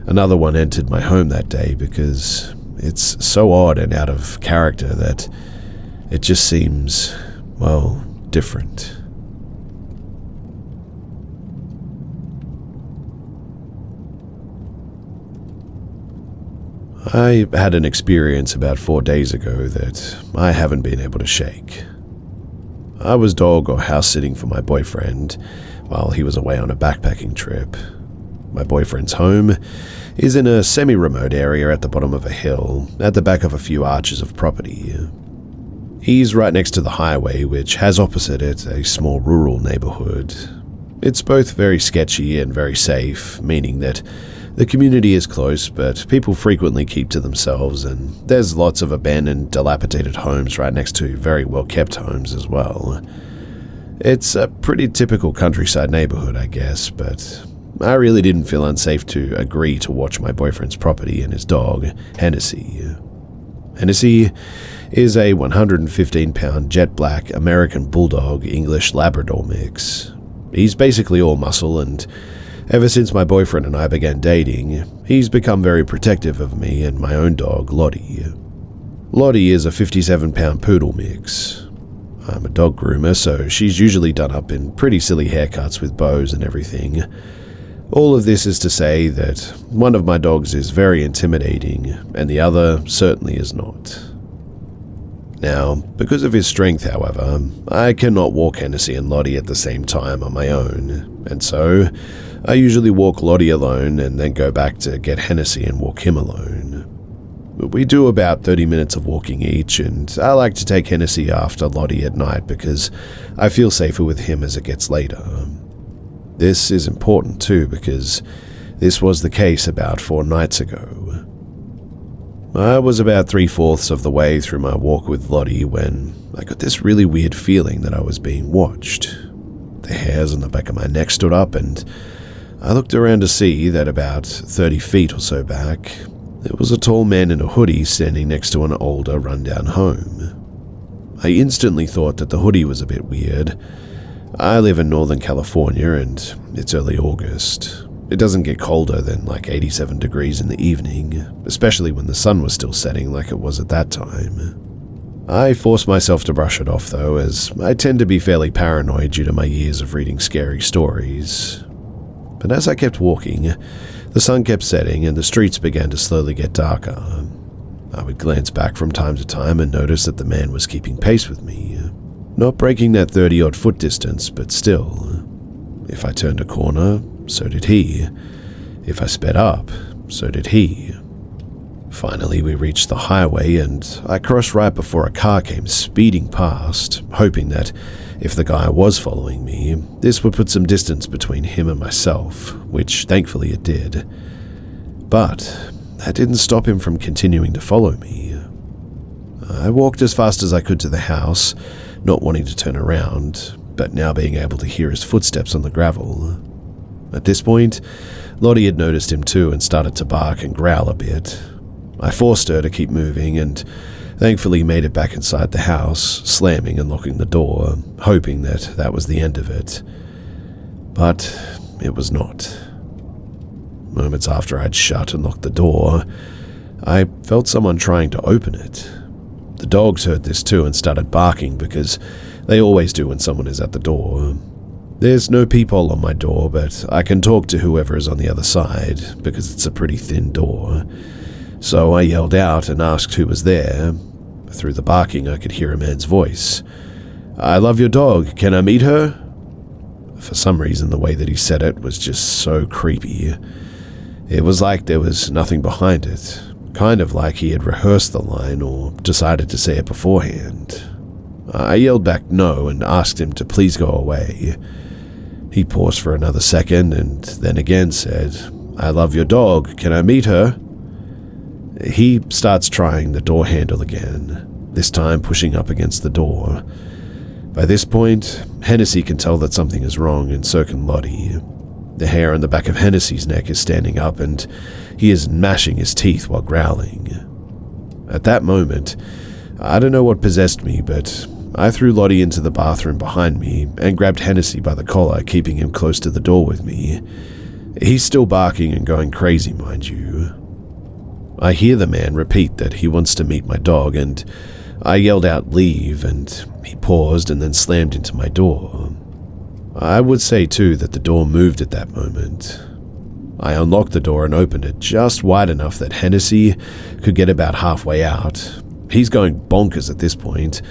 another one entered my home that day, because it's so odd and out of character that it just seems, well, different. I had an experience about 4 days ago that I haven't been able to shake. I was dog or house sitting for my boyfriend while he was away on a backpacking trip. My boyfriend's home is in a semi-remote area at the bottom of a hill, at the back of a few arches of property. He's right next to the highway, which has opposite it a small rural neighborhood. It's both very sketchy and very safe, meaning that the community is close, but people frequently keep to themselves, and there's lots of abandoned, dilapidated homes right next to very well-kept homes as well. It's a pretty typical countryside neighborhood, I guess, but I really didn't feel unsafe to agree to watch my boyfriend's property and his dog, Hennessy. Hennessy is a 115-pound jet black American Bulldog English Labrador mix. He's basically all muscle, and ever since my boyfriend and I began dating, he's become very protective of me and my own dog, Lottie. Lottie is a 57-pound poodle mix. I'm a dog groomer, so she's usually done up in pretty silly haircuts with bows and everything. All of this is to say that one of my dogs is very intimidating, and the other certainly is not. Now, because of his strength, however, I cannot walk Hennessy and Lottie at the same time on my own, and so I usually walk Lottie alone and then go back to get Hennessy and walk him alone. We do about 30 minutes of walking each, and I like to take Hennessy after Lottie at night because I feel safer with him as it gets later. This is important too because this was the case about 4 nights ago. I was about 3/4 of the way through my walk with Lottie when I got this really weird feeling that I was being watched. The hairs on the back of my neck stood up, and I looked around to see that about 30 feet or so back, there was a tall man in a hoodie standing next to an older, rundown home. I instantly thought that the hoodie was a bit weird. I live in Northern California, and it's early August. It doesn't get colder than like 87 degrees in the evening, especially when the sun was still setting like it was at that time. I forced myself to brush it off though, as I tend to be fairly paranoid due to my years of reading scary stories. But as I kept walking, the sun kept setting and the streets began to slowly get darker. I would glance back from time to time and notice that the man was keeping pace with me, not breaking that 30-odd foot distance, but still. If I turned a corner, so did he. If I sped up, so did he. Finally, we reached the highway, and I crossed right before a car came speeding past, hoping that if the guy was following me, this would put some distance between him and myself, which thankfully it did. But that didn't stop him from continuing to follow me. I walked as fast as I could to the house, not wanting to turn around, but now being able to hear his footsteps on the gravel. At this point, Lottie had noticed him too and started to bark and growl a bit. I forced her to keep moving and thankfully made it back inside the house, slamming and locking the door, hoping that that was the end of it. But it was not. Moments after I'd shut and locked the door, I felt someone trying to open it. The dogs heard this too and started barking because they always do when someone is at the door. There's no peephole on my door, but I can talk to whoever is on the other side because it's a pretty thin door. So I yelled out and asked who was there. Through the barking, I could hear a man's voice. "I love your dog. Can I meet her?" For some reason, the way that he said it was just so creepy. It was like there was nothing behind it, kind of like he had rehearsed the line or decided to say it beforehand. I yelled back no and asked him to please go away. He paused for another second and then again said, "I love your dog. Can I meet her?" He starts trying the door handle again, this time pushing up against the door. By this point, Hennessy can tell that something is wrong, and so can Lottie. The hair on the back of Hennessy's neck is standing up, and he is gnashing his teeth while growling. At that moment, I don't know what possessed me, but I threw Lottie into the bathroom behind me and grabbed Hennessy by the collar, keeping him close to the door with me. He's still barking and going crazy, mind you. I hear the man repeat that he wants to meet my dog, and I yelled out leave, and he paused and then slammed into my door. I would say too that the door moved at that moment. I unlocked the door and opened it just wide enough that Hennessy could get about halfway out. He's going bonkers at this point.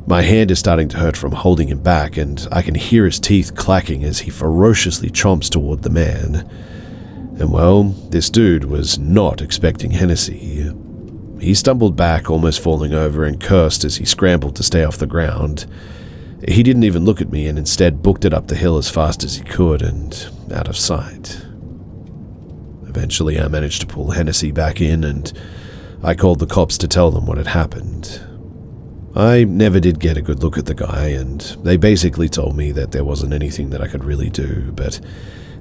My hand is starting to hurt from holding him back, and I can hear his teeth clacking as he ferociously chomps toward the man. And well, this dude was not expecting Hennessy. He stumbled back, almost falling over, and cursed as he scrambled to stay off the ground. He didn't even look at me and instead booked it up the hill as fast as he could and out of sight. Eventually, I managed to pull Hennessy back in, and I called the cops to tell them what had happened. I never did get a good look at the guy, and they basically told me that there wasn't anything that I could really do, but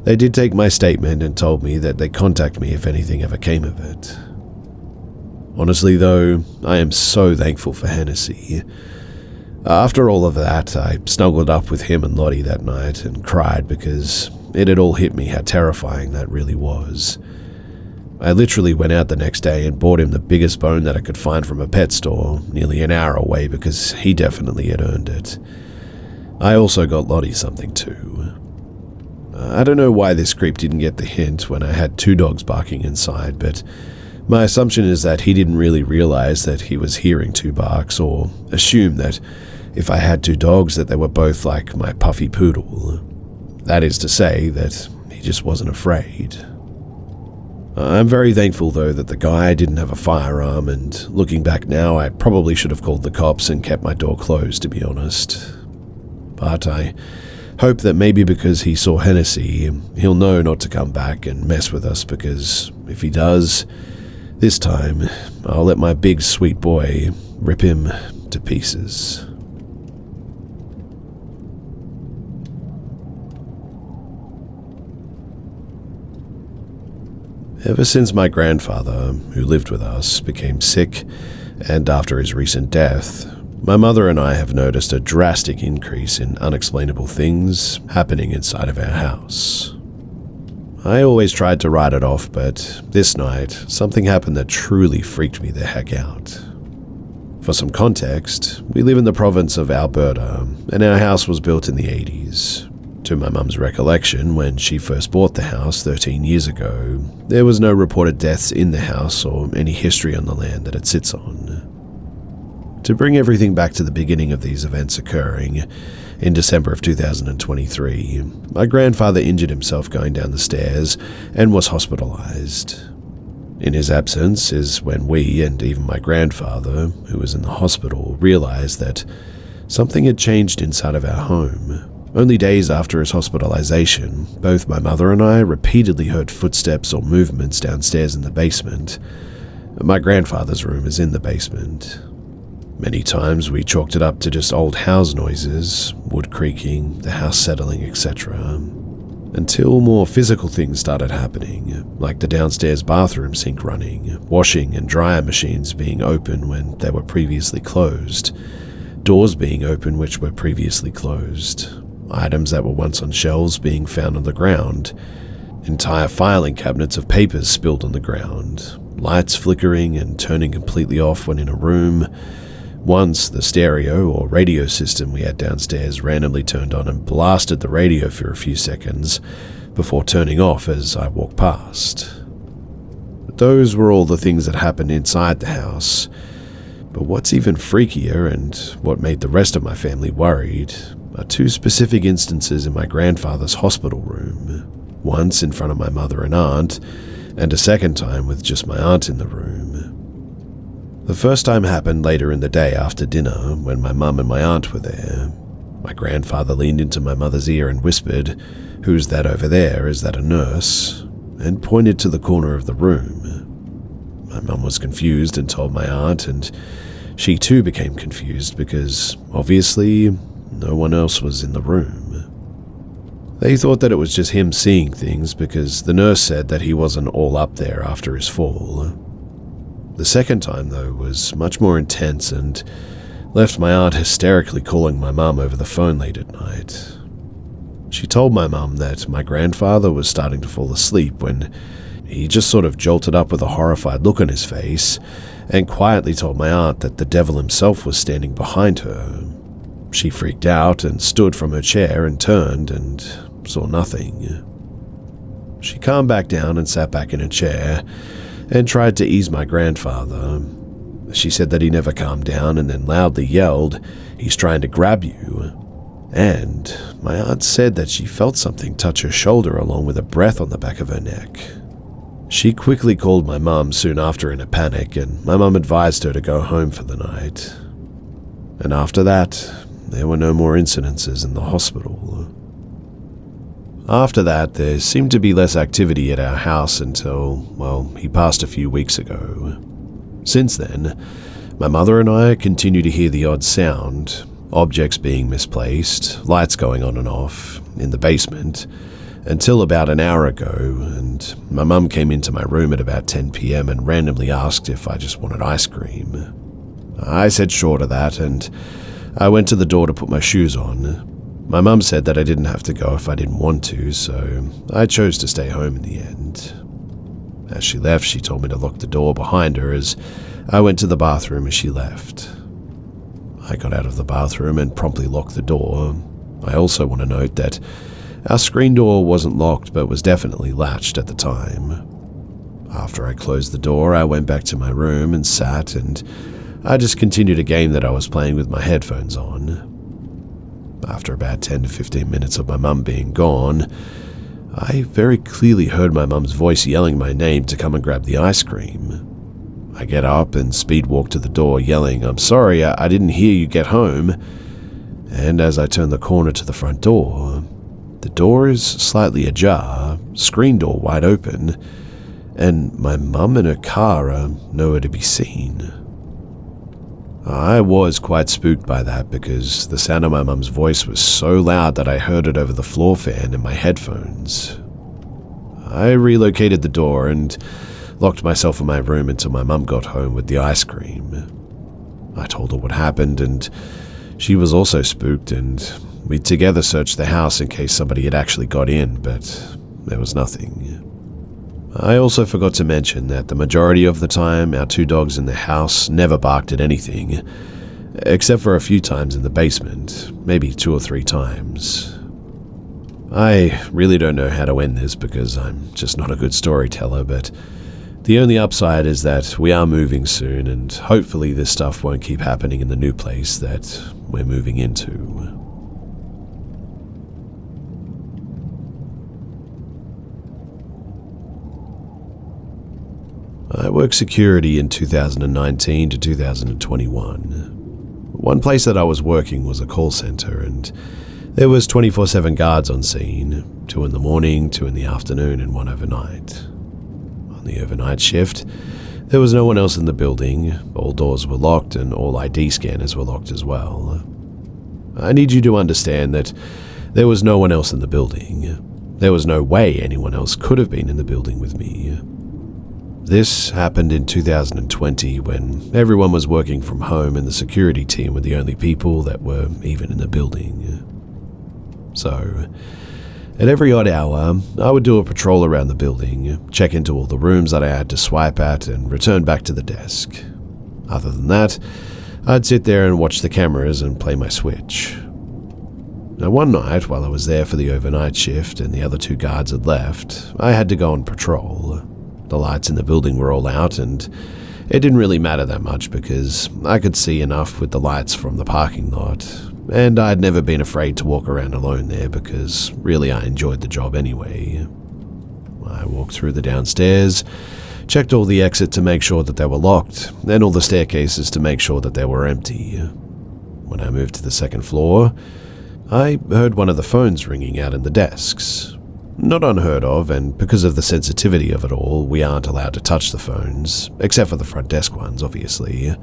they did take my statement and told me that they'd contact me if anything ever came of it. Honestly, though, I am so thankful for Hennessy. After all of that, I snuggled up with him and Lottie that night and cried because it had all hit me how terrifying that really was. I literally went out the next day and bought him the biggest bone that I could find from a pet store, nearly an hour away, because he definitely had earned it. I also got Lottie something too. I don't know why this creep didn't get the hint when I had two dogs barking inside, but my assumption is that he didn't really realize that he was hearing two barks, or assume that if I had two dogs that they were both like my puffy poodle. That is to say that he just wasn't afraid. I'm very thankful though that the guy didn't have a firearm, and looking back now, I probably should have called the cops and kept my door closed, to be honest. But I hope that maybe because he saw Hennessy, he'll know not to come back and mess with us, because if he does, this time I'll let my big sweet boy rip him to pieces. Ever since my grandfather, who lived with us, became sick, and after his recent death, my mother and I have noticed a drastic increase in unexplainable things happening inside of our house. I always tried to write it off, but this night, something happened that truly freaked me the heck out. For some context, we live in the province of Alberta, and our house was built in the 80s. To my mum's recollection, when she first bought the house 13 years ago, there was no reported deaths in the house or any history on the land that it sits on. To bring everything back to the beginning of these events occurring, in December of 2023, my grandfather injured himself going down the stairs and was hospitalized. In his absence is when we, and even my grandfather, who was in the hospital, realized that something had changed inside of our home. Only days after his hospitalization, both my mother and I repeatedly heard footsteps or movements downstairs in the basement. My grandfather's room is in the basement. Many times we chalked it up to just old house noises, wood creaking, the house settling, etc. Until more physical things started happening, like the downstairs bathroom sink running, washing and dryer machines being open when they were previously closed, doors being open which were previously closed, items that were once on shelves being found on the ground, entire filing cabinets of papers spilled on the ground, lights flickering and turning completely off when in a room. Once, the stereo or radio system we had downstairs randomly turned on and blasted the radio for a few seconds before turning off as I walked past. Those were all the things that happened inside the house. But what's even freakier, and what made the rest of my family worried, are two specific instances in my grandfather's hospital room. Once in front of my mother and aunt, and a second time with just my aunt in the room. The first time happened later in the day after dinner, when my mum and my aunt were there. My grandfather leaned into my mother's ear and whispered, "Who's that over there? Is that a nurse?" and pointed to the corner of the room. My mum was confused and told my aunt, and she too became confused because, obviously, no one else was in the room. They thought that it was just him seeing things because the nurse said that he wasn't all up there after his fall. The second time, though, was much more intense and left my aunt hysterically calling my mum over the phone late at night. She told my mum that my grandfather was starting to fall asleep when he just sort of jolted up with a horrified look on his face and quietly told my aunt that the devil himself was standing behind her. She freaked out and stood from her chair and turned and saw nothing. She calmed back down and sat back in her chair and tried to ease my grandfather. She said that he never calmed down and then loudly yelled, "He's trying to grab you." And my aunt said that she felt something touch her shoulder along with a breath on the back of her neck. She quickly called my mum soon after in a panic, and my mum advised her to go home for the night. And after that, there were no more incidences in the hospital. After that, there seemed to be less activity at our house until, well, he passed a few weeks ago. Since then, my mother and I continue to hear the odd sound, objects being misplaced, lights going on and off, in the basement, until about an hour ago, and my mum came into my room at about 10 p.m. and randomly asked if I just wanted ice cream. I said sure to that, and I went to the door to put my shoes on. My mum said that I didn't have to go if I didn't want to, so I chose to stay home in the end. As she left, she told me to lock the door behind her as I went to the bathroom as she left. I got out of the bathroom and promptly locked the door. I also want to note that our screen door wasn't locked but was definitely latched at the time. After I closed the door, I went back to my room and sat, and I just continued a game that I was playing with my headphones on. After about 10 to 15 minutes of my mum being gone, I very clearly heard my mum's voice yelling my name to come and grab the ice cream. I get up and speed walk to the door yelling, "I'm sorry, I didn't hear you get home." And as I turn the corner to the front door, the door is slightly ajar, screen door wide open, and my mum and her car are nowhere to be seen. I was quite spooked by that because the sound of my mum's voice was so loud that I heard it over the floor fan in my headphones. I relocated the door and locked myself in my room until my mum got home with the ice cream. I told her what happened, and she was also spooked, and we together searched the house in case somebody had actually got in, but there was nothing. I also forgot to mention that the majority of the time, our two dogs in the house never barked at anything, except for a few times in the basement, maybe 2 or 3 times. I really don't know how to end this because I'm just not a good storyteller, but the only upside is that we are moving soon, and hopefully this stuff won't keep happening in the new place that we're moving into. I worked security in 2019 to 2021. One place that I was working was a call center, and there was 24/7 guards on scene, 2 in the morning, 2 in the afternoon, and 1 overnight. On the overnight shift, there was no one else in the building, all doors were locked and all ID scanners were locked as well. I need you to understand that there was no one else in the building. There was no way anyone else could have been in the building with me. This happened in 2020 when everyone was working from home and the security team were the only people that were even in the building. So, at every odd hour, I would do a patrol around the building, check into all the rooms that I had to swipe at, and return back to the desk. Other than that, I'd sit there and watch the cameras and play my Switch. Now, one night, while I was there for the overnight shift and the other 2 guards had left, I had to go on patrol. The lights in the building were all out, and it didn't really matter that much because I could see enough with the lights from the parking lot, and I'd never been afraid to walk around alone there because really I enjoyed the job anyway. I walked through the downstairs, checked all the exits to make sure that they were locked, and all the staircases to make sure that they were empty. When I moved to the 2nd floor, I heard one of the phones ringing out in the desks. Not unheard of, and because of the sensitivity of it all, we aren't allowed to touch the phones, except for the front desk ones, obviously.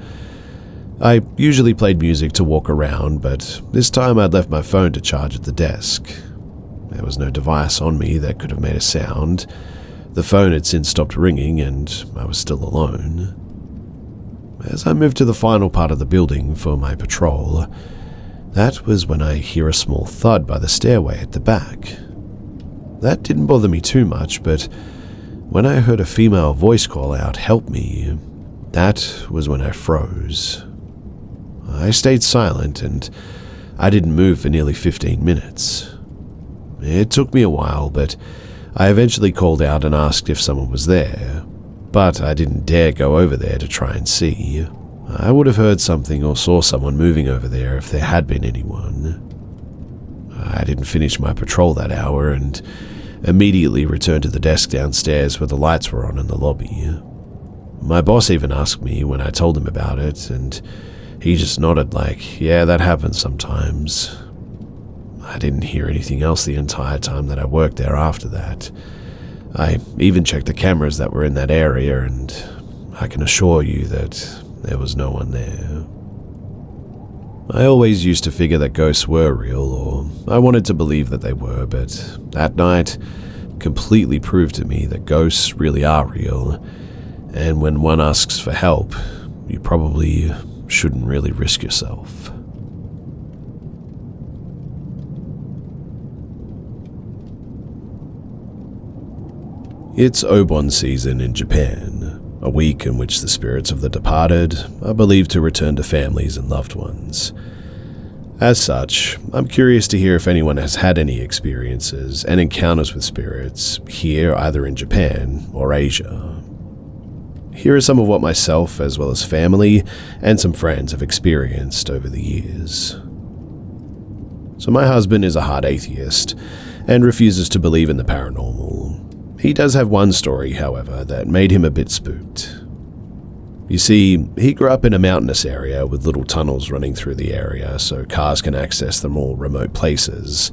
I usually played music to walk around, but this time I'd left my phone to charge at the desk. There was no device on me that could have made a sound. The phone had since stopped ringing, and I was still alone. As I moved to the final part of the building for my patrol, that was when I hear a small thud by the stairway at the back. That didn't bother me too much, but when I heard a female voice call out, "Help me," that was when I froze. I stayed silent and I didn't move for nearly 15 minutes. It took me a while, but I eventually called out and asked if someone was there, but I didn't dare go over there to try and see. I would have heard something or saw someone moving over there if there had been anyone. I didn't finish my patrol that hour and immediately returned to the desk downstairs where the lights were on in the lobby. My boss even asked me when I told him about it, and he just nodded like, yeah, that happens sometimes. I didn't hear anything else the entire time that I worked there after that. I even checked the cameras that were in that area, and I can assure you that there was no one there. I always used to figure that ghosts were real, or I wanted to believe that they were, but that night completely proved to me that ghosts really are real, and when one asks for help, you probably shouldn't really risk yourself. It's Obon season in Japan, a week in which the spirits of the departed are believed to return to families and loved ones. As such, I'm curious to hear if anyone has had any experiences and encounters with spirits here, either in Japan or Asia. Here are some of what myself, as well as family and some friends, have experienced over the years. So my husband is a hard atheist and refuses to believe in the paranormal. He does have one story, however, that made him a bit spooked. You see, he grew up in a mountainous area with little tunnels running through the area so cars can access the more remote places.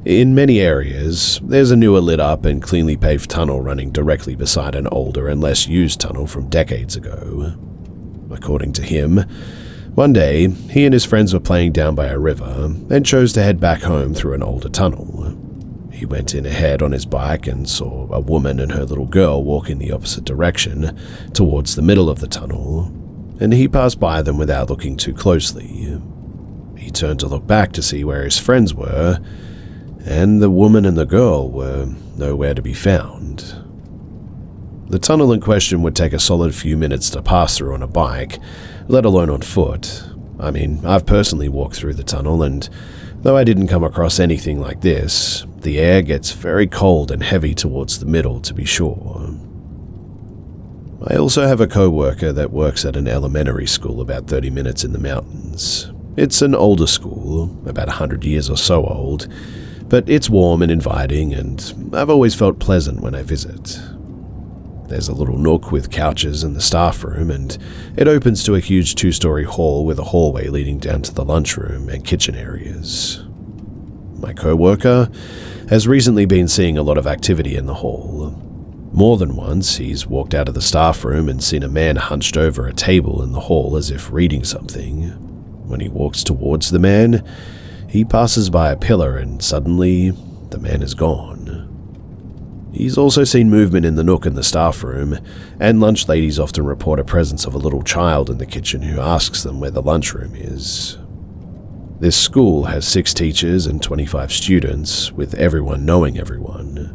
In many areas, there's a newer lit up and cleanly paved tunnel running directly beside an older and less used tunnel from decades ago. According to him, one day, he and his friends were playing down by a river and chose to head back home through an older tunnel. He went in ahead on his bike and saw a woman and her little girl walk in the opposite direction, towards the middle of the tunnel, and he passed by them without looking too closely. He turned to look back to see where his friends were, and the woman and the girl were nowhere to be found. The tunnel in question would take a solid few minutes to pass through on a bike, let alone on foot. I mean, I've personally walked through the tunnel, and though I didn't come across anything like this, the air gets very cold and heavy towards the middle, to be sure. I also have a coworker that works at an elementary school about 30 minutes in the mountains. It's an older school, about 100 years or so old, but it's warm and inviting, and I've always felt pleasant when I visit. There's a little nook with couches in the staff room, and it opens to a huge 2-story hall with a hallway leading down to the lunchroom and kitchen areas. My coworker has recently been seeing a lot of activity in the hall. More than once, he's walked out of the staff room and seen a man hunched over a table in the hall as if reading something. When he walks towards the man, he passes by a pillar and suddenly, the man is gone. He's also seen movement in the nook in the staff room, and lunch ladies often report a presence of a little child in the kitchen who asks them where the lunchroom is. This school has 6 teachers and 25 students, with everyone knowing everyone.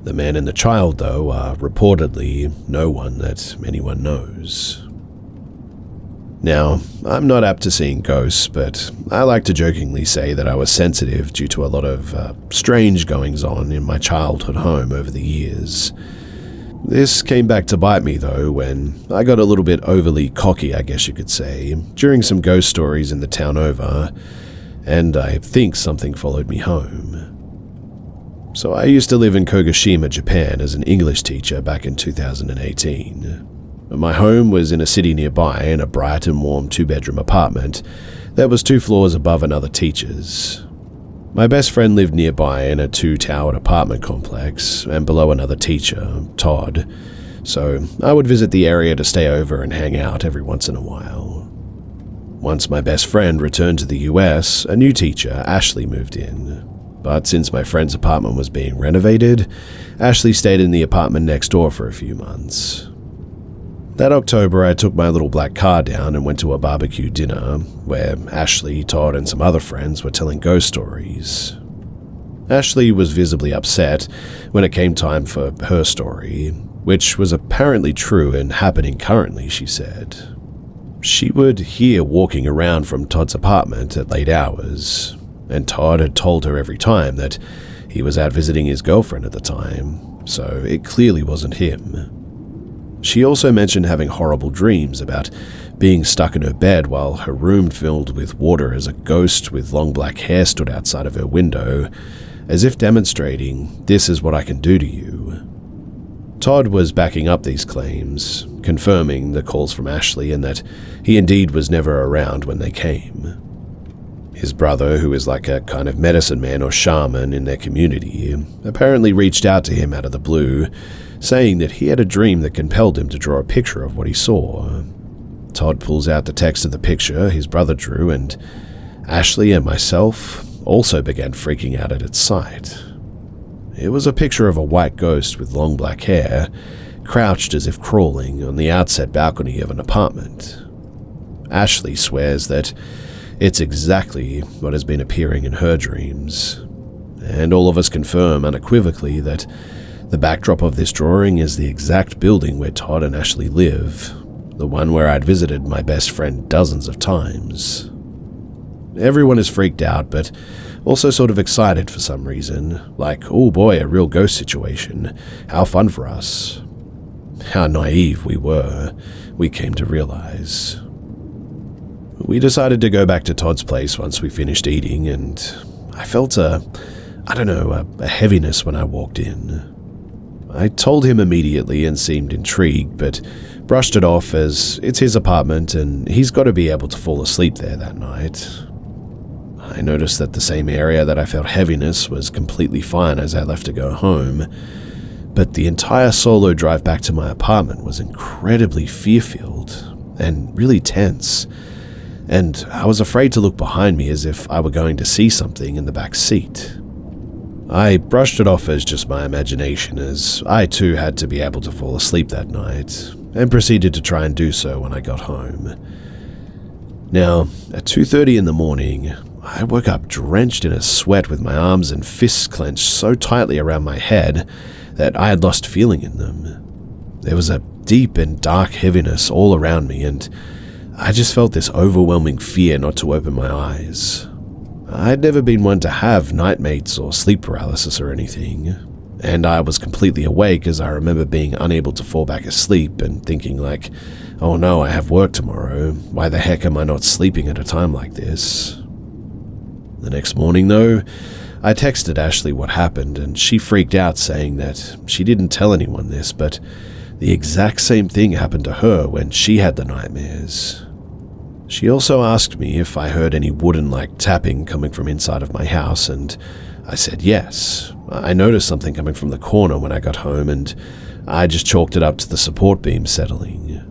The man and the child, though, are reportedly no one that anyone knows. Now, I'm not apt to seeing ghosts, but I like to jokingly say that I was sensitive due to a lot of strange goings-on in my childhood home over the years. This came back to bite me, though, when I got a little bit overly cocky, I guess you could say, during some ghost stories in the town over, and I think something followed me home. So I used to live in Kagoshima, Japan as an English teacher back in 2018. My home was in a city nearby in a bright and warm 2-bedroom apartment that was 2 floors above another teacher's. My best friend lived nearby in a 2-towered apartment complex and below another teacher, Todd, so I would visit the area to stay over and hang out every once in a while. Once my best friend returned to the US, a new teacher, Ashley, moved in. But since my friend's apartment was being renovated, Ashley stayed in the apartment next door for a few months. That October, I took my little black car down and went to a barbecue dinner where Ashley, Todd, and some other friends were telling ghost stories. Ashley was visibly upset when it came time for her story, which was apparently true and happening currently, she said. She would hear walking around from Todd's apartment at late hours, and Todd had told her every time that he was out visiting his girlfriend at the time, so it clearly wasn't him. She also mentioned having horrible dreams about being stuck in her bed while her room filled with water as a ghost with long black hair stood outside of her window, as if demonstrating, "This is what I can do to you." Todd was backing up these claims, confirming the calls from Ashley and that he indeed was never around when they came. His brother, who is like a kind of medicine man or shaman in their community, apparently reached out to him out of the blue, saying that he had a dream that compelled him to draw a picture of what he saw. Todd pulls out the text of the picture his brother drew, and Ashley and myself also began freaking out at its sight. It was a picture of a white ghost with long black hair, crouched as if crawling on the outset balcony of an apartment. Ashley swears that it's exactly what has been appearing in her dreams, and all of us confirm unequivocally that the backdrop of this drawing is the exact building where Todd and Ashley live, the one where I'd visited my best friend dozens of times. Everyone is freaked out, but also sort of excited for some reason, like, oh boy, a real ghost situation, how fun for us. How naive we were, we came to realize. We decided to go back to Todd's place once we finished eating, and I felt a heaviness when I walked in. I told him immediately and seemed intrigued, but brushed it off as it's his apartment and he's got to be able to fall asleep there that night. I noticed that the same area that I felt heaviness was completely fine as I left to go home, but the entire solo drive back to my apartment was incredibly fear-filled and really tense, and I was afraid to look behind me as if I were going to see something in the back seat. I brushed it off as just my imagination, as I too had to be able to fall asleep that night, and proceeded to try and do so when I got home. Now, at 2:30 in the morning, I woke up drenched in a sweat with my arms and fists clenched so tightly around my head that I had lost feeling in them. There was a deep and dark heaviness all around me, and I just felt this overwhelming fear not to open my eyes. I'd never been one to have nightmares or sleep paralysis or anything, and I was completely awake as I remember being unable to fall back asleep and thinking like, oh no, I have work tomorrow, why the heck am I not sleeping at a time like this? The next morning though, I texted Ashley what happened and she freaked out saying that she didn't tell anyone this, but The exact same thing happened to her when she had the nightmares. She also asked me if I heard any wooden-like tapping coming from inside of my house, and I said yes. I noticed something coming from the corner when I got home, and I just chalked it up to the support beam settling.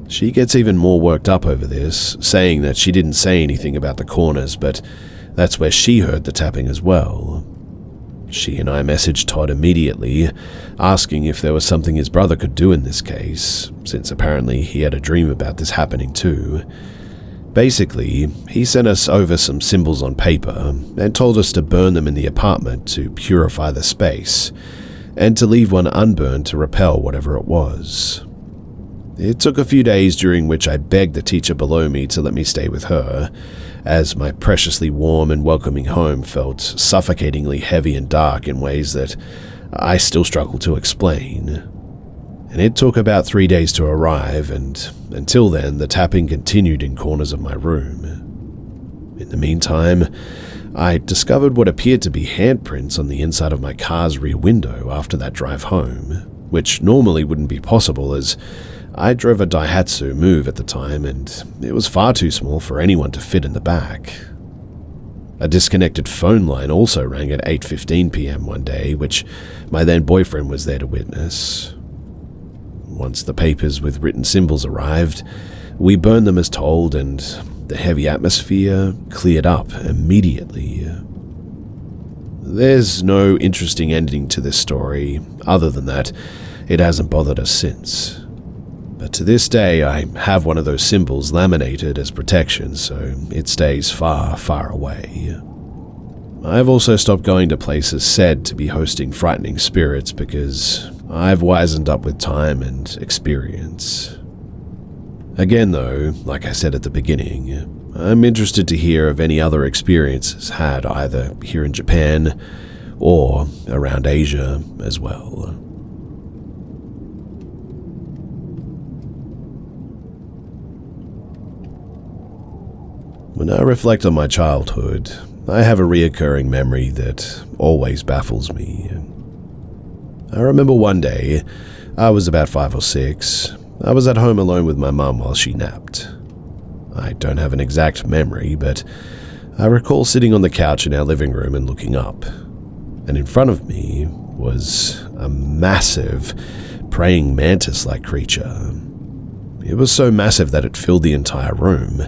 She gets even more worked up over this, saying that she didn't say anything about the corners, but that's where she heard the tapping as well. She and I messaged Todd immediately, asking if there was something his brother could do in this case, since apparently he had a dream about this happening too. Basically, he sent us over some symbols on paper and told us to burn them in the apartment to purify the space, and to leave one unburned to repel whatever it was. It took a few days, during which I begged the teacher below me to let me stay with her, as my preciously warm and welcoming home felt suffocatingly heavy and dark in ways that I still struggle to explain. And it took about 3 days to arrive, and until then, the tapping continued in corners of my room. In the meantime, I discovered what appeared to be handprints on the inside of my car's rear window after that drive home, which normally wouldn't be possible as I drove a Daihatsu Move at the time, and it was far too small for anyone to fit in the back. A disconnected phone line also rang at 8:15 p.m. one day, which my then boyfriend was there to witness. Once the papers with written symbols arrived, we burned them as told, and the heavy atmosphere cleared up immediately. There's no interesting ending to this story, other than that it hasn't bothered us since. But to this day, I have one of those symbols laminated as protection, so it stays far, far away. I've also stopped going to places said to be hosting frightening spirits because I've wisened up with time and experience. Again though, like I said at the beginning, I'm interested to hear of any other experiences had either here in Japan or around Asia as well. When I reflect on my childhood, I have a reoccurring memory that always baffles me. I remember one day, I was about 5 or 6, I was at home alone with my mum while she napped. I don't have an exact memory, but I recall sitting on the couch in our living room and looking up, and in front of me was a massive, praying mantis-like creature. It was so massive that it filled the entire room.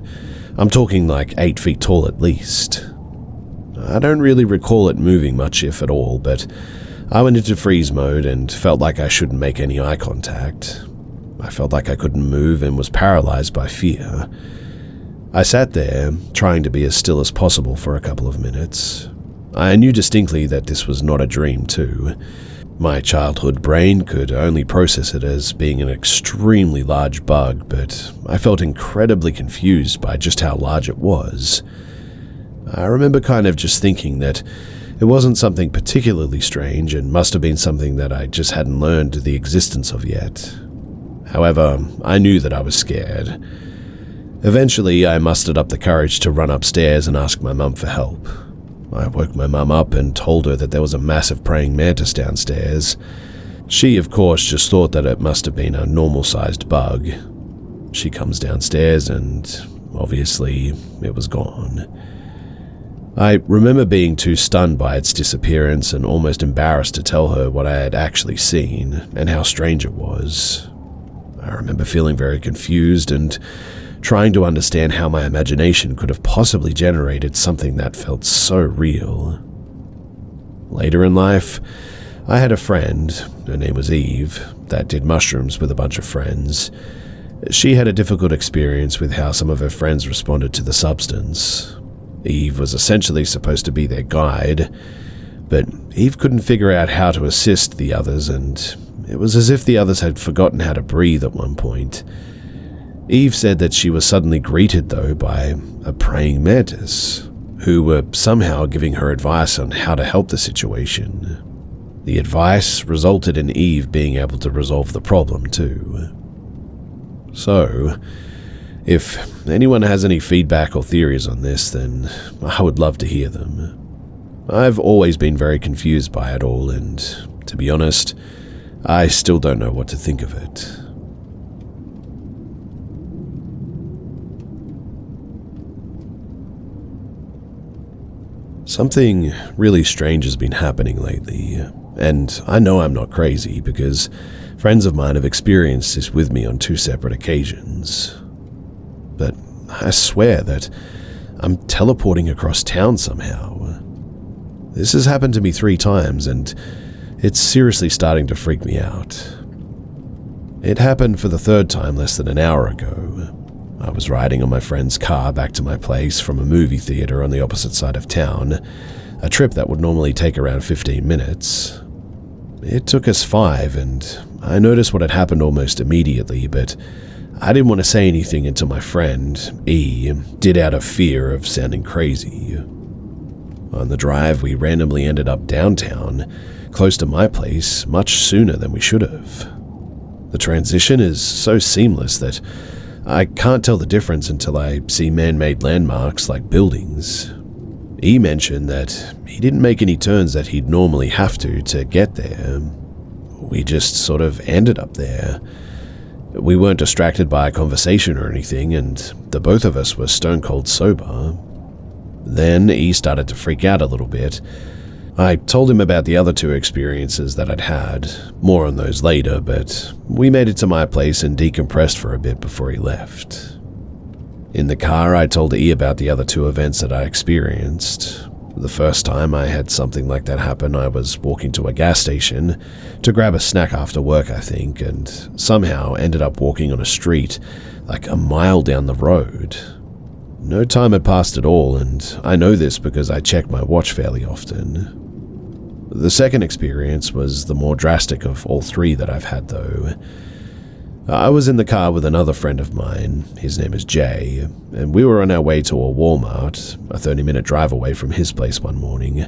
I'm talking like 8 feet tall at least. I don't really recall it moving much, if at all, but I went into freeze mode and felt like I shouldn't make any eye contact. I felt like I couldn't move and was paralyzed by fear. I sat there, trying to be as still as possible for a couple of minutes. I knew distinctly that this was not a dream, too. My childhood brain could only process it as being an extremely large bug, but I felt incredibly confused by just how large it was. I remember kind of just thinking that it wasn't something particularly strange and must have been something that I just hadn't learned the existence of yet. However, I knew that I was scared. Eventually, I mustered up the courage to run upstairs and ask my mum for help. I woke my mum up and told her that there was a massive praying mantis downstairs. She, of course, just thought that it must have been a normal-sized bug. She comes downstairs and, obviously, it was gone. I remember being too stunned by its disappearance and almost embarrassed to tell her what I had actually seen and how strange it was. I remember feeling very confused and trying to understand how my imagination could have possibly generated something that felt so real. Later in life, I had a friend, her name was Eve, that did mushrooms with a bunch of friends. She had a difficult experience with how some of her friends responded to the substance. Eve was essentially supposed to be their guide, but Eve couldn't figure out how to assist the others, and it was as if the others had forgotten how to breathe at one point. Eve said that she was suddenly greeted, though, by a praying mantis, who were somehow giving her advice on how to help the situation. The advice resulted in Eve being able to resolve the problem, too. So, if anyone has any feedback or theories on this, then I would love to hear them. I've always been very confused by it all, and, to be honest, I still don't know what to think of it. Something really strange has been happening lately, and I know I'm not crazy because friends of mine have experienced this with me on 2 separate occasions. But I swear that I'm teleporting across town somehow. This has happened to me 3 times, and it's seriously starting to freak me out. It happened for the 3rd time less than an hour ago. I was riding on my friend's car back to my place from a movie theater on the opposite side of town, a trip that would normally take around 15 minutes. It took us 5, and I noticed what had happened almost immediately, but I didn't want to say anything until my friend, E, did out of fear of sounding crazy. On the drive, we randomly ended up downtown, close to my place, much sooner than we should have. The transition is so seamless that I can't tell the difference until I see man-made landmarks like buildings. E mentioned that he didn't make any turns that he'd normally have to get there. We just sort of ended up there. We weren't distracted by a conversation or anything, and the both of us were stone cold sober. Then E started to freak out a little bit. I told him about the other 2 experiences that I'd had, more on those later, but we made it to my place and decompressed for a bit before he left. In the car, I told E about the other 2 events that I experienced. The first time I had something like that happen, I was walking to a gas station to grab a snack after work, I think, and somehow ended up walking on a street like a mile down the road. No time had passed at all, and I know this because I check my watch fairly often. The second experience was the more drastic of all 3 that I've had, though. I was in the car with another friend of mine, his name is Jay, and we were on our way to a Walmart, a 30-minute drive away from his place one morning,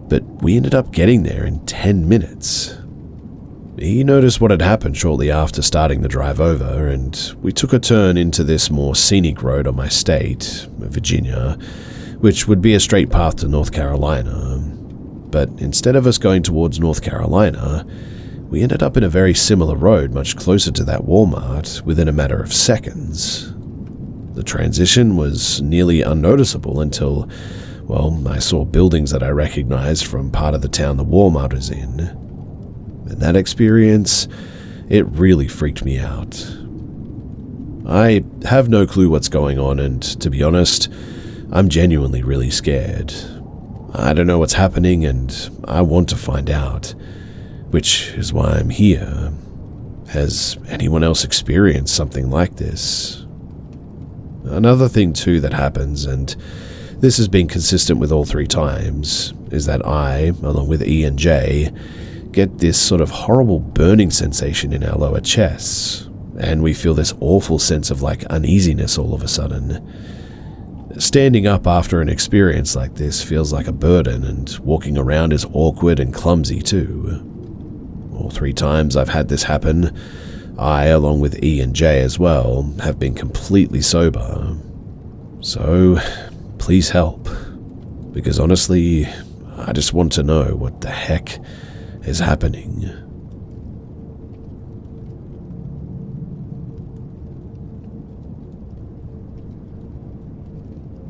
but we ended up getting there in 10 minutes. He noticed what had happened shortly after starting the drive over, and we took a turn into this more scenic road on my state, Virginia, which would be a straight path to North Carolina. But instead of us going towards North Carolina, we ended up in a very similar road much closer to that Walmart within a matter of seconds. The transition was nearly unnoticeable until, well, I saw buildings that I recognized from part of the town the Walmart was in. And that experience, it really freaked me out. I have no clue what's going on, and to be honest, I'm genuinely really scared. I don't know what's happening, and I want to find out, which is why I'm here. Has anyone else experienced something like this? Another thing too that happens, and this has been consistent with all 3 times, is that I, along with E and J, get this sort of horrible burning sensation in our lower chests, and we feel this awful sense of uneasiness all of a sudden. Standing up after an experience like this feels like a burden, and walking around is awkward and clumsy too. All 3 times I've had this happen, I, along with E and J as well, have been completely sober. So, please help. Because honestly, I just want to know what the heck is happening.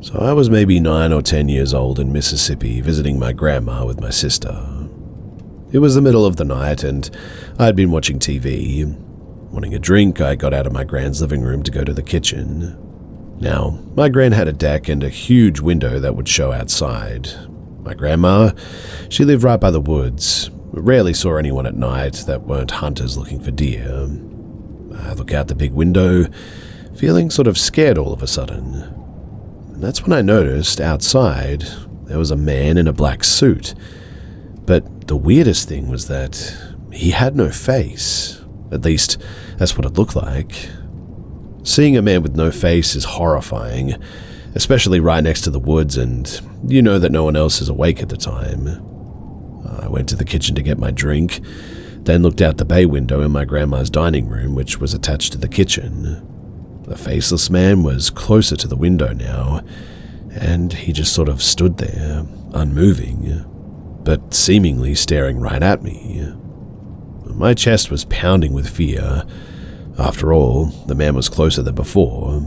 So I was maybe 9 or 10 years old in Mississippi visiting my grandma with my sister. It was the middle of the night and I'd been watching TV. Wanting a drink, I got out of my grand's living room to go to the kitchen. Now, my gran had a deck and a huge window that would show outside. My grandma, she lived right by the woods. Rarely saw anyone at night that weren't hunters looking for deer. I look out the big window, feeling sort of scared all of a sudden. And that's when I noticed, outside, there was a man in a black suit. But the weirdest thing was that he had no face. At least, that's what it looked like. Seeing a man with no face is horrifying, especially right next to the woods, and you know that no one else is awake at the time. I went to the kitchen to get my drink, then looked out the bay window in my grandma's dining room, which was attached to the kitchen. The faceless man was closer to the window now, and he just sort of stood there, unmoving, but seemingly staring right at me. My chest was pounding with fear. After all, the man was closer than before.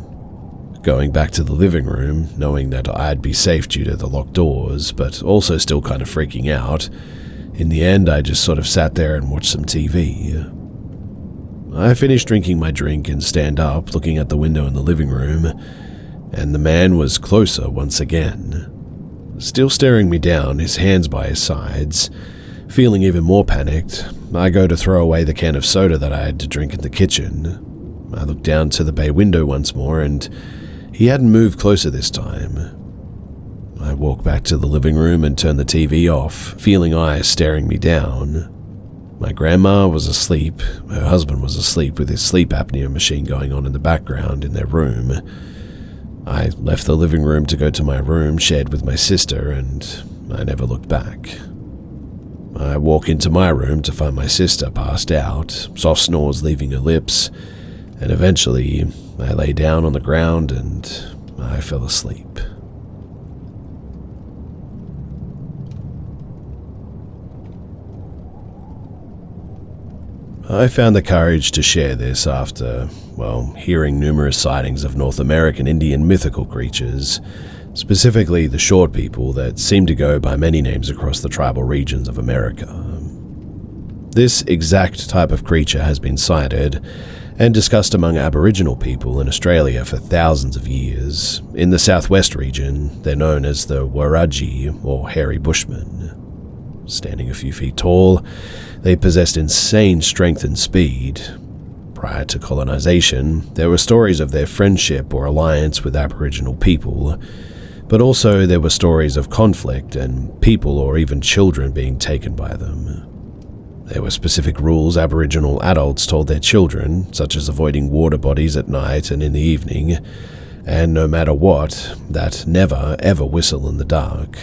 Going back to the living room, knowing that I'd be safe due to the locked doors, but also still kind of freaking out, in the end I just sort of sat there and watched some TV. I finished drinking my drink and stand up, looking at the window in the living room, and the man was closer once again. Still staring me down, his hands by his sides. Feeling even more panicked, I go to throw away the can of soda that I had to drink in the kitchen. I look down to the bay window once more, and he hadn't moved closer this time. I walk back to the living room and turn the TV off, feeling eyes staring me down. My grandma was asleep, her husband was asleep with his sleep apnea machine going on in the background in their room. I left the living room to go to my room shared with my sister, and I never looked back. I walk into my room to find my sister passed out, soft snores leaving her lips, and eventually I lay down on the ground and I fell asleep. I found the courage to share this after, hearing numerous sightings of North American Indian mythical creatures, specifically the short people that seem to go by many names across the tribal regions of America. This exact type of creature has been sighted and discussed among Aboriginal people in Australia for thousands of years. In the southwest region, they're known as the Warudji, or hairy bushmen. Standing a few feet tall, they possessed insane strength and speed. Prior to colonization, there were stories of their friendship or alliance with Aboriginal people, but also there were stories of conflict and people or even children being taken by them. There were specific rules Aboriginal adults told their children, such as avoiding water bodies at night and in the evening, and no matter what, that never ever whistle in the dark.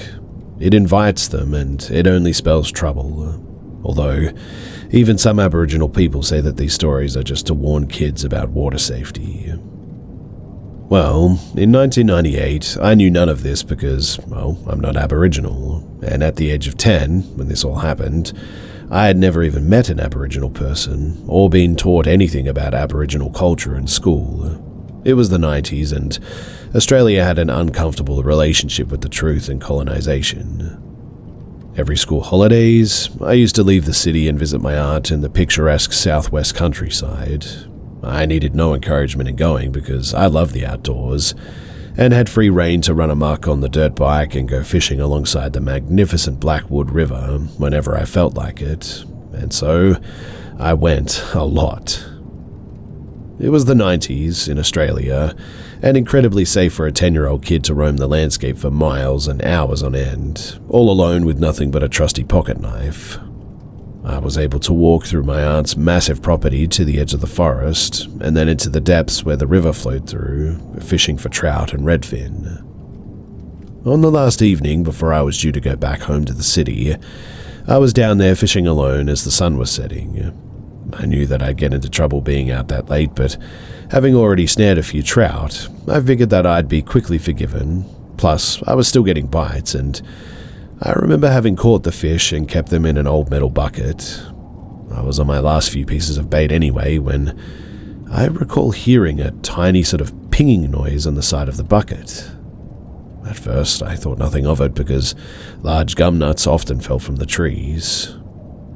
It invites them and it only spells trouble. Although, even some Aboriginal people say that these stories are just to warn kids about water safety. Well, in 1998, I knew none of this because, I'm not Aboriginal, and at the age of 10, when this all happened, I had never even met an Aboriginal person or been taught anything about Aboriginal culture in school. It was the 90s, and Australia had an uncomfortable relationship with the truth and colonization. Every school holidays, I used to leave the city and visit my aunt in the picturesque southwest countryside. I needed no encouragement in going because I loved the outdoors and had free rein to run amok on the dirt bike and go fishing alongside the magnificent Blackwood River whenever I felt like it, and so I went a lot. It was the 90s in Australia, and incredibly safe for a 10-year-old kid to roam the landscape for miles and hours on end, all alone with nothing but a trusty pocket knife. I was able to walk through my aunt's massive property to the edge of the forest, and then into the depths where the river flowed through, fishing for trout and redfin. On the last evening before I was due to go back home to the city, I was down there fishing alone as the sun was setting. I knew that I'd get into trouble being out that late, but having already snared a few trout, I figured that I'd be quickly forgiven. Plus, I was still getting bites, and I remember having caught the fish and kept them in an old metal bucket. I was on my last few pieces of bait anyway when I recall hearing a tiny sort of pinging noise on the side of the bucket. At first, I thought nothing of it because large gum nuts often fell from the trees.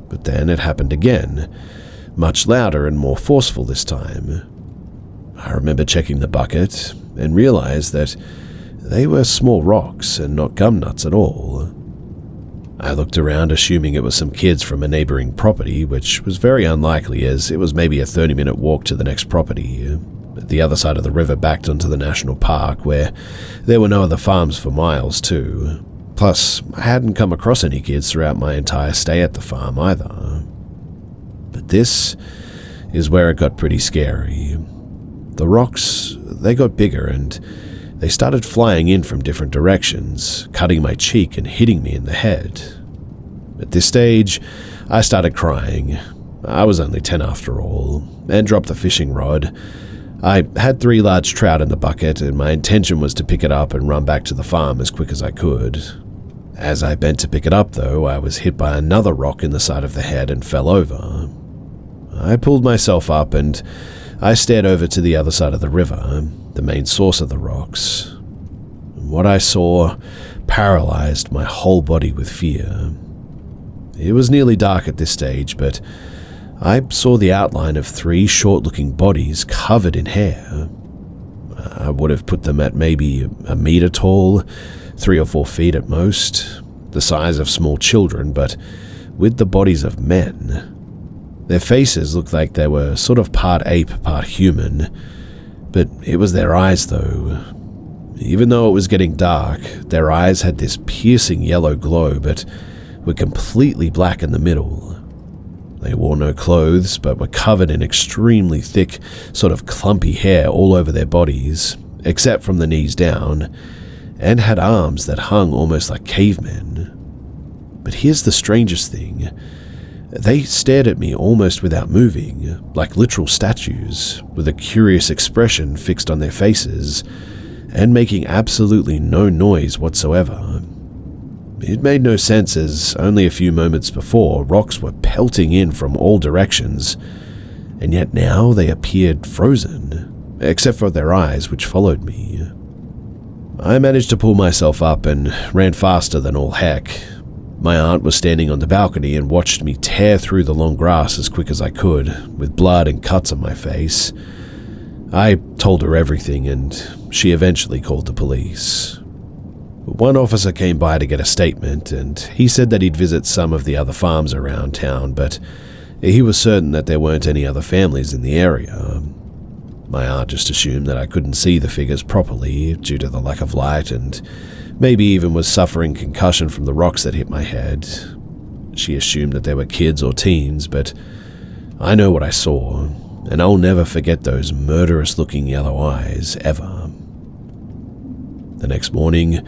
But then it happened again, much louder and more forceful this time. I remember checking the bucket and realized that they were small rocks and not gum nuts at all. I looked around assuming it was some kids from a neighboring property, which was very unlikely as it was maybe a 30-minute walk to the next property, at the other side of the river backed onto the national park where there were no other farms for miles too. Plus, I hadn't come across any kids throughout my entire stay at the farm either. But this is where it got pretty scary. The rocks, they got bigger and they started flying in from different directions, cutting my cheek and hitting me in the head. At this stage, I started crying. I was only 10 after all, and dropped the fishing rod. I had 3 large trout in the bucket, and my intention was to pick it up and run back to the farm as quick as I could. As I bent to pick it up, though, I was hit by another rock in the side of the head and fell over. I pulled myself up and I stared over to the other side of the river, the main source of the rocks. What I saw paralyzed my whole body with fear. It was nearly dark at this stage, but I saw the outline of 3 short-looking bodies covered in hair. I would have put them at maybe a meter tall, 3 or 4 feet at most, the size of small children, but with the bodies of men. Their faces looked like they were sort of part ape, part human, but it was their eyes though. Even though it was getting dark, their eyes had this piercing yellow glow, but were completely black in the middle. They wore no clothes, but were covered in extremely thick, sort of clumpy hair all over their bodies, except from the knees down, and had arms that hung almost like cavemen. But here's the strangest thing. They stared at me almost without moving, like literal statues, with a curious expression fixed on their faces, and making absolutely no noise whatsoever. It made no sense, as only a few moments before rocks were pelting in from all directions, and yet now they appeared frozen, except for their eyes, which followed me. I managed to pull myself up and ran faster than all heck. My aunt was standing on the balcony and watched me tear through the long grass as quick as I could, with blood and cuts on my face. I told her everything, and she eventually called the police. One officer came by to get a statement, and he said that he'd visit some of the other farms around town, but he was certain that there weren't any other families in the area. My aunt just assumed that I couldn't see the figures properly due to the lack of light, and maybe even was suffering concussion from the rocks that hit my head. She assumed that they were kids or teens, but I know what I saw, and I'll never forget those murderous-looking yellow eyes, ever. The next morning,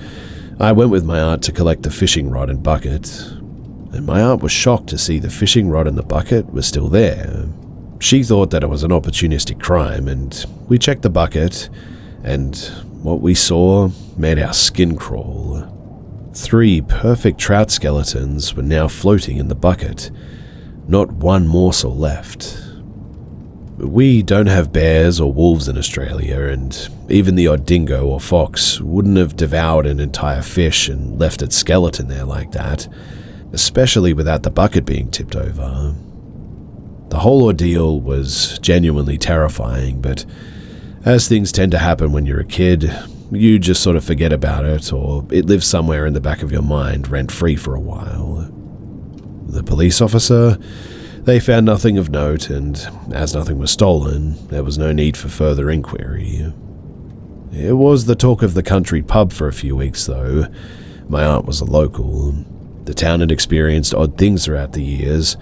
I went with my aunt to collect the fishing rod and bucket, and my aunt was shocked to see the fishing rod and the bucket were still there. She thought that it was an opportunistic crime, and we checked the bucket, and what we saw made our skin crawl. 3 perfect trout skeletons were now floating in the bucket, not one morsel left. We don't have bears or wolves in Australia, and even the odd dingo or fox wouldn't have devoured an entire fish and left its skeleton there like that, especially without the bucket being tipped over. The whole ordeal was genuinely terrifying, but as things tend to happen when you're a kid, you just sort of forget about it, or it lives somewhere in the back of your mind rent-free for a while. The police officer, they found nothing of note, and as nothing was stolen, there was no need for further inquiry. It was the talk of the country pub for a few weeks, though. My aunt was a local. The town had experienced odd things throughout the years,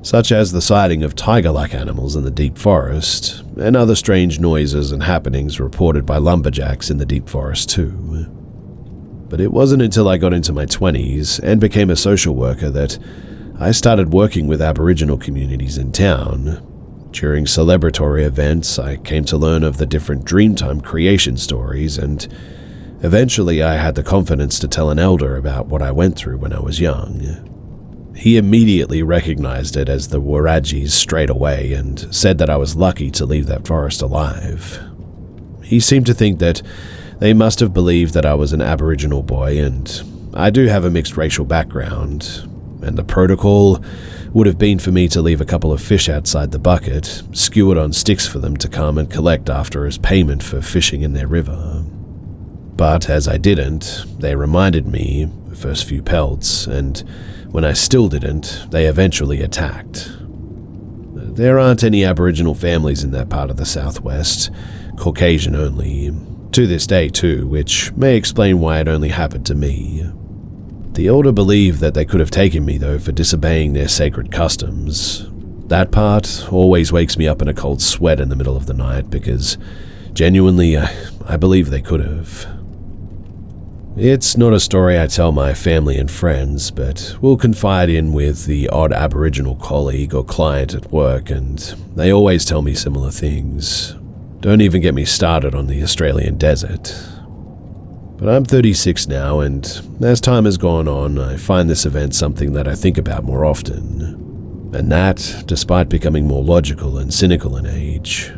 such as the sighting of tiger-like animals in the deep forest, and other strange noises and happenings reported by lumberjacks in the deep forest too. But it wasn't until I got into my 20s and became a social worker that I started working with Aboriginal communities in town. During celebratory events, I came to learn of the different Dreamtime creation stories, and eventually I had the confidence to tell an elder about what I went through when I was young. He immediately recognized it as the Warajis straight away and said that I was lucky to leave that forest alive. He seemed to think that they must have believed that I was an Aboriginal boy, and I do have a mixed racial background, and the protocol would have been for me to leave a couple of fish outside the bucket, skewered on sticks for them to come and collect after as payment for fishing in their river. But as I didn't, they reminded me, the first few pelts, and when I still didn't, they eventually attacked. There aren't any Aboriginal families in that part of the southwest, Caucasian only, to this day too, which may explain why it only happened to me. The elder believed that they could have taken me though for disobeying their sacred customs. That part always wakes me up in a cold sweat in the middle of the night because genuinely I believe they could have. It's not a story I tell my family and friends, but will confide in with the odd Aboriginal colleague or client at work, and they always tell me similar things. Don't even get me started on the Australian desert. But I'm 36 now, and as time has gone on, I find this event something that I think about more often. And that, despite becoming more logical and cynical in age.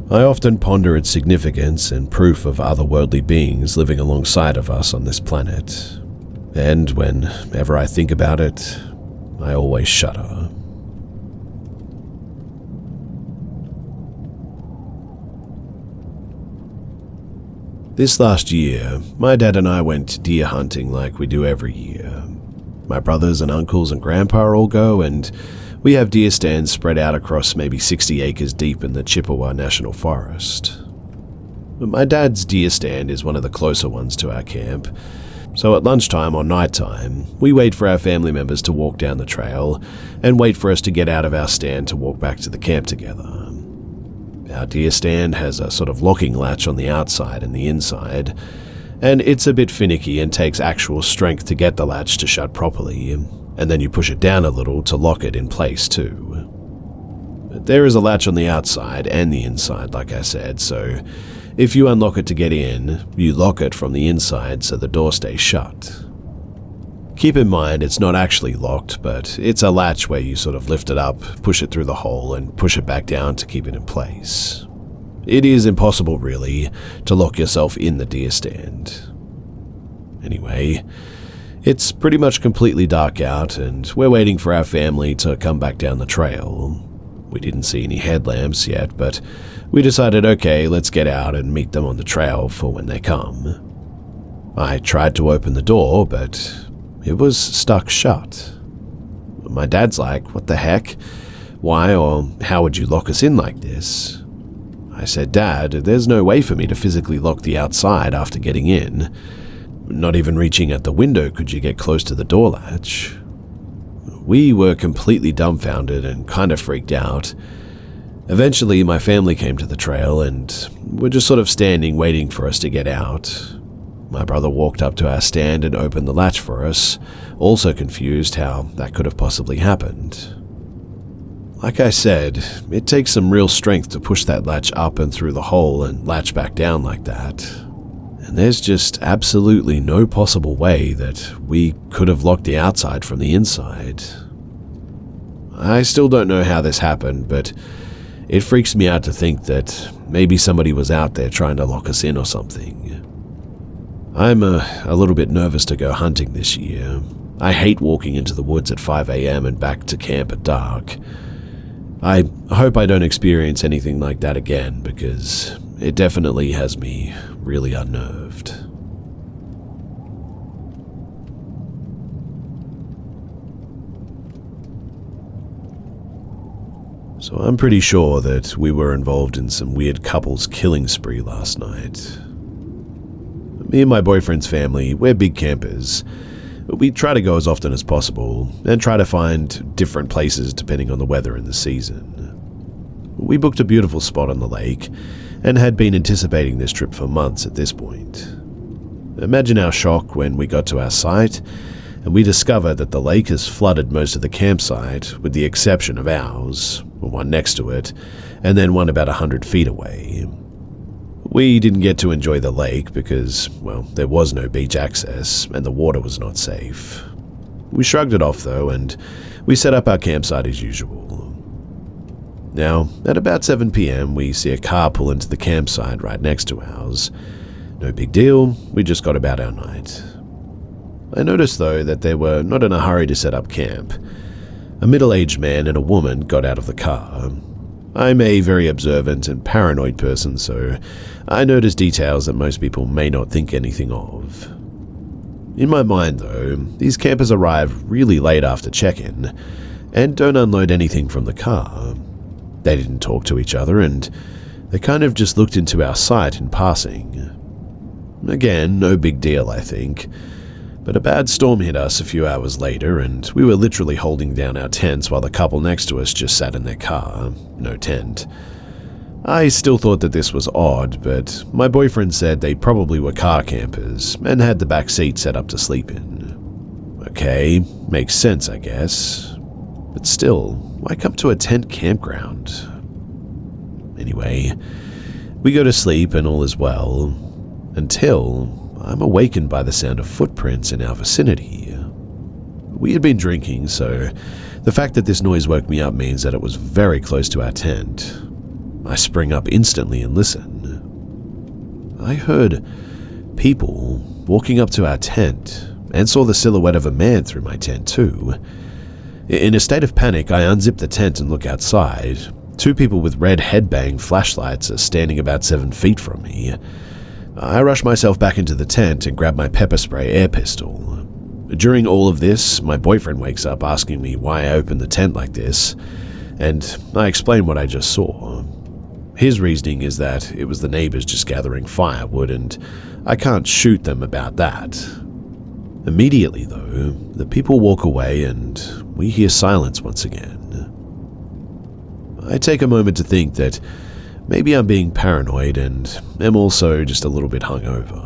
I often ponder its significance and proof of otherworldly beings living alongside of us on this planet. And whenever I think about it, I always shudder. This last year, my dad and I went deer hunting like we do every year. My brothers and uncles and grandpa all go, and we have deer stands spread out across maybe 60 acres deep in the Chippewa National Forest. But my dad's deer stand is one of the closer ones to our camp, so at lunchtime or nighttime, we wait for our family members to walk down the trail and wait for us to get out of our stand to walk back to the camp together. Our deer stand has a sort of locking latch on the outside and the inside, and it's a bit finicky and takes actual strength to get the latch to shut properly, and then you push it down a little to lock it in place too. But there is a latch on the outside and the inside, like I said, so if you unlock it to get in, you lock it from the inside so the door stays shut. Keep in mind it's not actually locked, but it's a latch where you sort of lift it up, push it through the hole, and push it back down to keep it in place. It is impossible, really, to lock yourself in the deer stand. Anyway, it's pretty much completely dark out, and we're waiting for our family to come back down the trail. We didn't see any headlamps yet, but we decided, okay, let's get out and meet them on the trail for when they come. I tried to open the door, but it was stuck shut. My dad's like, what the heck? Why or how would you lock us in like this? I said, Dad, there's no way for me to physically lock the outside after getting in. Not even reaching at the window could you get close to the door latch. We were completely dumbfounded and kind of freaked out. Eventually, my family came to the trail and were just sort of standing waiting for us to get out. My brother walked up to our stand and opened the latch for us, also confused how that could have possibly happened. Like I said, it takes some real strength to push that latch up and through the hole and latch back down like that. And there's just absolutely no possible way that we could have locked the outside from the inside. I still don't know how this happened, but it freaks me out to think that maybe somebody was out there trying to lock us in or something. I'm a little bit nervous to go hunting this year. I hate walking into the woods at 5 a.m. and back to camp at dark. I hope I don't experience anything like that again, because it definitely has me really unnerved. So I'm pretty sure that we were involved in some weird couples killing spree last night. Me and my boyfriend's family, we're big campers. We try to go as often as possible and try to find different places depending on the weather and the season. We booked a beautiful spot on the lake and had been anticipating this trip for months at this point. Imagine our shock when we got to our site and we discovered that the lake has flooded most of the campsite with the exception of ours, one next to it, and then one about 100 feet away. We didn't get to enjoy the lake because, well, there was no beach access and the water was not safe. We shrugged it off though, and we set up our campsite as usual. Now, at about 7 p.m, we see a car pull into the campsite right next to ours. No big deal, we just got about our night. I noticed though that they were not in a hurry to set up camp. A middle-aged man and a woman got out of the car. I'm a very observant and paranoid person, so I notice details that most people may not think anything of. In my mind, though, these campers arrive really late after check-in and don't unload anything from the car. They didn't talk to each other, and they kind of just looked into our site in passing. Again, no big deal, I think. But a bad storm hit us a few hours later, and we were literally holding down our tents while the couple next to us just sat in their car, no tent. I still thought that this was odd, but my boyfriend said they probably were car campers and had the back seat set up to sleep in. Okay, makes sense, I guess. But still, why come to a tent campground? Anyway, we go to sleep and all is well, until I'm awakened by the sound of footprints in our vicinity. We had been drinking, so the fact that this noise woke me up means that it was very close to our tent. I spring up instantly and listen. I heard people walking up to our tent and saw the silhouette of a man through my tent too. In a state of panic, I unzip the tent and look outside. Two people with red headbang flashlights are standing about 7 feet from me. I rush myself back into the tent and grab my pepper spray air pistol. During all of this, my boyfriend wakes up asking me why I opened the tent like this, and I explain what I just saw. His reasoning is that it was the neighbors just gathering firewood, and I can't shoot them about that. Immediately, though, the people walk away and we hear silence once again. I take a moment to think that maybe I'm being paranoid and am also just a little bit hungover.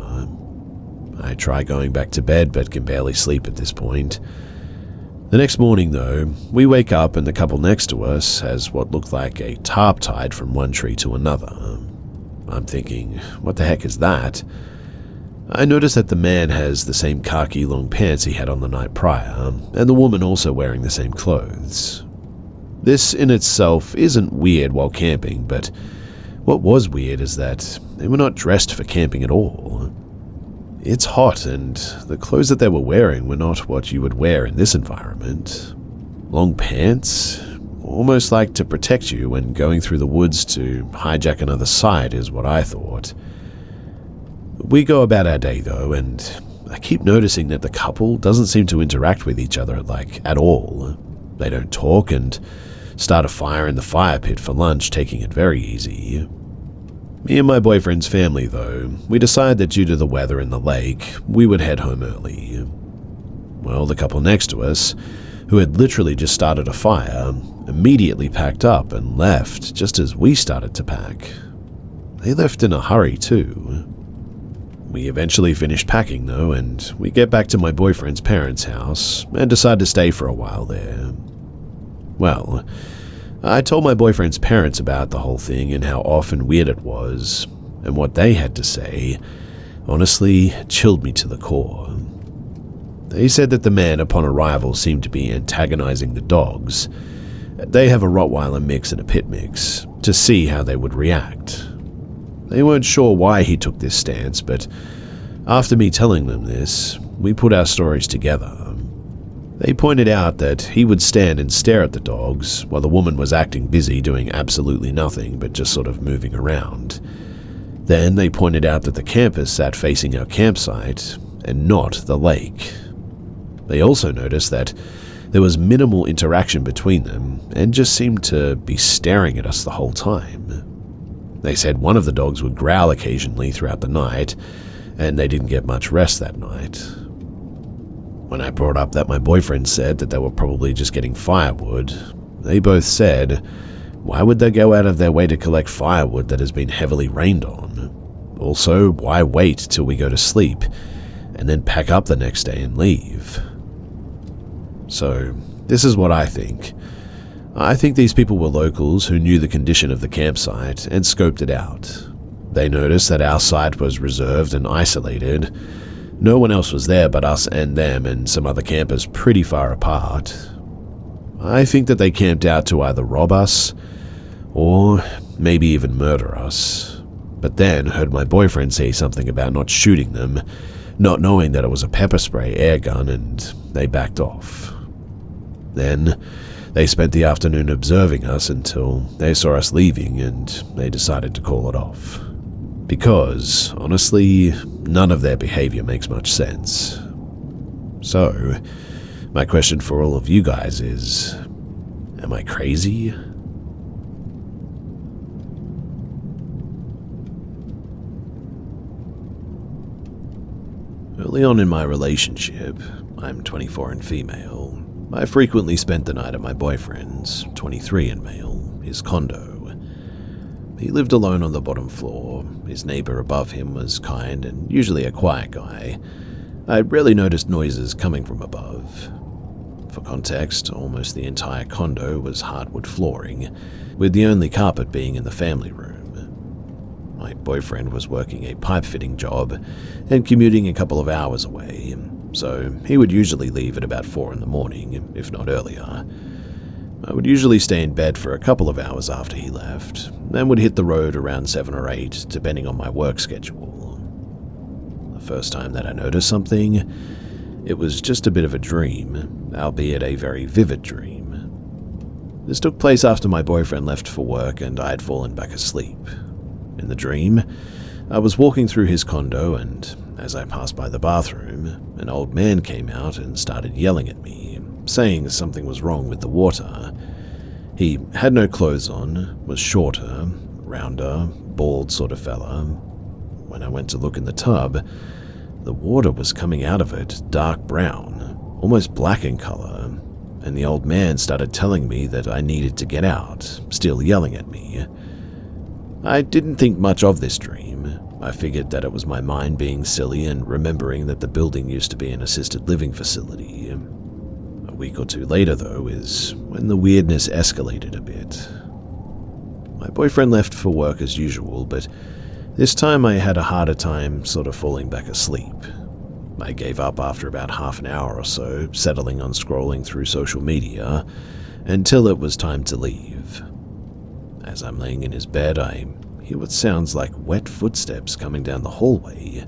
I try going back to bed but can barely sleep at this point. The next morning, though, we wake up and the couple next to us has what looked like a tarp tied from one tree to another. I'm thinking, what the heck is that? I notice that the man has the same khaki long pants he had on the night prior, and the woman also wearing the same clothes. This in itself isn't weird while camping, but what was weird is that they were not dressed for camping at all. It's hot, and the clothes that they were wearing were not what you would wear in this environment. Long pants, almost like to protect you when going through the woods to hijack another site is what I thought. We go about our day though, and I keep noticing that the couple doesn't seem to interact with each other at all. They don't talk and start a fire in the fire pit for lunch, taking it very easy. Me and my boyfriend's family though, we decided that due to the weather and the lake, we would head home early. Well, the couple next to us, who had literally just started a fire, immediately packed up and left just as we started to pack. They left in a hurry too. We eventually finished packing though, and we get back to my boyfriend's parents' house and decide to stay for a while there. Well, I told my boyfriend's parents about the whole thing and how off and weird it was, and what they had to say honestly chilled me to the core. They said that the man upon arrival seemed to be antagonizing the dogs. They have a Rottweiler mix and a pit mix, to see how they would react. They weren't sure why he took this stance, but after me telling them this, we put our stories together. They pointed out that he would stand and stare at the dogs while the woman was acting busy doing absolutely nothing but just sort of moving around. Then they pointed out that the campers sat facing our campsite and not the lake. They also noticed that there was minimal interaction between them and just seemed to be staring at us the whole time. They said one of the dogs would growl occasionally throughout the night, and they didn't get much rest that night. When I brought up that my boyfriend said that they were probably just getting firewood, they both said, why would they go out of their way to collect firewood that has been heavily rained on? Also, why wait till we go to sleep and then pack up the next day and leave? So, this is what I think. I think these people were locals who knew the condition of the campsite and scoped it out. They noticed that our site was reserved and isolated. No one else was there but us and them and some other campers pretty far apart. I think that they camped out to either rob us or maybe even murder us, but then heard my boyfriend say something about not shooting them, not knowing that it was a pepper spray air gun, and they backed off. Then they spent the afternoon observing us until they saw us leaving and they decided to call it off. Because, honestly, none of their behavior makes much sense. So, my question for all of you guys is, am I crazy? Early on in my relationship, I'm 24 and female. I frequently spent the night at my boyfriend's, 23 and male, his condo. He lived alone on the bottom floor. His neighbor above him was kind and usually a quiet guy. I rarely noticed noises coming from above. For context, almost the entire condo was hardwood flooring, with the only carpet being in the family room. My boyfriend was working a pipe fitting job and commuting a couple of hours away. so he would usually leave at about 4 in the morning, if not earlier. I would usually stay in bed for a couple of hours after he left, then would hit the road around 7 or 8, depending on my work schedule. The first time that I noticed something, it was just a bit of a dream, albeit a very vivid dream. This took place after my boyfriend left for work and I had fallen back asleep. In the dream, I was walking through his condo and, as I passed by the bathroom, an old man came out and started yelling at me, saying something was wrong with the water. He had no clothes on, was shorter, rounder, bald sort of fella. When I went to look in the tub, the water was coming out of it dark brown, almost black in color, and the old man started telling me that I needed to get out, still yelling at me. I didn't think much of this dream. I figured that it was my mind being silly and remembering that the building used to be an assisted living facility. A week or two later, though, is when the weirdness escalated a bit. My boyfriend left for work as usual, but this time I had a harder time sort of falling back asleep. I gave up after about half an hour or so, settling on scrolling through social media, until it was time to leave. As I'm laying in his bed, I hear what sounds like wet footsteps coming down the hallway.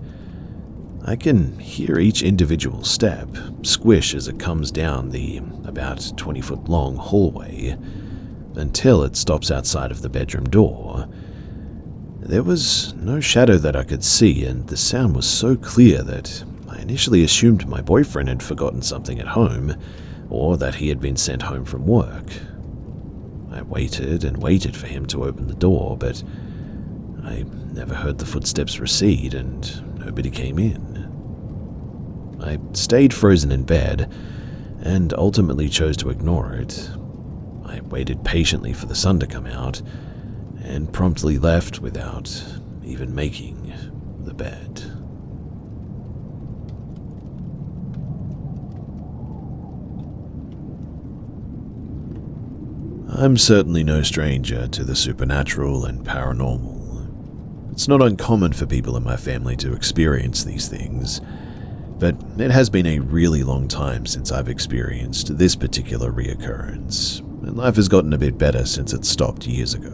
I can hear each individual step squish as it comes down the about 20-foot long hallway, until it stops outside of the bedroom door. There was no shadow that I could see, and the sound was so clear that I initially assumed my boyfriend had forgotten something at home, or that he had been sent home from work. I waited and waited for him to open the door, but I never heard the footsteps recede, and nobody came in. I stayed frozen in bed, and ultimately chose to ignore it. I waited patiently for the sun to come out, and promptly left without even making the bed. I'm certainly no stranger to the supernatural and paranormal. It's not uncommon for people in my family to experience these things, but it has been a really long time since I've experienced this particular reoccurrence, and life has gotten a bit better since it stopped years ago.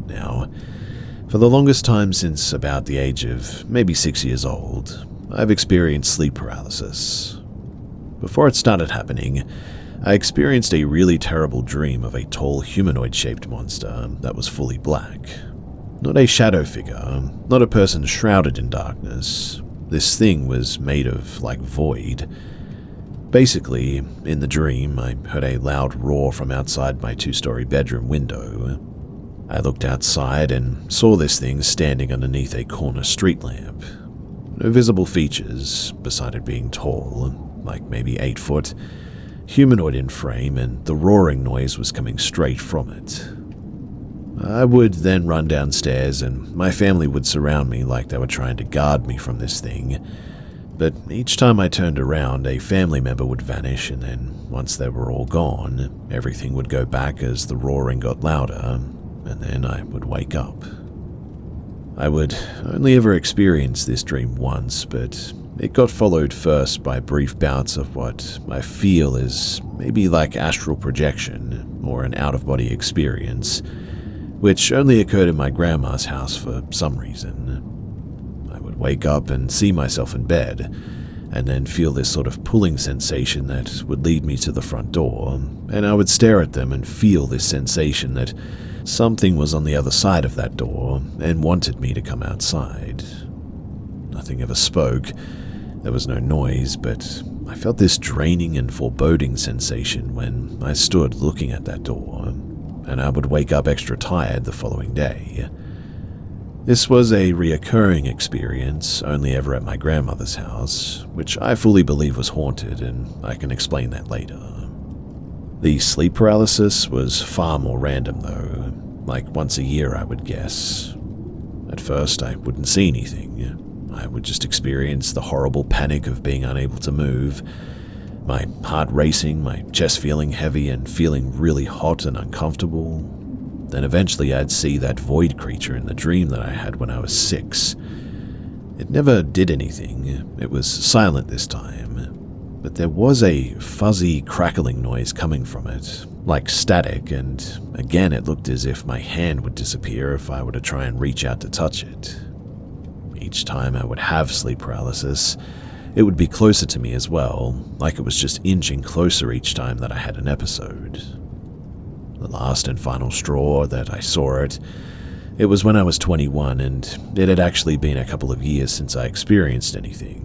Now, for the longest time since about the age of maybe 6 years old, I've experienced sleep paralysis. Before it started happening, I experienced a really terrible dream of a tall humanoid-shaped monster that was fully black. Not a shadow figure, not a person shrouded in darkness. This thing was made of, like, void. Basically, in the dream, I heard a loud roar from outside my 2-story bedroom window. I looked outside and saw this thing standing underneath a corner street lamp. No visible features, beside it being tall, like maybe 8 foot, humanoid in frame, and the roaring noise was coming straight from it. I would then run downstairs and my family would surround me like they were trying to guard me from this thing, but each time I turned around, a family member would vanish, and then once they were all gone, everything would go back as the roaring got louder, and then I would wake up. I would only ever experience this dream once, but it got followed first by brief bouts of what I feel is maybe like astral projection or an out-of-body experience, which only occurred in my grandma's house for some reason. I would wake up and see myself in bed, and then feel this sort of pulling sensation that would lead me to the front door, and I would stare at them and feel this sensation that something was on the other side of that door and wanted me to come outside. Nothing ever spoke. There was no noise, but I felt this draining and foreboding sensation when I stood looking at that door, and I would wake up extra tired the following day. This was a reoccurring experience, only ever at my grandmother's house, which I fully believe was haunted, and I can explain that later. The sleep paralysis was far more random though, like once a year I would guess. At first I wouldn't see anything. I would just experience the horrible panic of being unable to move, my heart racing, my chest feeling heavy and feeling really hot and uncomfortable. Then eventually I'd see that void creature in the dream that I had when I was 6. It never did anything. It was silent this time. But there was a fuzzy crackling noise coming from it, like static, and again it looked as if my hand would disappear if I were to try and reach out to touch it. Each time I would have sleep paralysis, it would be closer to me as well, like it was just inching closer each time that I had an episode. The last and final straw that I saw it was when I was 21, and it had actually been a couple of years since I experienced anything.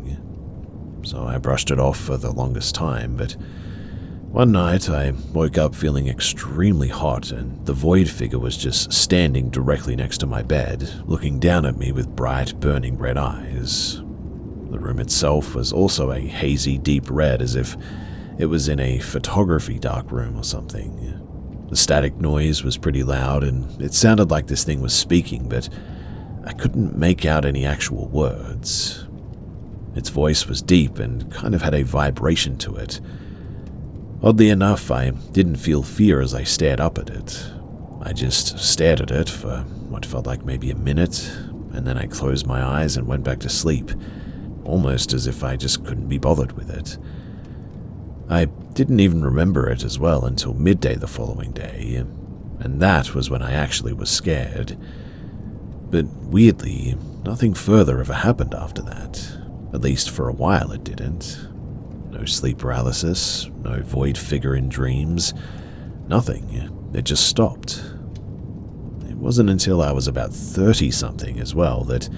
So I brushed it off for the longest time, but one night I woke up feeling extremely hot, and the void figure was just standing directly next to my bed, looking down at me with bright, burning red eyes. The room itself was also a hazy, deep red, as if it was in a photography dark room or something. The static noise was pretty loud, and it sounded like this thing was speaking, but I couldn't make out any actual words. Its voice was deep and kind of had a vibration to it. Oddly enough, I didn't feel fear as I stared up at it. I just stared at it for what felt like maybe a minute, and then I closed my eyes and went back to sleep, almost as if I just couldn't be bothered with it. I didn't even remember it as well until midday the following day, and that was when I actually was scared. But weirdly, nothing further ever happened after that. At least for a while it didn't. No sleep paralysis, no void figure in dreams, nothing. It just stopped. It wasn't until I was about 30-something as well that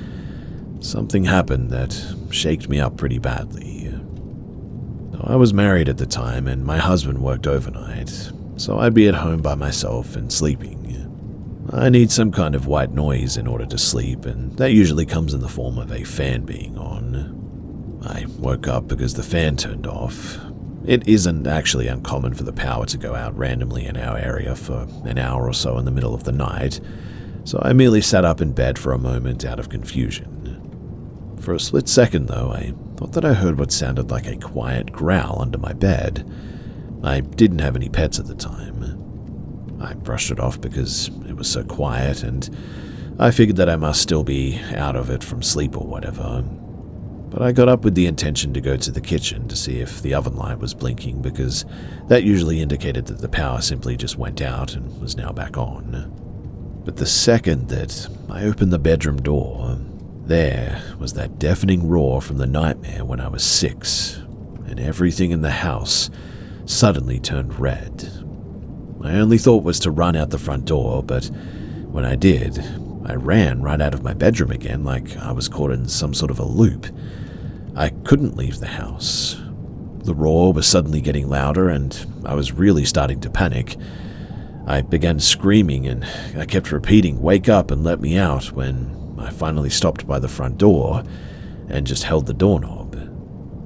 something happened that shaked me up pretty badly. I was married at the time, and my husband worked overnight, so I'd be at home by myself and sleeping. I need some kind of white noise in order to sleep, and that usually comes in the form of a fan being on. I woke up because the fan turned off. It isn't actually uncommon for the power to go out randomly in our area for an hour or so in the middle of the night, so I merely sat up in bed for a moment out of confusion. For a split second, though, I thought that I heard what sounded like a quiet growl under my bed. I didn't have any pets at the time. I brushed it off because it was so quiet, and I figured that I must still be out of it from sleep or whatever. But I got up with the intention to go to the kitchen to see if the oven light was blinking, because that usually indicated that the power simply just went out and was now back on. But the second that I opened the bedroom door, there was that deafening roar from the nightmare when I was 6, and everything in the house suddenly turned red. My only thought was to run out the front door, but when I did, I ran right out of my bedroom again like I was caught in some sort of a loop. I couldn't leave the house. The roar was suddenly getting louder, and I was really starting to panic. I began screaming, and I kept repeating, "Wake up and let me out," when I finally stopped by the front door and just held the doorknob.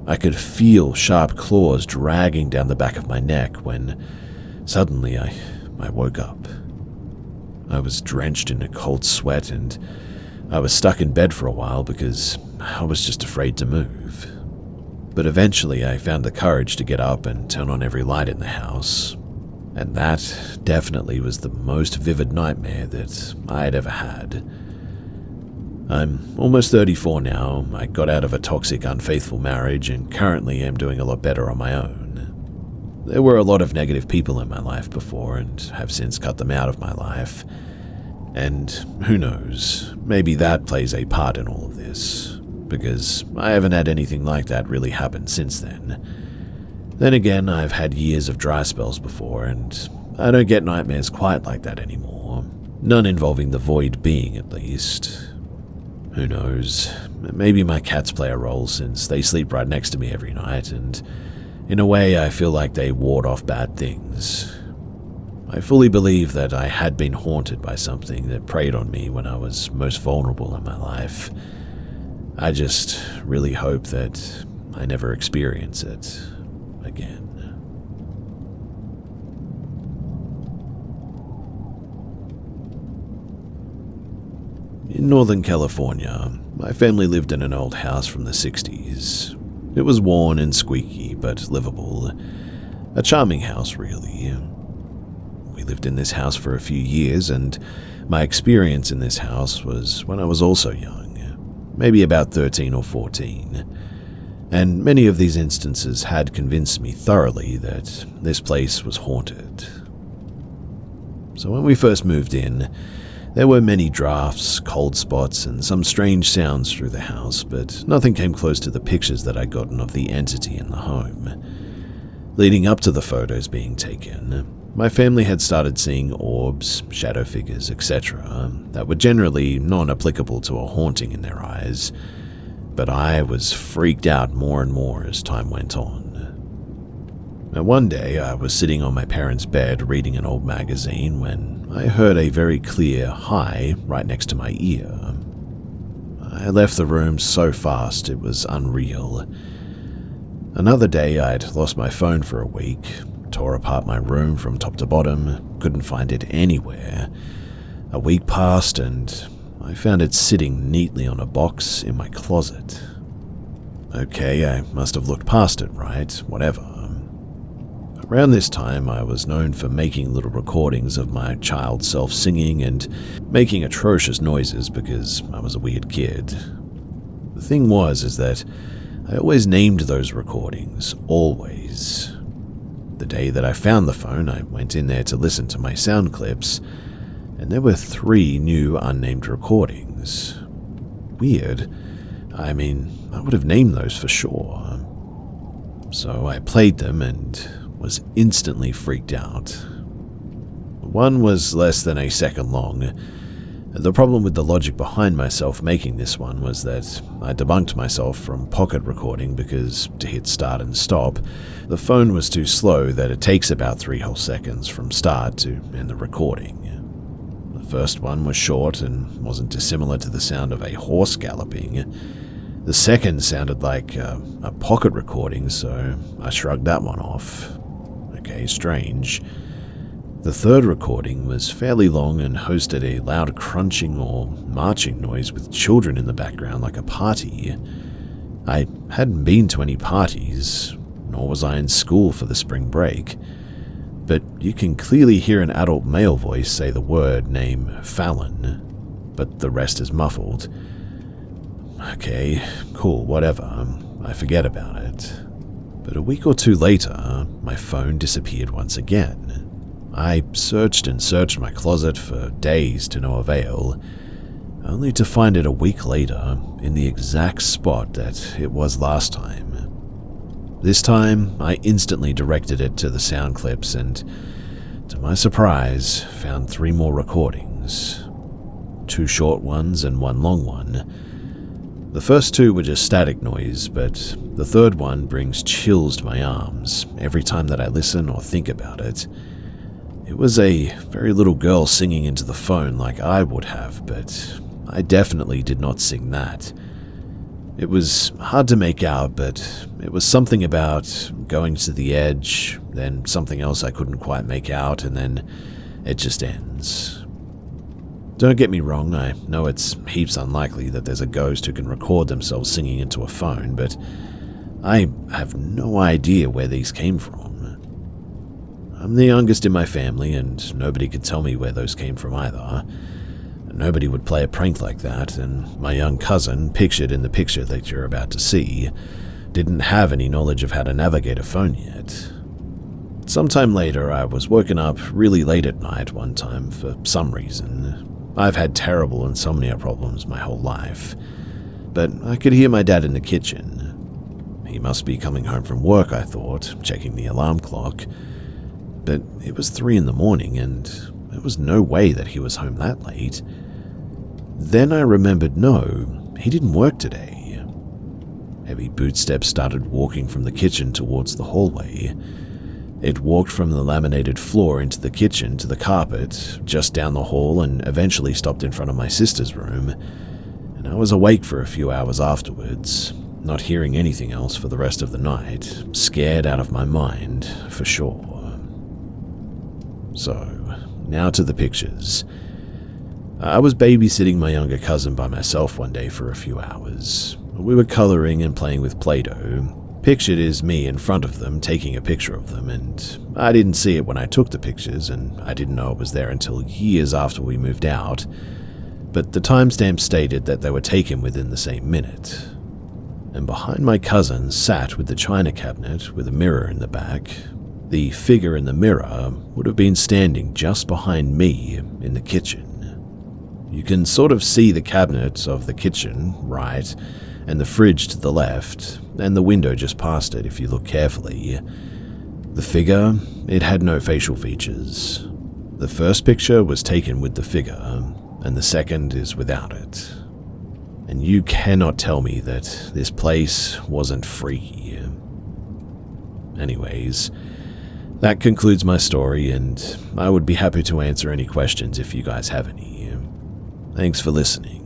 I could feel sharp claws dragging down the back of my neck when suddenly I woke up. I was drenched in a cold sweat, and I was stuck in bed for a while because I was just afraid to move. But eventually I found the courage to get up and turn on every light in the house, and that definitely was the most vivid nightmare that I had ever had. I'm almost 34 now. I got out of a toxic, unfaithful marriage and currently am doing a lot better on my own. There were a lot of negative people in my life before, and have since cut them out of my life. And who knows, maybe that plays a part in all of this, because I haven't had anything like that really happen since then. Then again, I've had years of dry spells before, and I don't get nightmares quite like that anymore. None involving the void being, at least. Who knows, maybe my cats play a role since they sleep right next to me every night, and in a way I feel like they ward off bad things. I fully believe that I had been haunted by something that preyed on me when I was most vulnerable in my life. I just really hope that I never experience it again. In Northern California, my family lived in an old house from the 60s. It was worn and squeaky, but livable. A charming house, really. We lived in this house for a few years, and my experience in this house was when I was also young. maybe about 13 or 14, and many of these instances had convinced me thoroughly that this place was haunted. So when we first moved in, there were many drafts, cold spots, and some strange sounds through the house, but nothing came close to the pictures that I'd gotten of the entity in the home. Leading up to the photos being taken, my family had started seeing orbs, shadow figures, etc. that were generally non-applicable to a haunting in their eyes, but I was freaked out more and more as time went on. And one day, I was sitting on my parents' bed reading an old magazine when I heard a very clear hi right next to my ear. I left the room so fast it was unreal. Another day, I'd lost my phone for a week, tore apart my room from top to bottom, couldn't find it anywhere. A week passed and I found it sitting neatly on a box in my closet. Okay, I must have looked past it, right? Whatever. Around this time, I was known for making little recordings of my child self singing and making atrocious noises because I was a weird kid. The thing is that I always named those recordings, always. The day that I found the phone, I went in there to listen to my sound clips, and there were 3 new unnamed recordings. Weird. I mean, I would have named those for sure. So I played them and was instantly freaked out. One was less than a second long. The problem with the logic behind myself making this one was that I debunked myself from pocket recording because to hit start and stop, the phone was too slow that it takes about 3 whole seconds from start to end the recording. The first one was short and wasn't dissimilar to the sound of a horse galloping. The second sounded like a pocket recording, so I shrugged that one off. Okay, strange. The third recording was fairly long and hosted a loud crunching or marching noise with children in the background like a party. I hadn't been to any parties, nor was I in school for the spring break, but you can clearly hear an adult male voice say the word name Fallon, but the rest is muffled. Okay, cool, whatever, I forget about it. But a week or 2 later, my phone disappeared once again. I searched and searched my closet for days to no avail, only to find it a week later in the exact spot that it was last time. This time, I instantly directed it to the sound clips and, to my surprise, found 3 more recordings. 2 short ones and 1 long one. The first 2 were just static noise, but the third one brings chills to my arms every time that I listen or think about it. It was a very little girl singing into the phone like I would have, but I definitely did not sing that. It was hard to make out, but it was something about going to the edge, then something else I couldn't quite make out, and then it just ends. Don't get me wrong, I know it's heaps unlikely that there's a ghost who can record themselves singing into a phone, but I have no idea where these came from. I'm the youngest in my family, and nobody could tell me where those came from either. Nobody would play a prank like that, and my young cousin, pictured in the picture that you're about to see, didn't have any knowledge of how to navigate a phone yet. Sometime later, I was woken up really late at night one time for some reason. I've had terrible insomnia problems my whole life, but I could hear my dad in the kitchen. He must be coming home from work, I thought, checking the alarm clock. But it was 3 a.m, and there was no way that he was home that late. Then I remembered, no, he didn't work today. Heavy bootsteps started walking from the kitchen towards the hallway. It walked from the laminated floor into the kitchen to the carpet, just down the hall, and eventually stopped in front of my sister's room. And I was awake for a few hours afterwards, not hearing anything else for the rest of the night, scared out of my mind, for sure. So, now to the pictures. I was babysitting my younger cousin by myself one day for a few hours. We were coloring and playing with Play-Doh. Pictured is me in front of them taking a picture of them, and I didn't see it when I took the pictures, and I didn't know it was there until years after we moved out. but the timestamp stated that they were taken within the same minute. And behind my cousin sat with the china cabinet with a mirror in the back. The figure in the mirror would have been standing just behind me in the kitchen. You can sort of see the cabinet of the kitchen, right, and the fridge to the left, and the window just past it if you look carefully. The figure, it had no facial features. The first picture was taken with the figure, and the second is without it. And you cannot tell me that this place wasn't freaky. Anyways, that concludes my story, and I would be happy to answer any questions if you guys have any. Thanks for listening.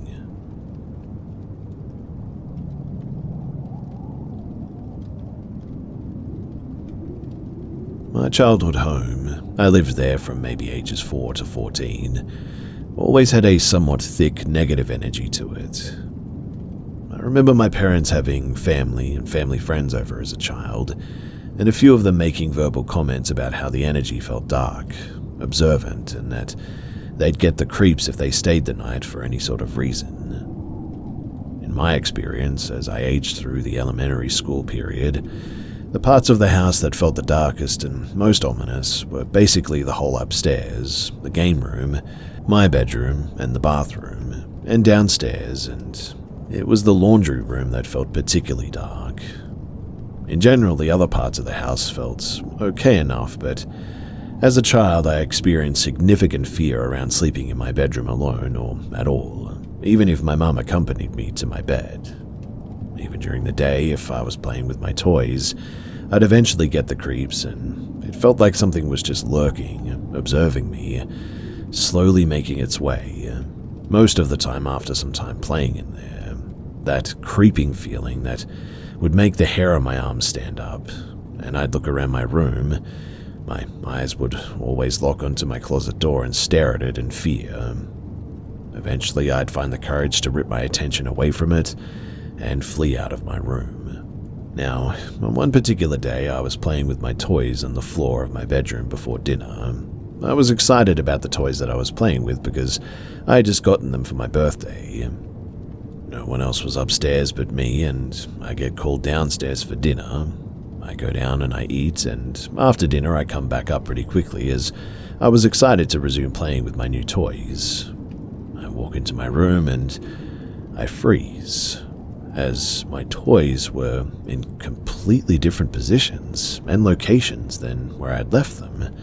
My childhood home, I lived there from maybe ages 4 to 14, always had a somewhat thick negative energy to it. I remember my parents having family and family friends over as a child, and a few of them making verbal comments about how the energy felt dark, observant, and that they'd get the creeps if they stayed the night for any sort of reason. In my experience, as I aged through the elementary school period, the parts of the house that felt the darkest and most ominous were basically the whole upstairs, the game room, my bedroom, and the bathroom, and downstairs, and it was the laundry room that felt particularly dark. In general, the other parts of the house felt okay enough, but as a child, I experienced significant fear around sleeping in my bedroom alone or at all, even if my mum accompanied me to my bed. Even during the day, if I was playing with my toys, I'd eventually get the creeps, and it felt like something was just lurking, observing me, slowly making its way, most of the time after some time playing in there. That creeping feeling that would make the hair on my arms stand up, and I'd look around my room. My eyes would always lock onto my closet door and stare at it in fear. Eventually, I'd find the courage to rip my attention away from it and flee out of my room. Now, on one particular day, I was playing with my toys on the floor of my bedroom before dinner. I was excited about the toys that I was playing with because I had just gotten them for my birthday. No one else was upstairs but me, and I get called downstairs for dinner. I go down and I eat, and after dinner I come back up pretty quickly as I was excited to resume playing with my new toys. I walk into my room and I freeze, as my toys were in completely different positions and locations than where I'd left them.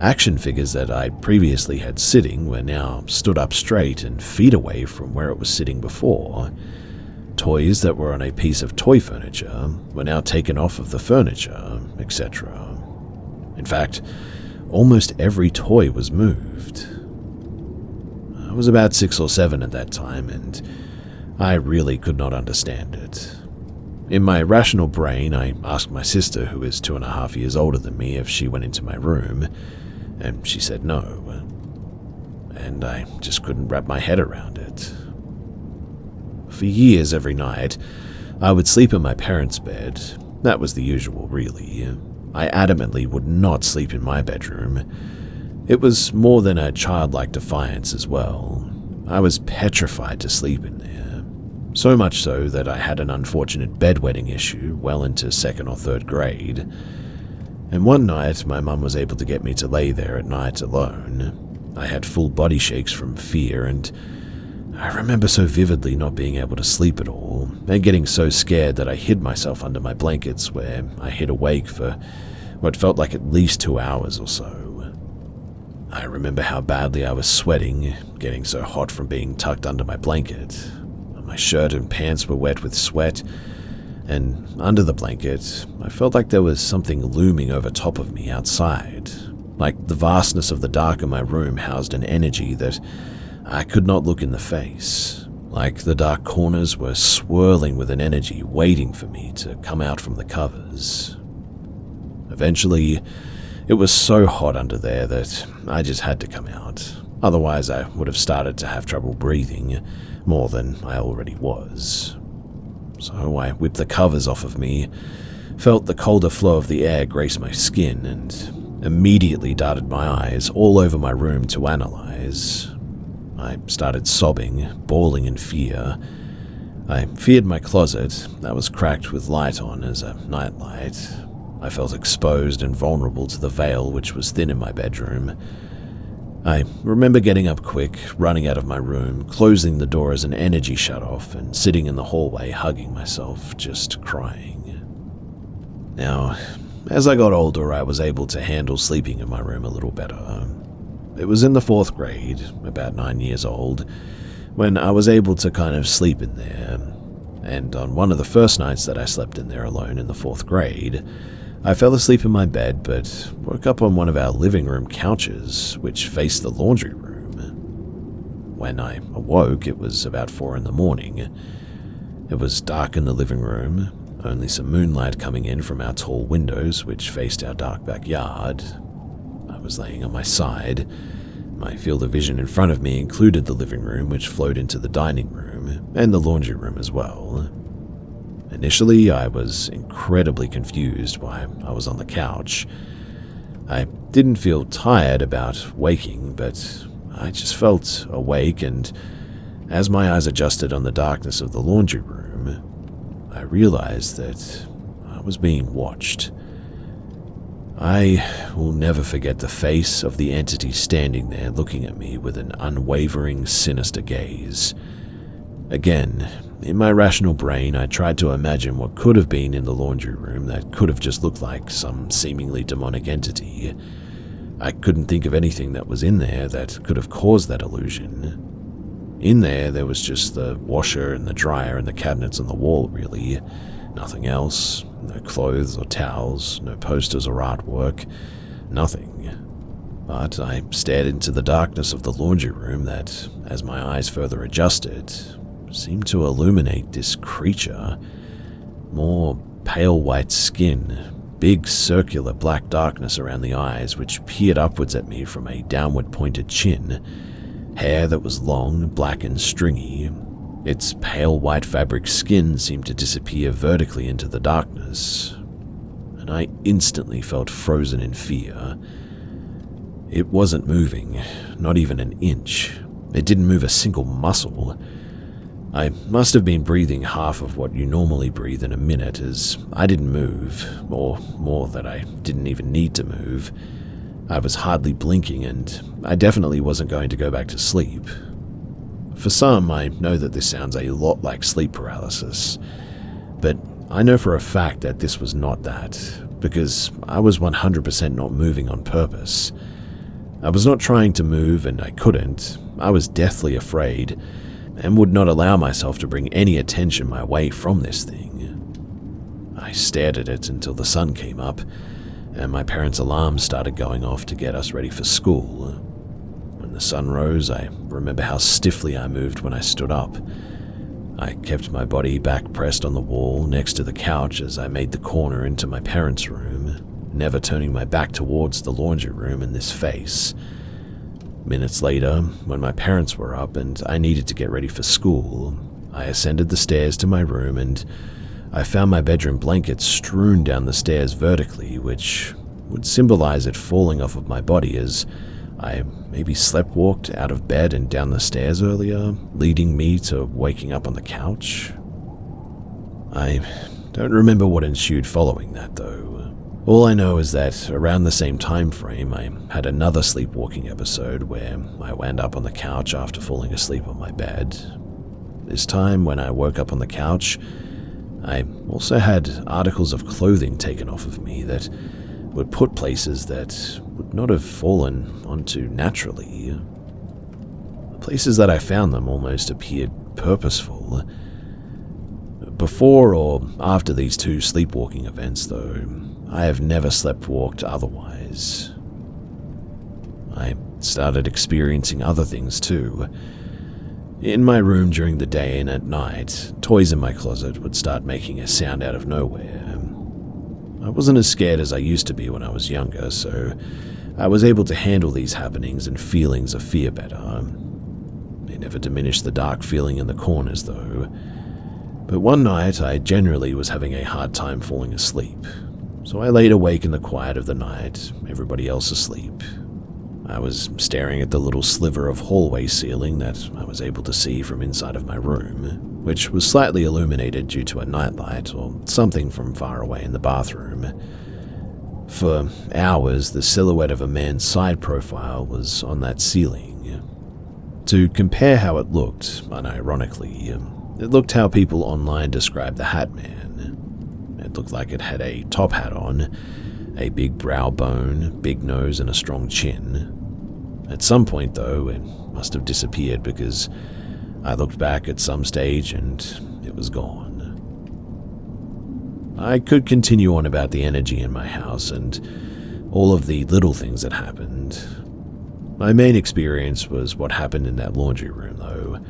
Action figures that I previously had sitting were now stood up straight and feet away from where it was sitting before. Toys that were on a piece of toy furniture were now taken off of the furniture, etc. In fact, almost every toy was moved. I was about 6 or 7 at that time, and I really could not understand it. In my rational brain, I asked my sister, who is 2.5 years older than me, if she went into my room, and she said no. And I just couldn't wrap my head around it. For years, every night, I would sleep in my parents' bed. That was the usual, really. I adamantly would not sleep in my bedroom. It was more than a childlike defiance as well. I was petrified to sleep in there. So much so that I had an unfortunate bedwetting issue well into 2nd or 3rd grade. And one night, my mum was able to get me to lay there at night alone. I had full body shakes from fear, and I remember so vividly not being able to sleep at all, and getting so scared that I hid myself under my blankets, where I hid awake for what felt like at least 2 hours or so. I remember how badly I was sweating, getting so hot from being tucked under my blanket. My shirt and pants were wet with sweat, and under the blanket, I felt like there was something looming over top of me outside, like the vastness of the dark in my room housed an energy that I could not look in the face, like the dark corners were swirling with an energy waiting for me to come out from the covers. Eventually, it was so hot under there that I just had to come out. Otherwise, I would have started to have trouble breathing, more than I already was. So I whipped the covers off of me, felt the colder flow of the air grace my skin, and immediately darted my eyes all over my room to analyze. I started sobbing, bawling in fear. I feared my closet that was cracked with light on as a nightlight. I felt exposed and vulnerable to the veil which was thin in my bedroom. I remember getting up quick, running out of my room, closing the door as an energy shut off, and sitting in the hallway hugging myself, just crying. Now, as I got older, I was able to handle sleeping in my room a little better. It was in the 4th grade, about 9 years old, when I was able to kind of sleep in there. And on one of the first nights that I slept in there alone in the 4th grade, I fell asleep in my bed but woke up on one of our living room couches, which faced the laundry room. When I awoke, it was about 4 in the morning. It was dark in the living room, only some moonlight coming in from our tall windows which faced our dark backyard. I was laying on my side. My field of vision in front of me included the living room, which flowed into the dining room, and the laundry room as well. Initially, I was incredibly confused why I was on the couch. I didn't feel tired about waking, but I just felt awake, and as my eyes adjusted on the darkness of the laundry room, I realized that I was being watched. I will never forget the face of the entity standing there looking at me with an unwavering, sinister gaze. Again, in my rational brain, I tried to imagine what could have been in the laundry room that could have just looked like some seemingly demonic entity. I couldn't think of anything that was in there that could have caused that illusion. In there was just the washer and the dryer and the cabinets on the wall, really. Nothing else. No clothes or towels, no posters or artwork, nothing. But I stared into the darkness of the laundry room that, as my eyes further adjusted, seemed to illuminate this creature. More pale white skin, big circular black darkness around the eyes which peered upwards at me from a downward pointed chin, hair that was long, black and stringy. Its pale white fabric skin seemed to disappear vertically into the darkness, and I instantly felt frozen in fear. It wasn't moving, not even an inch. It didn't move a single muscle. I must have been breathing half of what you normally breathe in a minute, as I didn't move, or more that I didn't even need to move. I was hardly blinking, and I definitely wasn't going to go back to sleep. For some, I know that this sounds a lot like sleep paralysis, but I know for a fact that this was not that, because I was 100% not moving on purpose. I was not trying to move, and I couldn't. I was deathly afraid, and would not allow myself to bring any attention my way from this thing. I stared at it until the sun came up, and my parents' alarms started going off to get us ready for school. When the sun rose, I remember how stiffly I moved when I stood up. I kept my body back pressed on the wall next to the couch as I made the corner into my parents' room, never turning my back towards the laundry room in this face. Minutes later, when my parents were up and I needed to get ready for school, I ascended the stairs to my room and I found my bedroom blanket strewn down the stairs vertically, which would symbolize it falling off of my body as I maybe sleptwalked out of bed and down the stairs earlier, leading me to waking up on the couch. I don't remember what ensued following that, though. All I know is that around the same time frame, I had another sleepwalking episode where I wound up on the couch after falling asleep on my bed. This time, when I woke up on the couch, I also had articles of clothing taken off of me that would put places that would not have fallen onto naturally. The places that I found them almost appeared purposeful. Before or after these two sleepwalking events, though, I have never sleptwalked otherwise. I started experiencing other things too. In my room during the day and at night, toys in my closet would start making a sound out of nowhere. I wasn't as scared as I used to be when I was younger, so I was able to handle these happenings and feelings of fear better. It never diminished the dark feeling in the corners, though. But one night, I generally was having a hard time falling asleep, so I laid awake in the quiet of the night, everybody else asleep. I was staring at the little sliver of hallway ceiling that I was able to see from inside of my room, which was slightly illuminated due to a nightlight or something from far away in the bathroom. For hours, the silhouette of a man's side profile was on that ceiling. To compare how it looked, unironically, it looked how people online described the Hat Man. It looked like it had a top hat on, a big brow bone, big nose, and a strong chin. At some point, though, it must have disappeared because I looked back at some stage and it was gone. I could continue on about the energy in my house and all of the little things that happened. My main experience was what happened in that laundry room, though.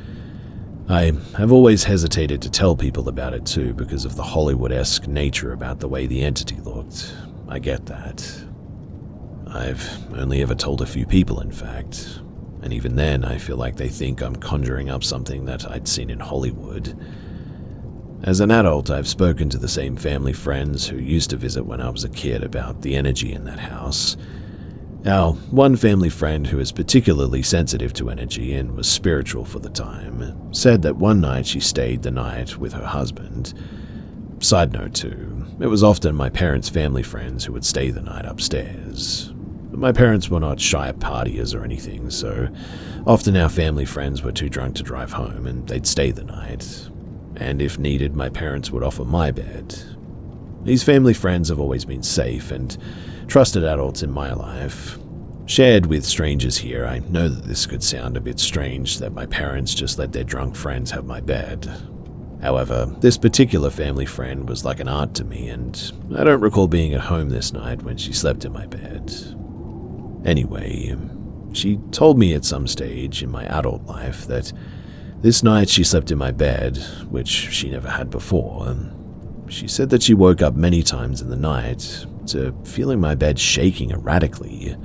I have always hesitated to tell people about it too because of the Hollywood-esque nature about the way the entity looked. I get that. I've only ever told a few people, in fact, and even then I feel like they think I'm conjuring up something that I'd seen in Hollywood. As an adult, I've spoken to the same family friends who used to visit when I was a kid about the energy in that house. Now, one family friend who is particularly sensitive to energy and was spiritual for the time said that one night she stayed the night with her husband. Side note too, it was often my parents' family friends who would stay the night upstairs. My parents were not shy partiers or anything, so often our family friends were too drunk to drive home and they'd stay the night. And if needed, my parents would offer my bed. These family friends have always been safe and trusted adults in my life. Shared with strangers here, I know that this could sound a bit strange that my parents just let their drunk friends have my bed. However, this particular family friend was like an aunt to me, and I don't recall being at home this night when she slept in my bed. Anyway, she told me at some stage in my adult life that this night she slept in my bed, which she never had before. She said that she woke up many times in the night to feeling my bed shaking erratically.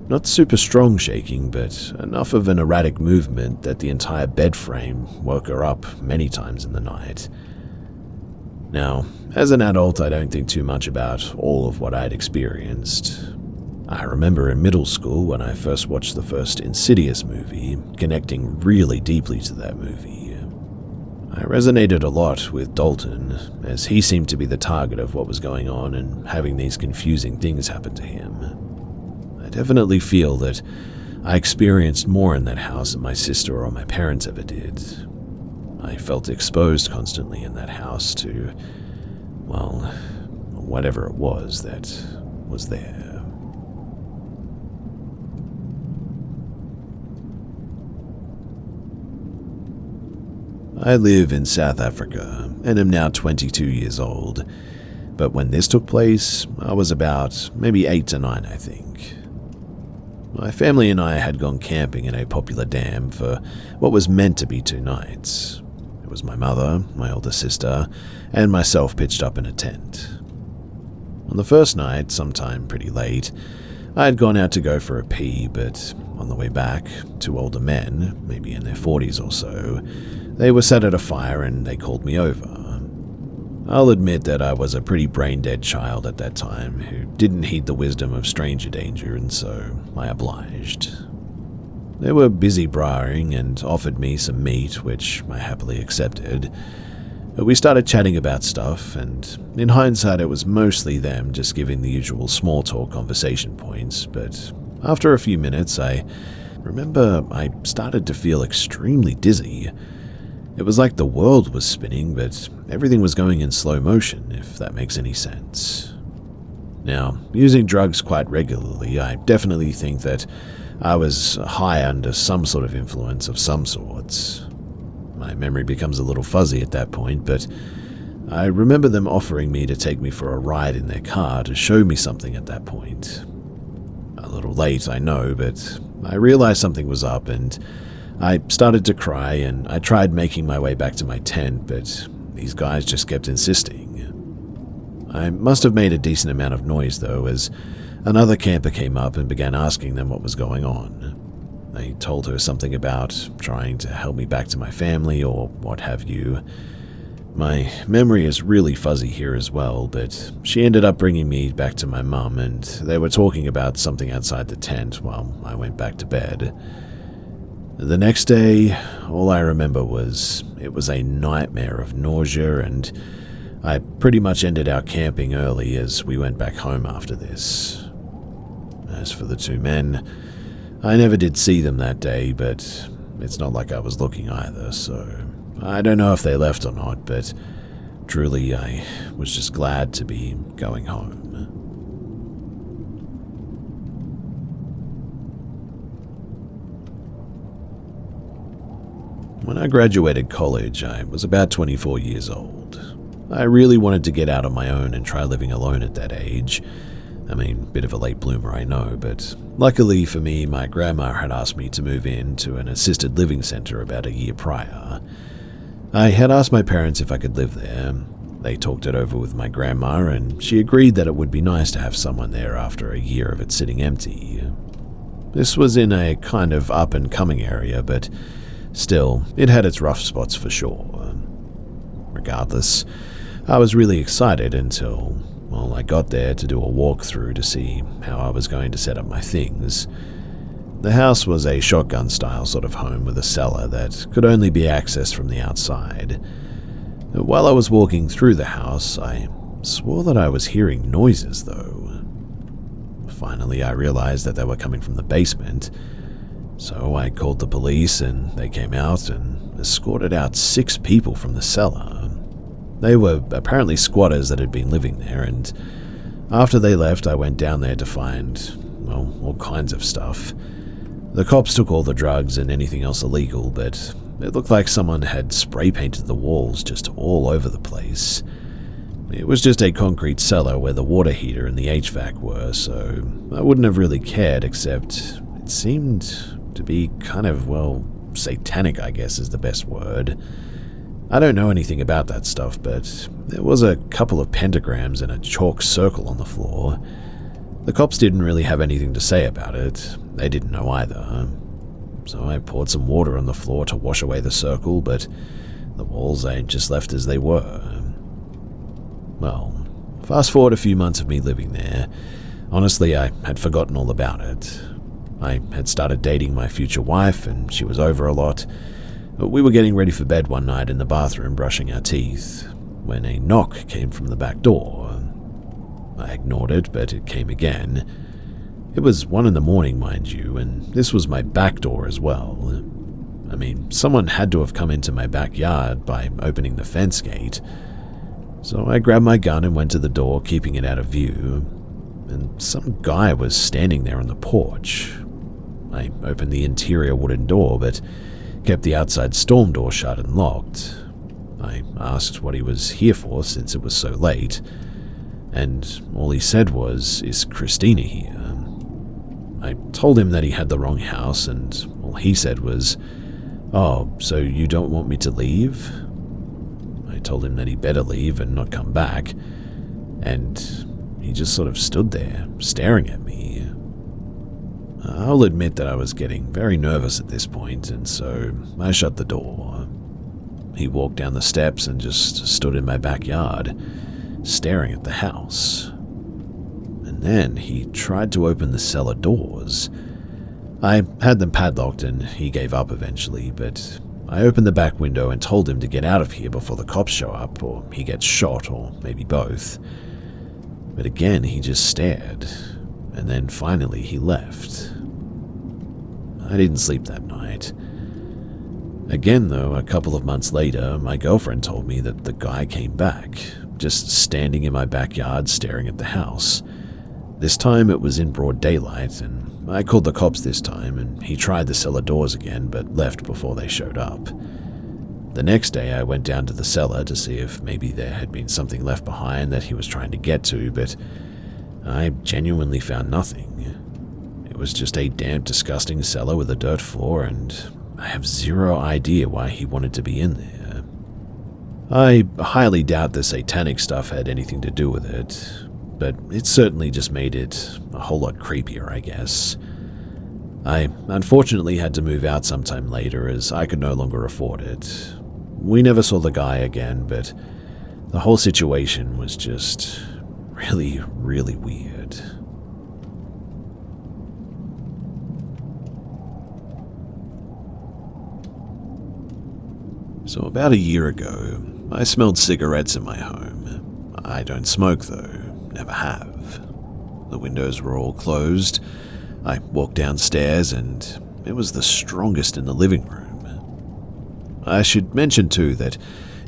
Not super strong shaking, but enough of an erratic movement that the entire bed frame woke her up many times in the night. Now, as an adult, I don't think too much about all of what I'd experienced. I remember in middle school when I first watched the first Insidious movie, connecting really deeply to that movie. I resonated a lot with Dalton, as he seemed to be the target of what was going on and having these confusing things happen to him. I definitely feel that I experienced more in that house than my sister or my parents ever did. I felt exposed constantly in that house to, well, whatever it was that was there. I live in South Africa and am now 22 years old, but when this took place, I was about maybe 8 to 9, I think. My family and I had gone camping in a popular dam for what was meant to be 2 nights. It was my mother, my older sister, and myself pitched up in a tent. On the first night, sometime pretty late, I had gone out to go for a pee, but on the way back, 2 older men, maybe in their 40s or so, they were sat at a fire and they called me over. I'll admit that I was a pretty brain-dead child at that time who didn't heed the wisdom of stranger danger, and so I obliged. They were busy braaiing and offered me some meat, which I happily accepted. We started chatting about stuff, and in hindsight it was mostly them just giving the usual small talk conversation points, but after a few minutes I remember I started to feel extremely dizzy. It was like the world was spinning, but everything was going in slow motion, if that makes any sense. Now, using drugs quite regularly, I definitely think that I was high under some sort of influence of some sorts. My memory becomes a little fuzzy at that point, but I remember them offering me to take me for a ride in their car to show me something at that point. A little late, I know, but I realized something was up, and I started to cry, and I tried making my way back to my tent, but these guys just kept insisting. I must have made a decent amount of noise, though, as another camper came up and began asking them what was going on. They told her something about trying to help me back to my family or what have you. My memory is really fuzzy here as well, but she ended up bringing me back to my mum, and they were talking about something outside the tent while I went back to bed. The next day, all I remember was it was a nightmare of nausea, and I pretty much ended our camping early as we went back home after this. As for the two men, I never did see them that day, but it's not like I was looking either, so I don't know if they left or not, but truly I was just glad to be going home. When I graduated college, I was about 24 years old. I really wanted to get out on my own and try living alone at that age. I mean, bit of a late bloomer, I know, but luckily for me, my grandma had asked me to move in to an assisted living center about a year prior. I had asked my parents if I could live there. They talked it over with my grandma, and she agreed that it would be nice to have someone there after a year of it sitting empty. This was in a kind of up-and-coming area, but still, it had its rough spots for sure. Regardless, I was really excited until, well, I got there to do a walkthrough to see how I was going to set up my things. The house was a shotgun-style sort of home with a cellar that could only be accessed from the outside. While I was walking through the house, I swore that I was hearing noises, though. Finally, I realized that they were coming from the basement, so I called the police and they came out and escorted out 6 people from the cellar. They were apparently squatters that had been living there, and after they left, I went down there to find, well, all kinds of stuff. The cops took all the drugs and anything else illegal, but it looked like someone had spray painted the walls just all over the place. It was just a concrete cellar where the water heater and the HVAC were, so I wouldn't have really cared, except it seemed to be kind of, well, satanic, I guess is the best word. I don't know anything about that stuff, but there was a couple of pentagrams and a chalk circle on the floor. The cops didn't really have anything to say about it. They didn't know either. So I poured some water on the floor to wash away the circle, but the walls I just left as they were. Well, fast forward a few months of me living there. Honestly, I had forgotten all about it. I had started dating my future wife, and she was over a lot. We were getting ready for bed one night in the bathroom brushing our teeth, when a knock came from the back door. I ignored it, but it came again. It was 1 a.m, mind you, and this was my back door as well. I mean, someone had to have come into my backyard by opening the fence gate. So I grabbed my gun and went to the door, keeping it out of view, and some guy was standing there on the porch. I opened the interior wooden door, but kept the outside storm door shut and locked. I asked what he was here for since it was so late, and all he said was, "Is Christina here?" I told him that he had the wrong house, and all he said was, "Oh, so you don't want me to leave?" I told him that he better leave and not come back, and he just sort of stood there, staring at me. I'll admit that I was getting very nervous at this point, and so I shut the door. He walked down the steps and just stood in my backyard, staring at the house. And then he tried to open the cellar doors. I had them padlocked and he gave up eventually, but I opened the back window and told him to get out of here before the cops show up, or he gets shot, or maybe both. But again, he just stared, and then finally he left. I didn't sleep that night. Again, though, a couple of months later, my girlfriend told me that the guy came back, just standing in my backyard staring at the house. This time it was in broad daylight, and I called the cops this time, and he tried the cellar doors again but left before they showed up. The next day I went down to the cellar to see if maybe there had been something left behind that he was trying to get to, but I genuinely found nothing. It was just a damp, disgusting cellar with a dirt floor, and I have zero idea why he wanted to be in there. I highly doubt the satanic stuff had anything to do with it, but it certainly just made it a whole lot creepier, I guess. I unfortunately had to move out sometime later as I could no longer afford it. We never saw the guy again, but the whole situation was just really, really weird. So about a year ago, I smelled cigarettes in my home. I don't smoke though, never have. The windows were all closed. I walked downstairs and it was the strongest in the living room. I should mention too that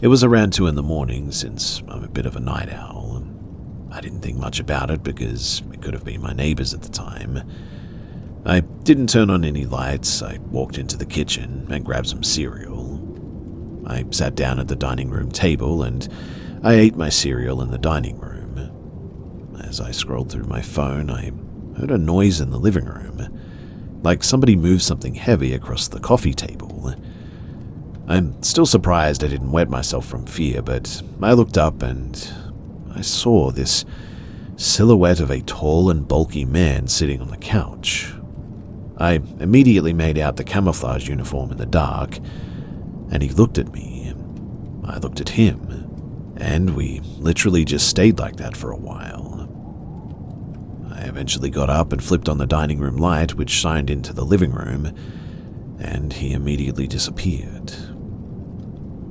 it was around 2 a.m. since I'm a bit of a night owl. I didn't think much about it because it could have been my neighbors at the time. I didn't turn on any lights. I walked into the kitchen and grabbed some cereal. I sat down at the dining room table and I ate my cereal in the dining room. As I scrolled through my phone, I heard a noise in the living room, like somebody moved something heavy across the coffee table. I'm still surprised I didn't wet myself from fear, but I looked up and I saw this silhouette of a tall and bulky man sitting on the couch. I immediately made out the camouflage uniform in the dark, and he looked at me. I looked at him, and we literally just stayed like that for a while. I eventually got up and flipped on the dining room light, which shined into the living room, and he immediately disappeared.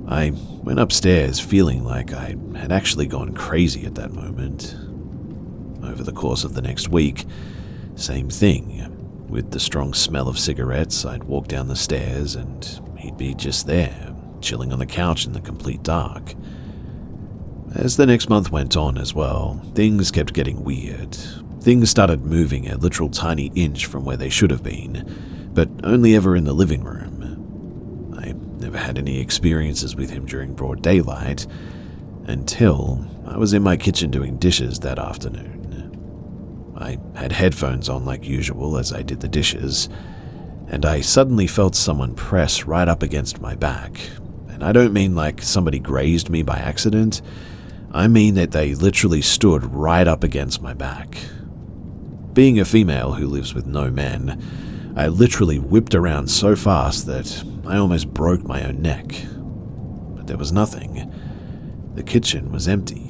I went upstairs feeling like I had actually gone crazy at that moment. Over the course of the next week, same thing. With the strong smell of cigarettes, I'd walk down the stairs and he'd be just there, chilling on the couch in the complete dark. As the next month went on as well, things kept getting weird. Things started moving a literal tiny inch from where they should have been, but only ever in the living room. I never had any experiences with him during broad daylight until I was in my kitchen doing dishes that afternoon. I had headphones on like usual as I did the dishes, and I suddenly felt someone press right up against my back. And I don't mean like somebody grazed me by accident, I mean that they literally stood right up against my back. Being a female who lives with no men, I literally whipped around so fast that I almost broke my own neck. But there was nothing. The kitchen was empty.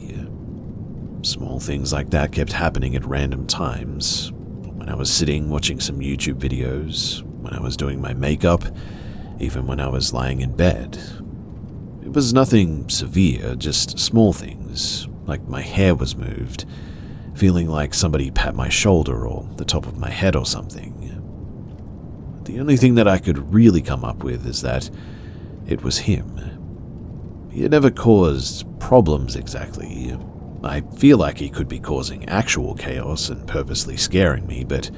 Small things like that kept happening at random times. When I was sitting watching some YouTube videos, when I was doing my makeup, even when I was lying in bed. It was nothing severe, just small things, like my hair was moved, feeling like somebody pat my shoulder or the top of my head or something. The only thing that I could really come up with is that it was him. He had never caused problems exactly. I feel like he could be causing actual chaos and purposely scaring me, but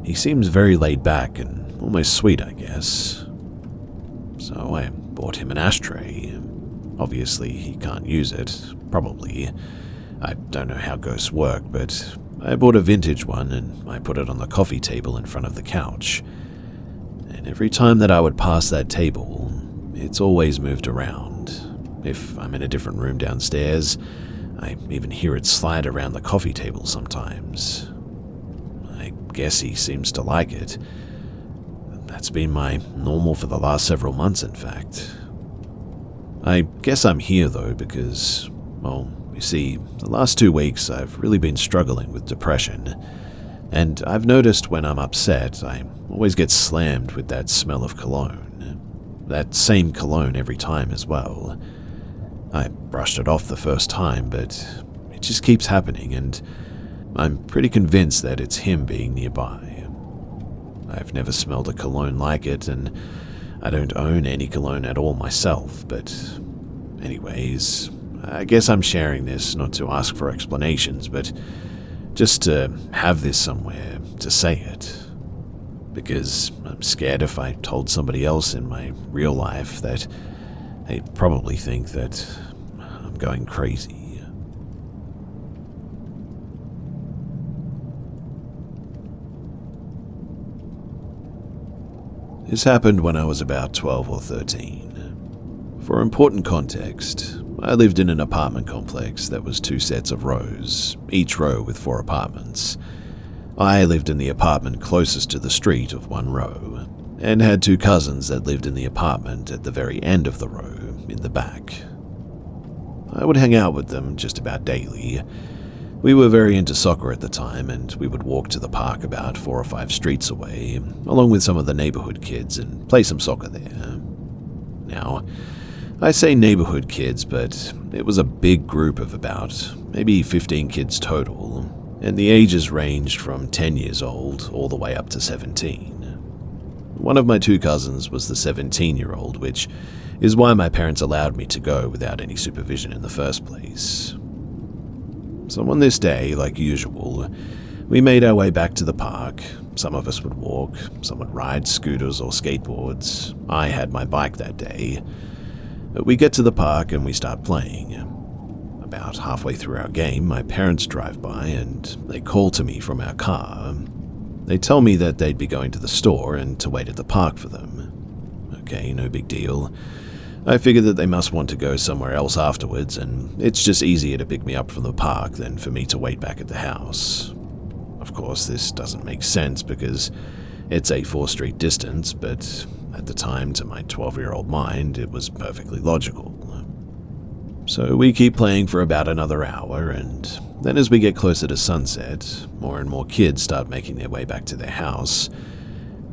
he seems very laid back and almost sweet, I guess. So I bought him an ashtray. Obviously, he can't use it, probably. I don't know how ghosts work, but I bought a vintage one and I put it on the coffee table in front of the couch. And every time that I would pass that table, it's always moved around. If I'm in a different room downstairs, I even hear it slide around the coffee table sometimes. I guess he seems to like it. That's been my normal for the last several months, in fact. I guess I'm here though because, well, you see, the last 2 weeks I've really been struggling with depression, and I've noticed when I'm upset I always get slammed with that smell of cologne. That same cologne every time as well. I brushed it off the first time, but it just keeps happening, and I'm pretty convinced that it's him being nearby. I've never smelled a cologne like it, and I don't own any cologne at all myself, but anyways, I guess I'm sharing this not to ask for explanations, but just to have this somewhere to say it. Because I'm scared if I told somebody else in my real life that they'd probably think that I'm going crazy. This happened when I was about 12 or 13. For important context, I lived in an apartment complex that was 2 sets of rows, each row with 4 apartments. I lived in the apartment closest to the street of one row. and had two cousins that lived in the apartment at the very end of the row in the back. I would hang out with them just about daily. We were very into soccer at the time, and we would walk to the park about 4 or 5 streets away, along with some of the neighborhood kids, and play some soccer there. Now, I say neighborhood kids, but it was a big group of about maybe 15 kids total, and the ages ranged from 10 years old all the way up to 17. One of my two cousins was the 17-year-old, which is why my parents allowed me to go without any supervision in the first place. So on this day, like usual, we made our way back to the park. Some of us would walk, some would ride scooters or skateboards. I had my bike that day. We get to the park and we start playing. About halfway through our game, my parents drive by and they call to me from our car. They tell me that they'd be going to the store and to wait at the park for them. Okay, no big deal. I figure that they must want to go somewhere else afterwards, and it's just easier to pick me up from the park than for me to wait back at the house. Of course, this doesn't make sense because it's a 4-street distance, but at the time, to my 12-year-old mind, it was perfectly logical. So we keep playing for about another hour, and then as we get closer to sunset, more and more kids start making their way back to their house.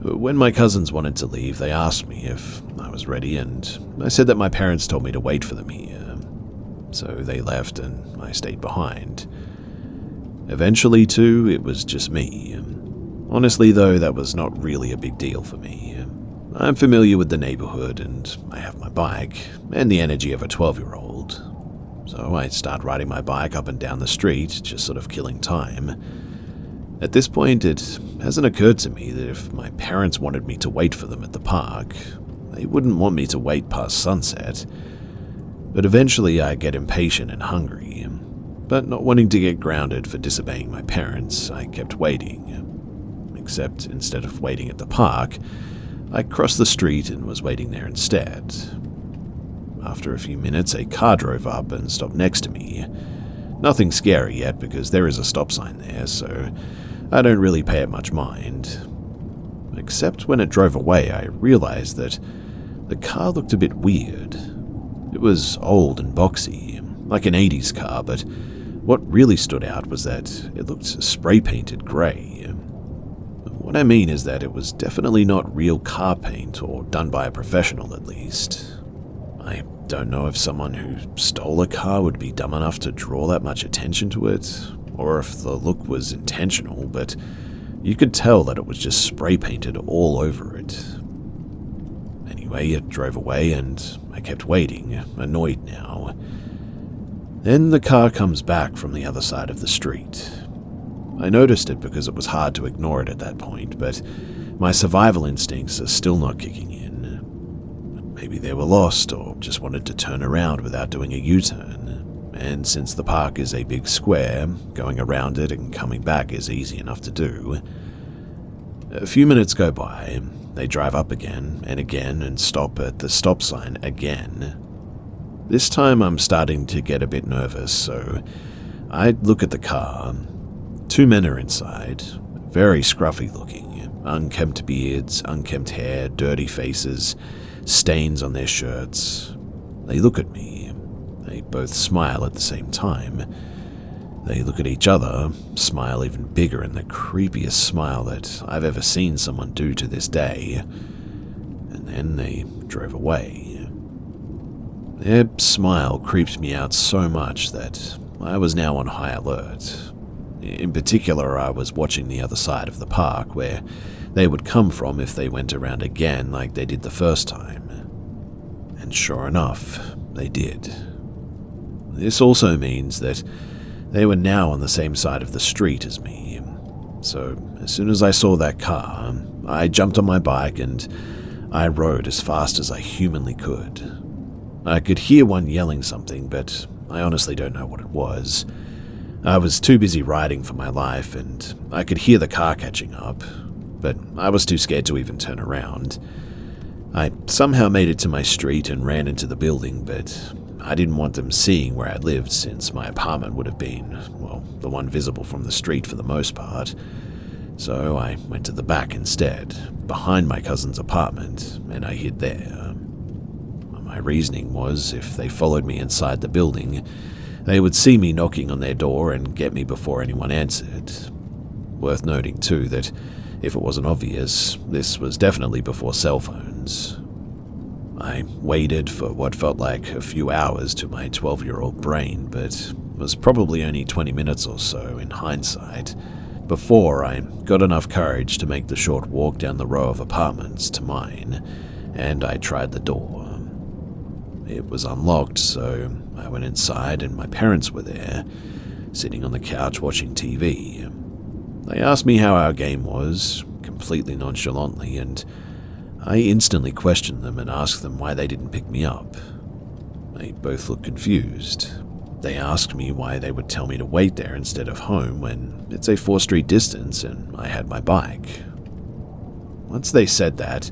When my cousins wanted to leave, they asked me if I was ready, and I said that my parents told me to wait for them here. So they left, and I stayed behind. Eventually, too, it was just me. Honestly, though, that was not really a big deal for me. I'm familiar with the neighborhood, and I have my bike, and the energy of a 12-year-old. So I start riding my bike up and down the street, just sort of killing time. At this point, it hasn't occurred to me that if my parents wanted me to wait for them at the park, they wouldn't want me to wait past sunset. But eventually I get impatient and hungry. But not wanting to get grounded for disobeying my parents, I kept waiting. Except instead of waiting at the park, I crossed the street and was waiting there instead. After a few minutes, a car drove up and stopped next to me. Nothing scary yet because there is a stop sign there, so I don't really pay it much mind. Except when it drove away, I realized that the car looked a bit weird. It was old and boxy, like an 80s car, but what really stood out was that it looked spray-painted grey. What I mean is that it was definitely not real car paint, or done by a professional at least. I don't know if someone who stole a car would be dumb enough to draw that much attention to it, or if the look was intentional, but you could tell that it was just spray-painted all over it. Anyway, it drove away and I kept waiting, annoyed now. Then the car comes back from the other side of the street. I noticed it because it was hard to ignore it at that point, but my survival instincts are still not kicking in. Maybe they were lost or just wanted to turn around without doing a U-turn, and since the park is a big square, going around it and coming back is easy enough to do. A few minutes go by, they drive up again and stop at the stop sign again. This time I'm starting to get a bit nervous, so I look at the car. 2 men are inside, very scruffy looking, unkempt beards, unkempt hair, dirty faces, stains on their shirts. They look at me. They both smile at the same time. They look at each other, smile even bigger in the creepiest smile that I've ever seen someone do to this day. And then they drove away. Their smile creeped me out so much that I was now on high alert. In particular, I was watching the other side of the park, where they would come from if they went around again like they did the first time. And sure enough, they did. This also means that they were now on the same side of the street as me. So as soon as I saw that car, I jumped on my bike and I rode as fast as I humanly could. I could hear one yelling something, but I honestly don't know what it was. I was too busy riding for my life, and I could hear the car catching up, but I was too scared to even turn around. I somehow made it to my street and ran into the building, but I didn't want them seeing where I lived since my apartment would have been, well, the one visible from the street for the most part. So I went to the back instead, behind my cousin's apartment, and I hid there. My reasoning was if they followed me inside the building, they would see me knocking on their door and get me before anyone answered. Worth noting too that, if it wasn't obvious, this was definitely before cell phones. I waited for what felt like a few hours to my 12-year-old brain, but was probably only 20 minutes or so in hindsight, before I got enough courage to make the short walk down the row of apartments to mine, and I tried the door. It was unlocked, so I went inside and my parents were there, sitting on the couch watching TV. They asked me how our game was, completely nonchalantly, and I instantly questioned them and asked them why they didn't pick me up. They both looked confused. They asked me why they would tell me to wait there instead of home when it's a 4-street distance and I had my bike. Once they said that,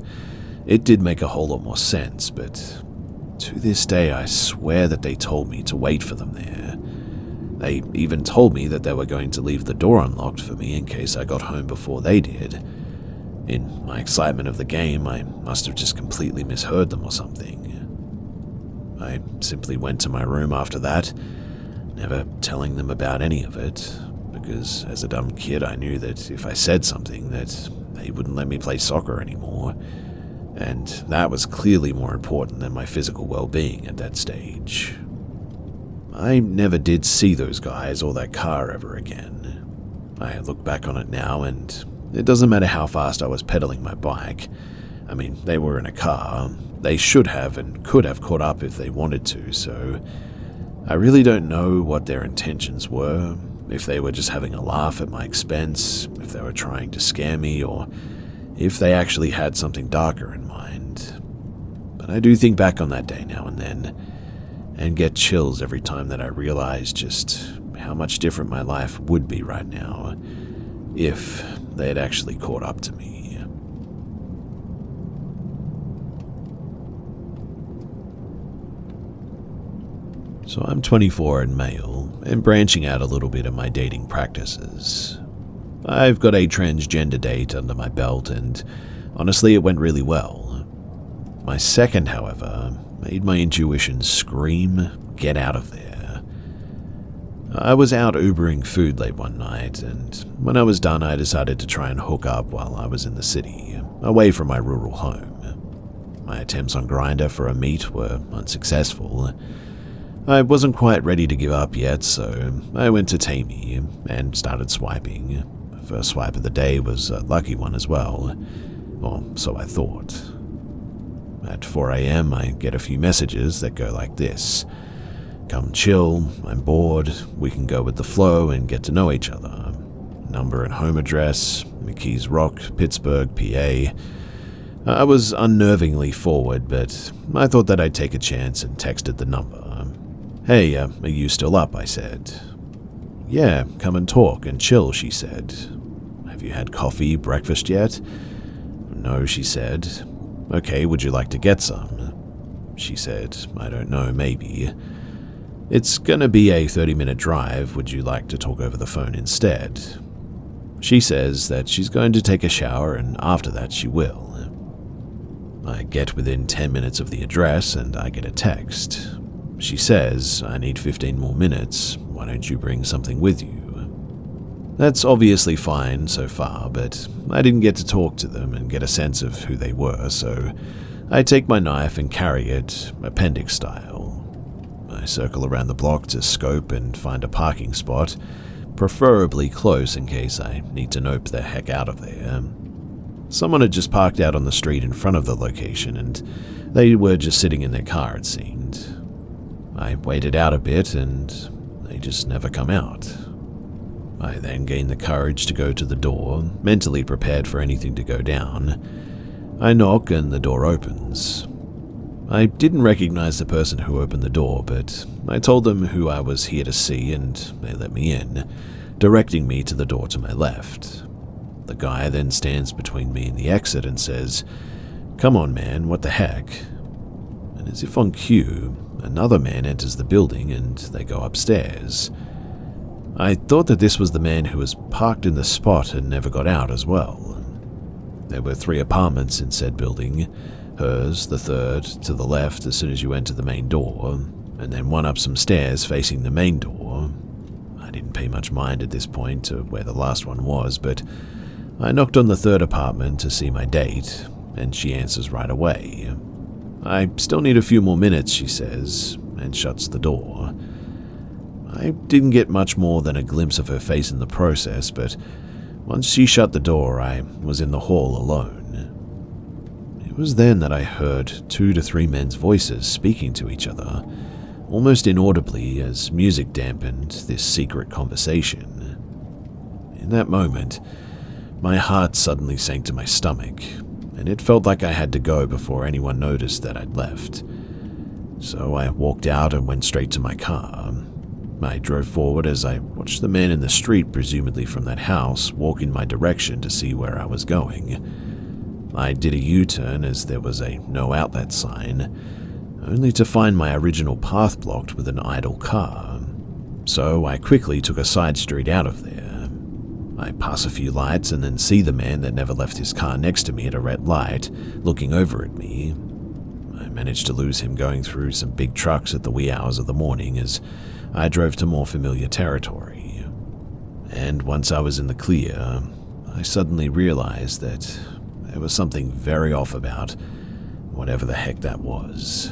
it did make a whole lot more sense, but to this day I swear that they told me to wait for them there. They even told me that they were going to leave the door unlocked for me in case I got home before they did. In my excitement of the game, I must have just completely misheard them or something. I simply went to my room after that, never telling them about any of it, because as a dumb kid I knew that if I said something that they wouldn't let me play soccer anymore, and that was clearly more important than my physical well-being at that stage. I never did see those guys or that car ever again. I look back on it now and it doesn't matter how fast I was pedaling my bike. I mean, they were in a car. They should have and could have caught up if they wanted to, so I really don't know what their intentions were, if they were just having a laugh at my expense, if they were trying to scare me, or if they actually had something darker in mind. But I do think back on that day now and then, and get chills every time that I realize just how much different my life would be right now if they had actually caught up to me. So I'm 24 and male, and branching out a little bit in my dating practices. I've got a transgender date under my belt, and honestly it went really well. My second, however, made my intuition scream, get out of there. I was out Ubering food late one night, and when I was done I decided to try and hook up while I was in the city, away from my rural home. My attempts on Grindr for a meet were unsuccessful. I wasn't quite ready to give up yet, so I went to Tammy and started swiping. First swipe of the day was a lucky one as well, or so I thought. At 4 a.m. I get a few messages that go like this: "Come chill, I'm bored, we can go with the flow and get to know each other. Number and home address, McKees Rock, Pittsburgh, PA. I was unnervingly forward, but I thought that I'd take a chance and texted the number. "Hey, are you still up?" I said. "Yeah, come and talk and chill," she said. "Have you had coffee, breakfast yet?" "No," she said. "Okay, would you like to get some?" She said, "I don't know, maybe." "It's gonna be a 30-minute drive, would you like to talk over the phone instead?" She says that she's going to take a shower and after that she will. I get within 10 minutes of the address and I get a text. She says, "I need 15 more minutes, why don't you bring something with you?" That's obviously fine so far, but I didn't get to talk to them and get a sense of who they were, so I take my knife and carry it, appendix style. I circle around the block to scope and find a parking spot, preferably close in case I need to nope the heck out of there. Someone had just parked out on the street in front of the location, and they were just sitting in their car, it seemed. I waited out a bit, and they just never come out. I then gained the courage to go to the door, mentally prepared for anything to go down. I knock and the door opens. I didn't recognize the person who opened the door, but I told them who I was here to see and they let me in, directing me to the door to my left. The guy then stands between me and the exit and says, "Come on, man, what the heck?" And as if on cue, another man enters the building and they go upstairs. I thought that this was the man who was parked in the spot and never got out as well. There were 3 apartments in said building, hers, the third, to the left as soon as you enter the main door, and then one up some stairs facing the main door. I didn't pay much mind at this point to where the last one was, but I knocked on the 3rd apartment to see my date, and she answers right away. I still need a few more minutes, she says, and shuts the door. I didn't get much more than a glimpse of her face in the process, but once she shut the door, I was in the hall alone. It was then that I heard 2 to 3 men's voices speaking to each other, almost inaudibly as music dampened this secret conversation. In that moment, my heart suddenly sank to my stomach, and it felt like I had to go before anyone noticed that I'd left. So I walked out and went straight to my car. I drove forward as I watched the man in the street, presumably from that house, walk in my direction to see where I was going. I did a U-turn as there was a no outlet sign, only to find my original path blocked with an idle car. So I quickly took a side street out of there. I pass a few lights and then see the man that never left his car next to me at a red light, looking over at me. I managed to lose him going through some big trucks at the wee hours of the morning as I drove to more familiar territory. And once I was in the clear, I suddenly realized that there was something very off about whatever the heck that was.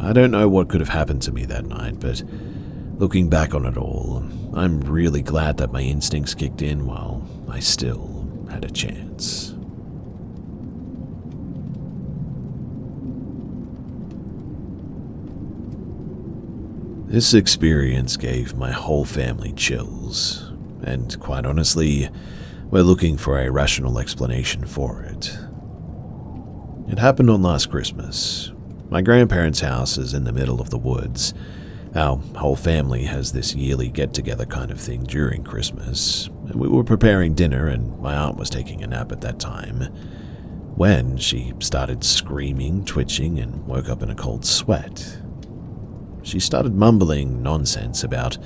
I don't know what could have happened to me that night, but looking back on it all, I'm really glad that my instincts kicked in while I still had a chance. This experience gave my whole family chills, and quite honestly, we're looking for a rational explanation for it. It happened on last Christmas. My grandparents' house is in the middle of the woods. Our whole family has this yearly get-together kind of thing during Christmas, and we were preparing dinner and my aunt was taking a nap at that time, when she started screaming, twitching, and woke up in a cold sweat. She started mumbling nonsense about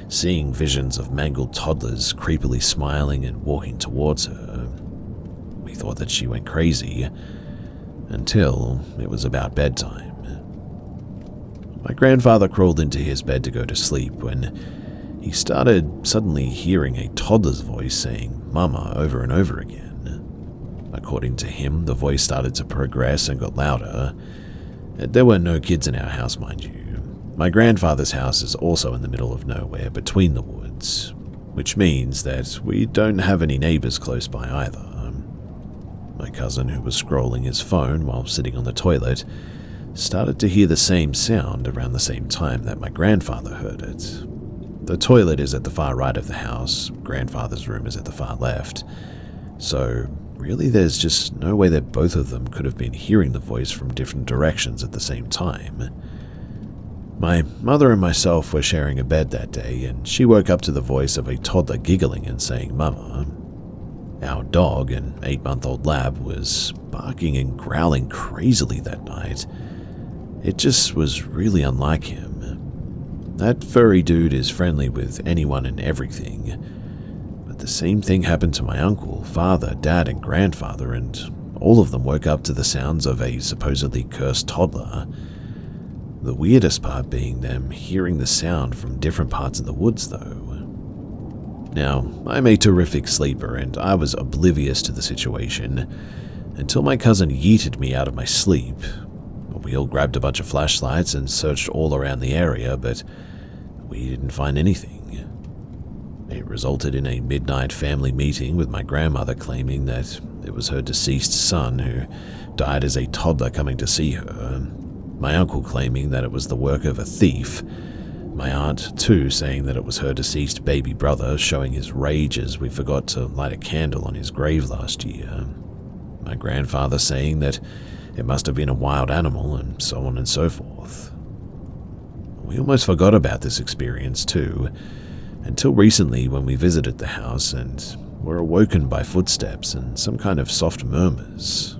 seeing visions of mangled toddlers creepily smiling and walking towards her. We thought that she went crazy, until it was about bedtime. My grandfather crawled into his bed to go to sleep when he started suddenly hearing a toddler's voice saying "Mama" over and over again. According to him, the voice started to progress and got louder. There were no kids in our house, mind you. My grandfather's house is also in the middle of nowhere between the woods, which means that we don't have any neighbors close by either. My cousin, who was scrolling his phone while sitting on the toilet, started to hear the same sound around the same time that my grandfather heard it. The toilet is at the far right of the house, grandfather's room is at the far left, so really there's just no way that both of them could have been hearing the voice from different directions at the same time. My mother and myself were sharing a bed that day, and she woke up to the voice of a toddler giggling and saying "Mama." Our dog, an 8-month-old lab, was barking and growling crazily that night. It just was really unlike him. That furry dude is friendly with anyone and everything, but the same thing happened to my uncle, father, dad, and grandfather, and all of them woke up to the sounds of a supposedly cursed toddler. The weirdest part being them hearing the sound from different parts of the woods, though. Now, I'm a terrific sleeper, and I was oblivious to the situation until my cousin yeeted me out of my sleep. We all grabbed a bunch of flashlights and searched all around the area, but we didn't find anything. It resulted in a midnight family meeting with my grandmother claiming that it was her deceased son who died as a toddler coming to see her, my uncle claiming that it was the work of a thief, my aunt too saying that it was her deceased baby brother showing his rage as we forgot to light a candle on his grave last year, my grandfather saying that it must have been a wild animal, and so on and so forth. We almost forgot about this experience too, until recently when we visited the house and were awoken by footsteps and some kind of soft murmurs.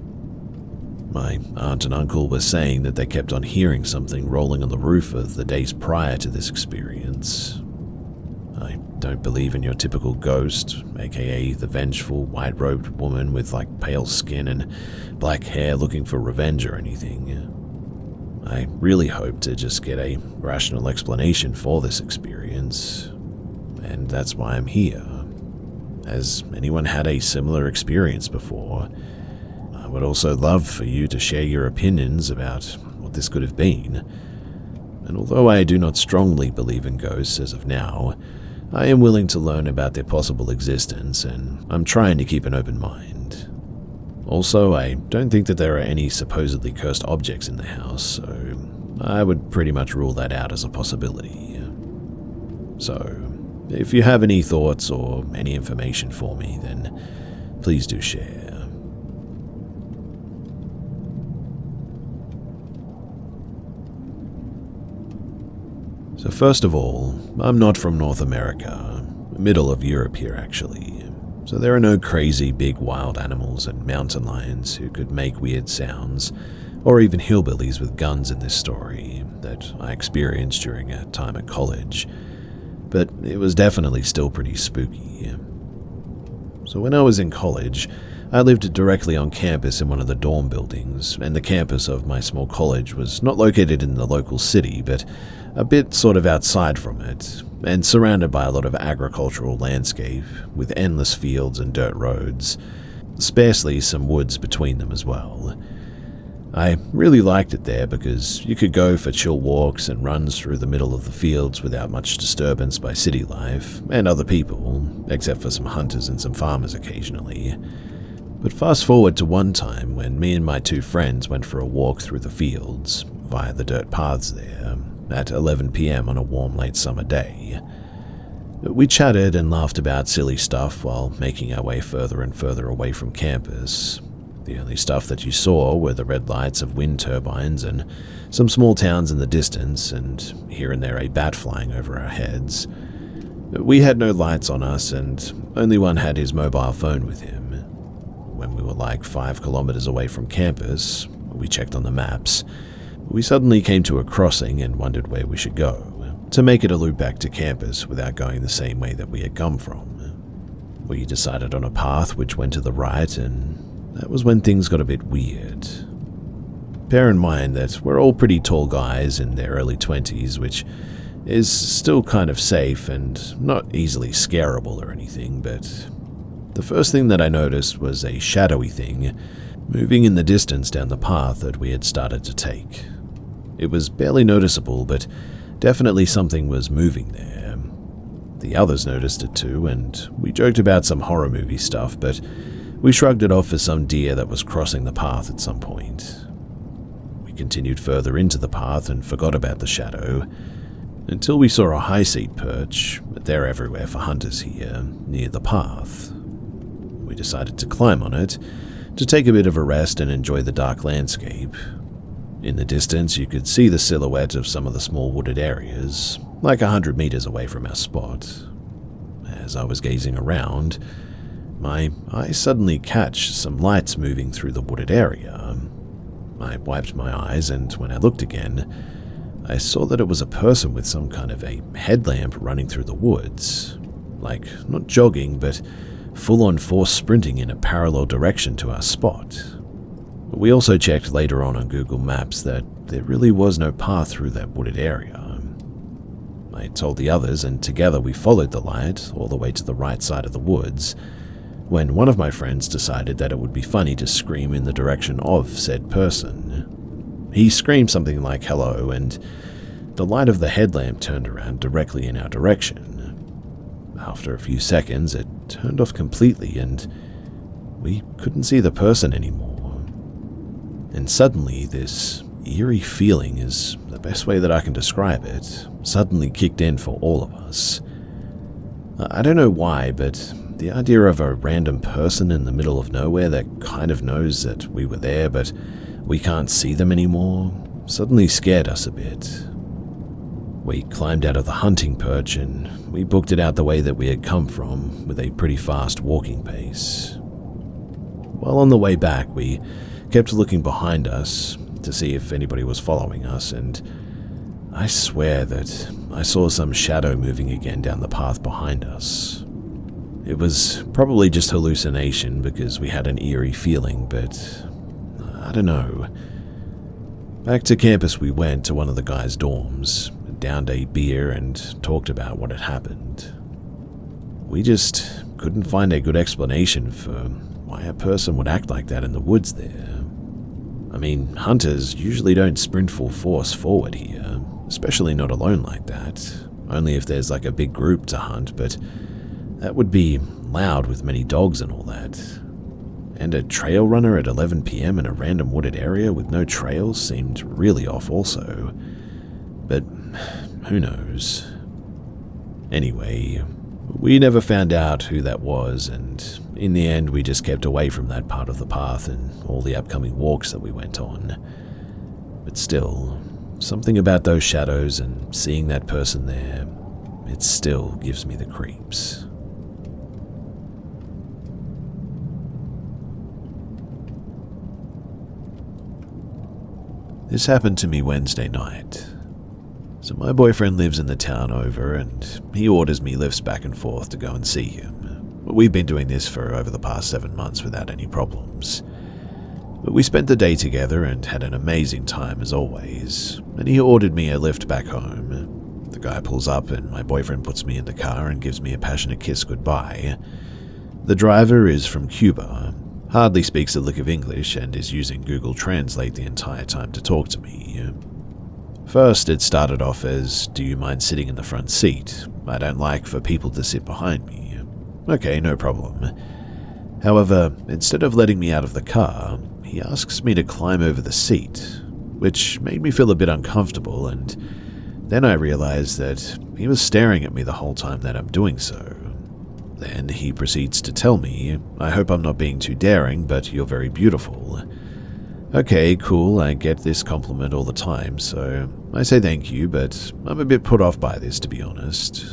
My aunt and uncle were saying that they kept on hearing something rolling on the roof of the days prior to this experience. I don't believe in your typical ghost, aka the vengeful, white-robed woman with pale skin and black hair looking for revenge or anything. I really hope to just get a rational explanation for this experience, and that's why I'm here. Has anyone had a similar experience before? I would also love for you to share your opinions about what this could have been. And although I do not strongly believe in ghosts as of now, I am willing to learn about their possible existence, and I'm trying to keep an open mind. Also, I don't think that there are any supposedly cursed objects in the house, so I would pretty much rule that out as a possibility. So, if you have any thoughts or any information for me, then please do share. So first of all, I'm not from North America, middle of Europe here actually, so there are no crazy big wild animals and mountain lions who could make weird sounds, or even hillbillies with guns in this story that I experienced during a time at college, but it was definitely still pretty spooky. So when I was in college, I lived directly on campus in one of the dorm buildings, and the campus of my small college was not located in the local city, but a bit sort of outside from it, and surrounded by a lot of agricultural landscape, with endless fields and dirt roads, sparsely some woods between them as well. I really liked it there because you could go for chill walks and runs through the middle of the fields without much disturbance by city life and other people, except for some hunters and some farmers occasionally. But fast forward to one time when me and my two friends went for a walk through the fields, via the dirt paths there, at 11 p.m. on a warm late summer day. We chatted and laughed about silly stuff while making our way further and further away from campus. The only stuff that you saw were the red lights of wind turbines and some small towns in the distance, and here and there a bat flying over our heads. We had no lights on us, and only one had his mobile phone with him. When we were 5 kilometers away from campus, we checked on the maps. We suddenly came to a crossing and wondered where we should go, to make it a loop back to campus without going the same way that we had come from. We decided on a path which went to the right, and that was when things got a bit weird. Bear in mind that we're all pretty tall guys in their early 20s, which is still kind of safe and not easily scarable or anything, but the first thing that I noticed was a shadowy thing moving in the distance down the path that we had started to take. It was barely noticeable, but definitely something was moving there. The others noticed it too, and we joked about some horror movie stuff, but we shrugged it off as some deer that was crossing the path at some point. We continued further into the path and forgot about the shadow, until we saw a high seat perch, but they're everywhere for hunters here, near the path. We decided to climb on it, to take a bit of a rest and enjoy the dark landscape. In the distance, you could see the silhouette of some of the small wooded areas, 100 meters away from our spot. As I was gazing around, my eyes suddenly catch some lights moving through the wooded area. I wiped my eyes, and when I looked again, I saw that it was a person with some kind of a headlamp running through the woods. Not jogging, but full-on force sprinting in a parallel direction to our spot. We also checked later on Google Maps that there really was no path through that wooded area. I told the others, and together we followed the light all the way to the right side of the woods, when one of my friends decided that it would be funny to scream in the direction of said person. He screamed something like hello, and the light of the headlamp turned around directly in our direction. After a few seconds, it turned off completely, and we couldn't see the person anymore. And suddenly, this eerie feeling is the best way that I can describe it, suddenly kicked in for all of us. I don't know why, but the idea of a random person in the middle of nowhere that kind of knows that we were there, but we can't see them anymore, suddenly scared us a bit. We climbed out of the hunting perch and we booked it out the way that we had come from, with a pretty fast walking pace. While on the way back, we kept looking behind us to see if anybody was following us, and I swear that I saw some shadow moving again down the path behind us. It was probably just hallucination because we had an eerie feeling, but I don't know. Back to campus we went to one of the guys' dorms, downed a beer and talked about what had happened. We just couldn't find a good explanation for why a person would act like that in the woods there. I mean, hunters usually don't sprint full force forward here, especially not alone like that, only if there's like a big group to hunt, but that would be loud with many dogs and all that. And a trail runner at 11 p.m. in a random wooded area with no trails seemed really off also. But who knows? Anyway, we never found out who that was, and in the end we just kept away from that part of the path and all the upcoming walks that we went on. But still, something about those shadows and seeing that person there, it still gives me the creeps. This happened to me Wednesday night. So my boyfriend lives in the town over, and he orders me lifts back and forth to go and see him. We've been doing this for over the past 7 months without any problems. But we spent the day together and had an amazing time as always, and he ordered me a lift back home. The guy pulls up and my boyfriend puts me in the car and gives me a passionate kiss goodbye. The driver is from Cuba, hardly speaks a lick of English, and is using Google Translate the entire time to talk to me. First, it started off as, "Do you mind sitting in the front seat? I don't like for people to sit behind me." Okay, no problem. However, instead of letting me out of the car, he asks me to climb over the seat, which made me feel a bit uncomfortable, and then I realized that he was staring at me the whole time that I'm doing so. Then he proceeds to tell me, "I hope I'm not being too daring, but you're very beautiful." Okay, cool, I get this compliment all the time, so I say thank you, but I'm a bit put off by this, to be honest.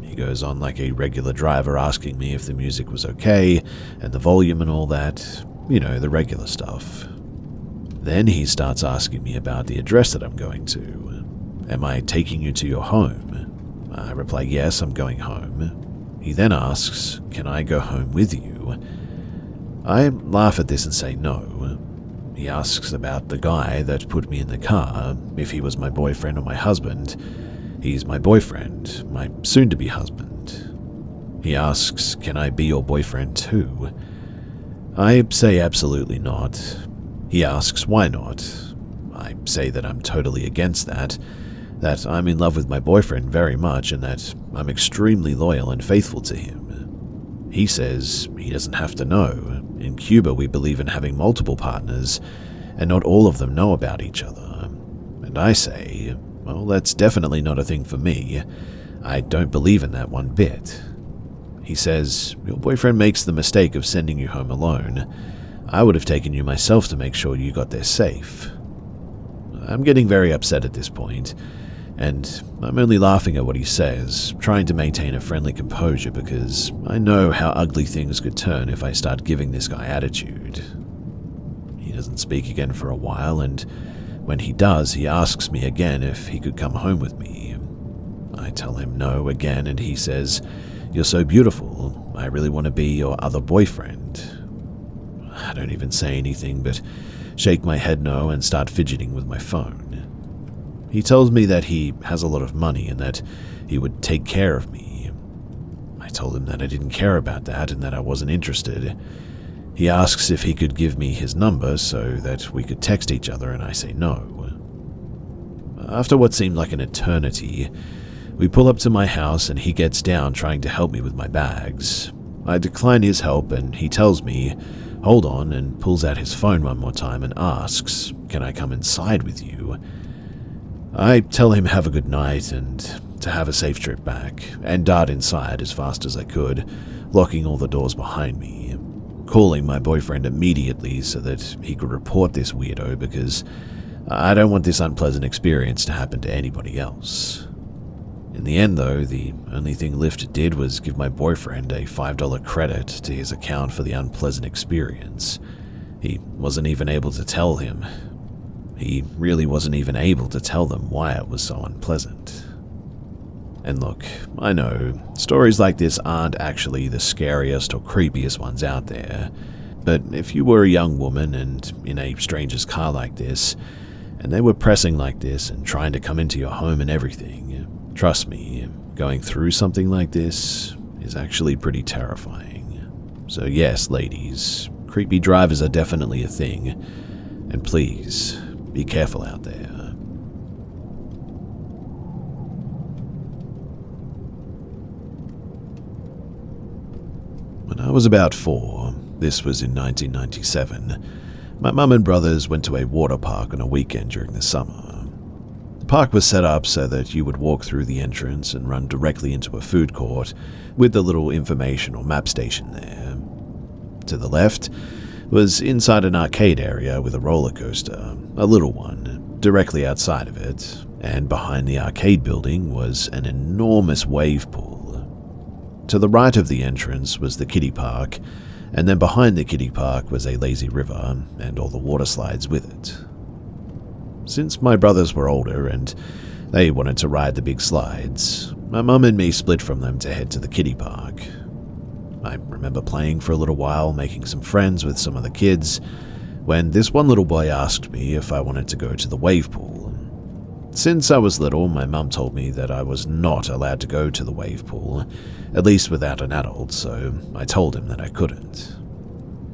He goes on like a regular driver, asking me if the music was okay, and the volume and all that, you know, the regular stuff. Then he starts asking me about the address that I'm going to. "Am I taking you to your home?" I reply, "Yes, I'm going home." He then asks, "Can I go home with you?" I laugh at this and say no. He asks about the guy that put me in the car, if he was my boyfriend or my husband. He's my boyfriend, my soon-to-be husband. He asks, "Can I be your boyfriend too?" I say absolutely not. He asks why not. I say that I'm totally against that I'm in love with my boyfriend very much, and that I'm extremely loyal and faithful to him. He says he doesn't have to know. In Cuba, we believe in having multiple partners, and not all of them know about each other. And I say, well, that's definitely not a thing for me. I don't believe in that one bit. He says, "Your boyfriend makes the mistake of sending you home alone. I would have taken you myself to make sure you got there safe." I'm getting very upset at this point, and I'm only laughing at what he says, trying to maintain a friendly composure because I know how ugly things could turn if I start giving this guy attitude. He doesn't speak again for a while, and when he does, he asks me again if he could come home with me. I tell him no again, and he says, "You're so beautiful, I really want to be your other boyfriend." I don't even say anything, but shake my head no and start fidgeting with my phone. He tells me that he has a lot of money and that he would take care of me. I told him that I didn't care about that and that I wasn't interested. He asks if he could give me his number so that we could text each other, and I say no. After what seemed like an eternity, we pull up to my house and he gets down trying to help me with my bags. I decline his help and he tells me, "Hold on," and pulls out his phone one more time and asks, "Can I come inside with you?" I tell him have a good night and to have a safe trip back, and dart inside as fast as I could, locking all the doors behind me, calling my boyfriend immediately so that he could report this weirdo because I don't want this unpleasant experience to happen to anybody else. In the end though, the only thing Lyft did was give my boyfriend a $5 credit to his account for the unpleasant experience. He wasn't even able to tell him. He really wasn't even able to tell them why it was so unpleasant. And look, I know, stories like this aren't actually the scariest or creepiest ones out there, but if you were a young woman and in a stranger's car like this, and they were pressing like this and trying to come into your home and everything, trust me, going through something like this is actually pretty terrifying. So yes, ladies, creepy drivers are definitely a thing, and please, be careful out there. When I was about 4, this was in 1997, my mum and brothers went to a water park on a weekend during the summer. The park was set up so that you would walk through the entrance and run directly into a food court with the little information or map station there. To the left was inside an arcade area with a roller coaster, a little one, directly outside of it, and behind the arcade building was an enormous wave pool. To the right of the entrance was the kiddie park, and then behind the kiddie park was a lazy river and all the water slides with it. Since my brothers were older and they wanted to ride the big slides, my mum and me split from them to head to the kiddie park. I remember playing for a little while, making some friends with some of the kids, when this one little boy asked me if I wanted to go to the wave pool. Since I was little, my mum told me that I was not allowed to go to the wave pool, at least without an adult, so I told him that I couldn't.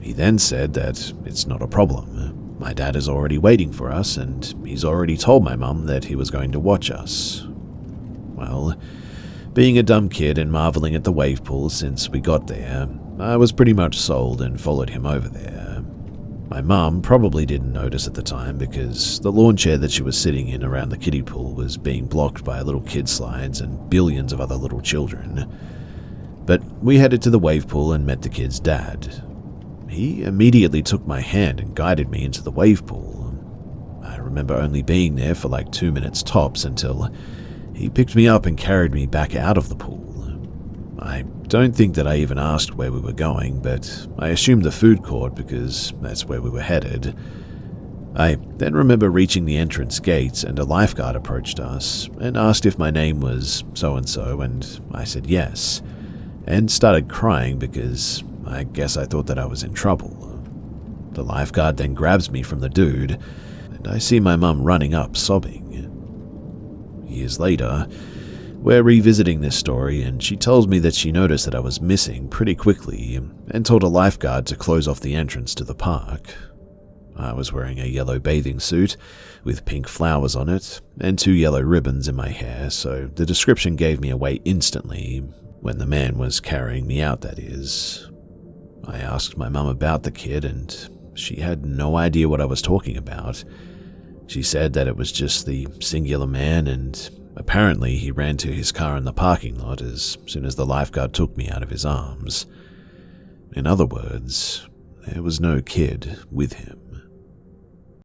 He then said that it's not a problem. My dad is already waiting for us, and he's already told my mum that he was going to watch us. Well, being a dumb kid and marveling at the wave pool since we got there, I was pretty much sold and followed him over there. My mum probably didn't notice at the time because the lawn chair that she was sitting in around the kiddie pool was being blocked by little kid slides and billions of other little children. But we headed to the wave pool and met the kid's dad. He immediately took my hand and guided me into the wave pool. I remember only being there for like 2 minutes tops until he picked me up and carried me back out of the pool. I don't think that I even asked where we were going, but I assumed the food court because that's where we were headed. I then remember reaching the entrance gates and a lifeguard approached us and asked if my name was so-and-so, and I said yes, and started crying because I guess I thought that I was in trouble. The lifeguard then grabs me from the dude, and I see my mum running up sobbing. Years later, we're revisiting this story, and she tells me that she noticed that I was missing pretty quickly and told a lifeguard to close off the entrance to the park. I was wearing a yellow bathing suit with pink flowers on it and 2 yellow ribbons in my hair, so the description gave me away instantly when the man was carrying me out, that is. I asked my mum about the kid, and she had no idea what I was talking about. She said that it was just the singular man, and apparently he ran to his car in the parking lot as soon as the lifeguard took me out of his arms. In other words, there was no kid with him.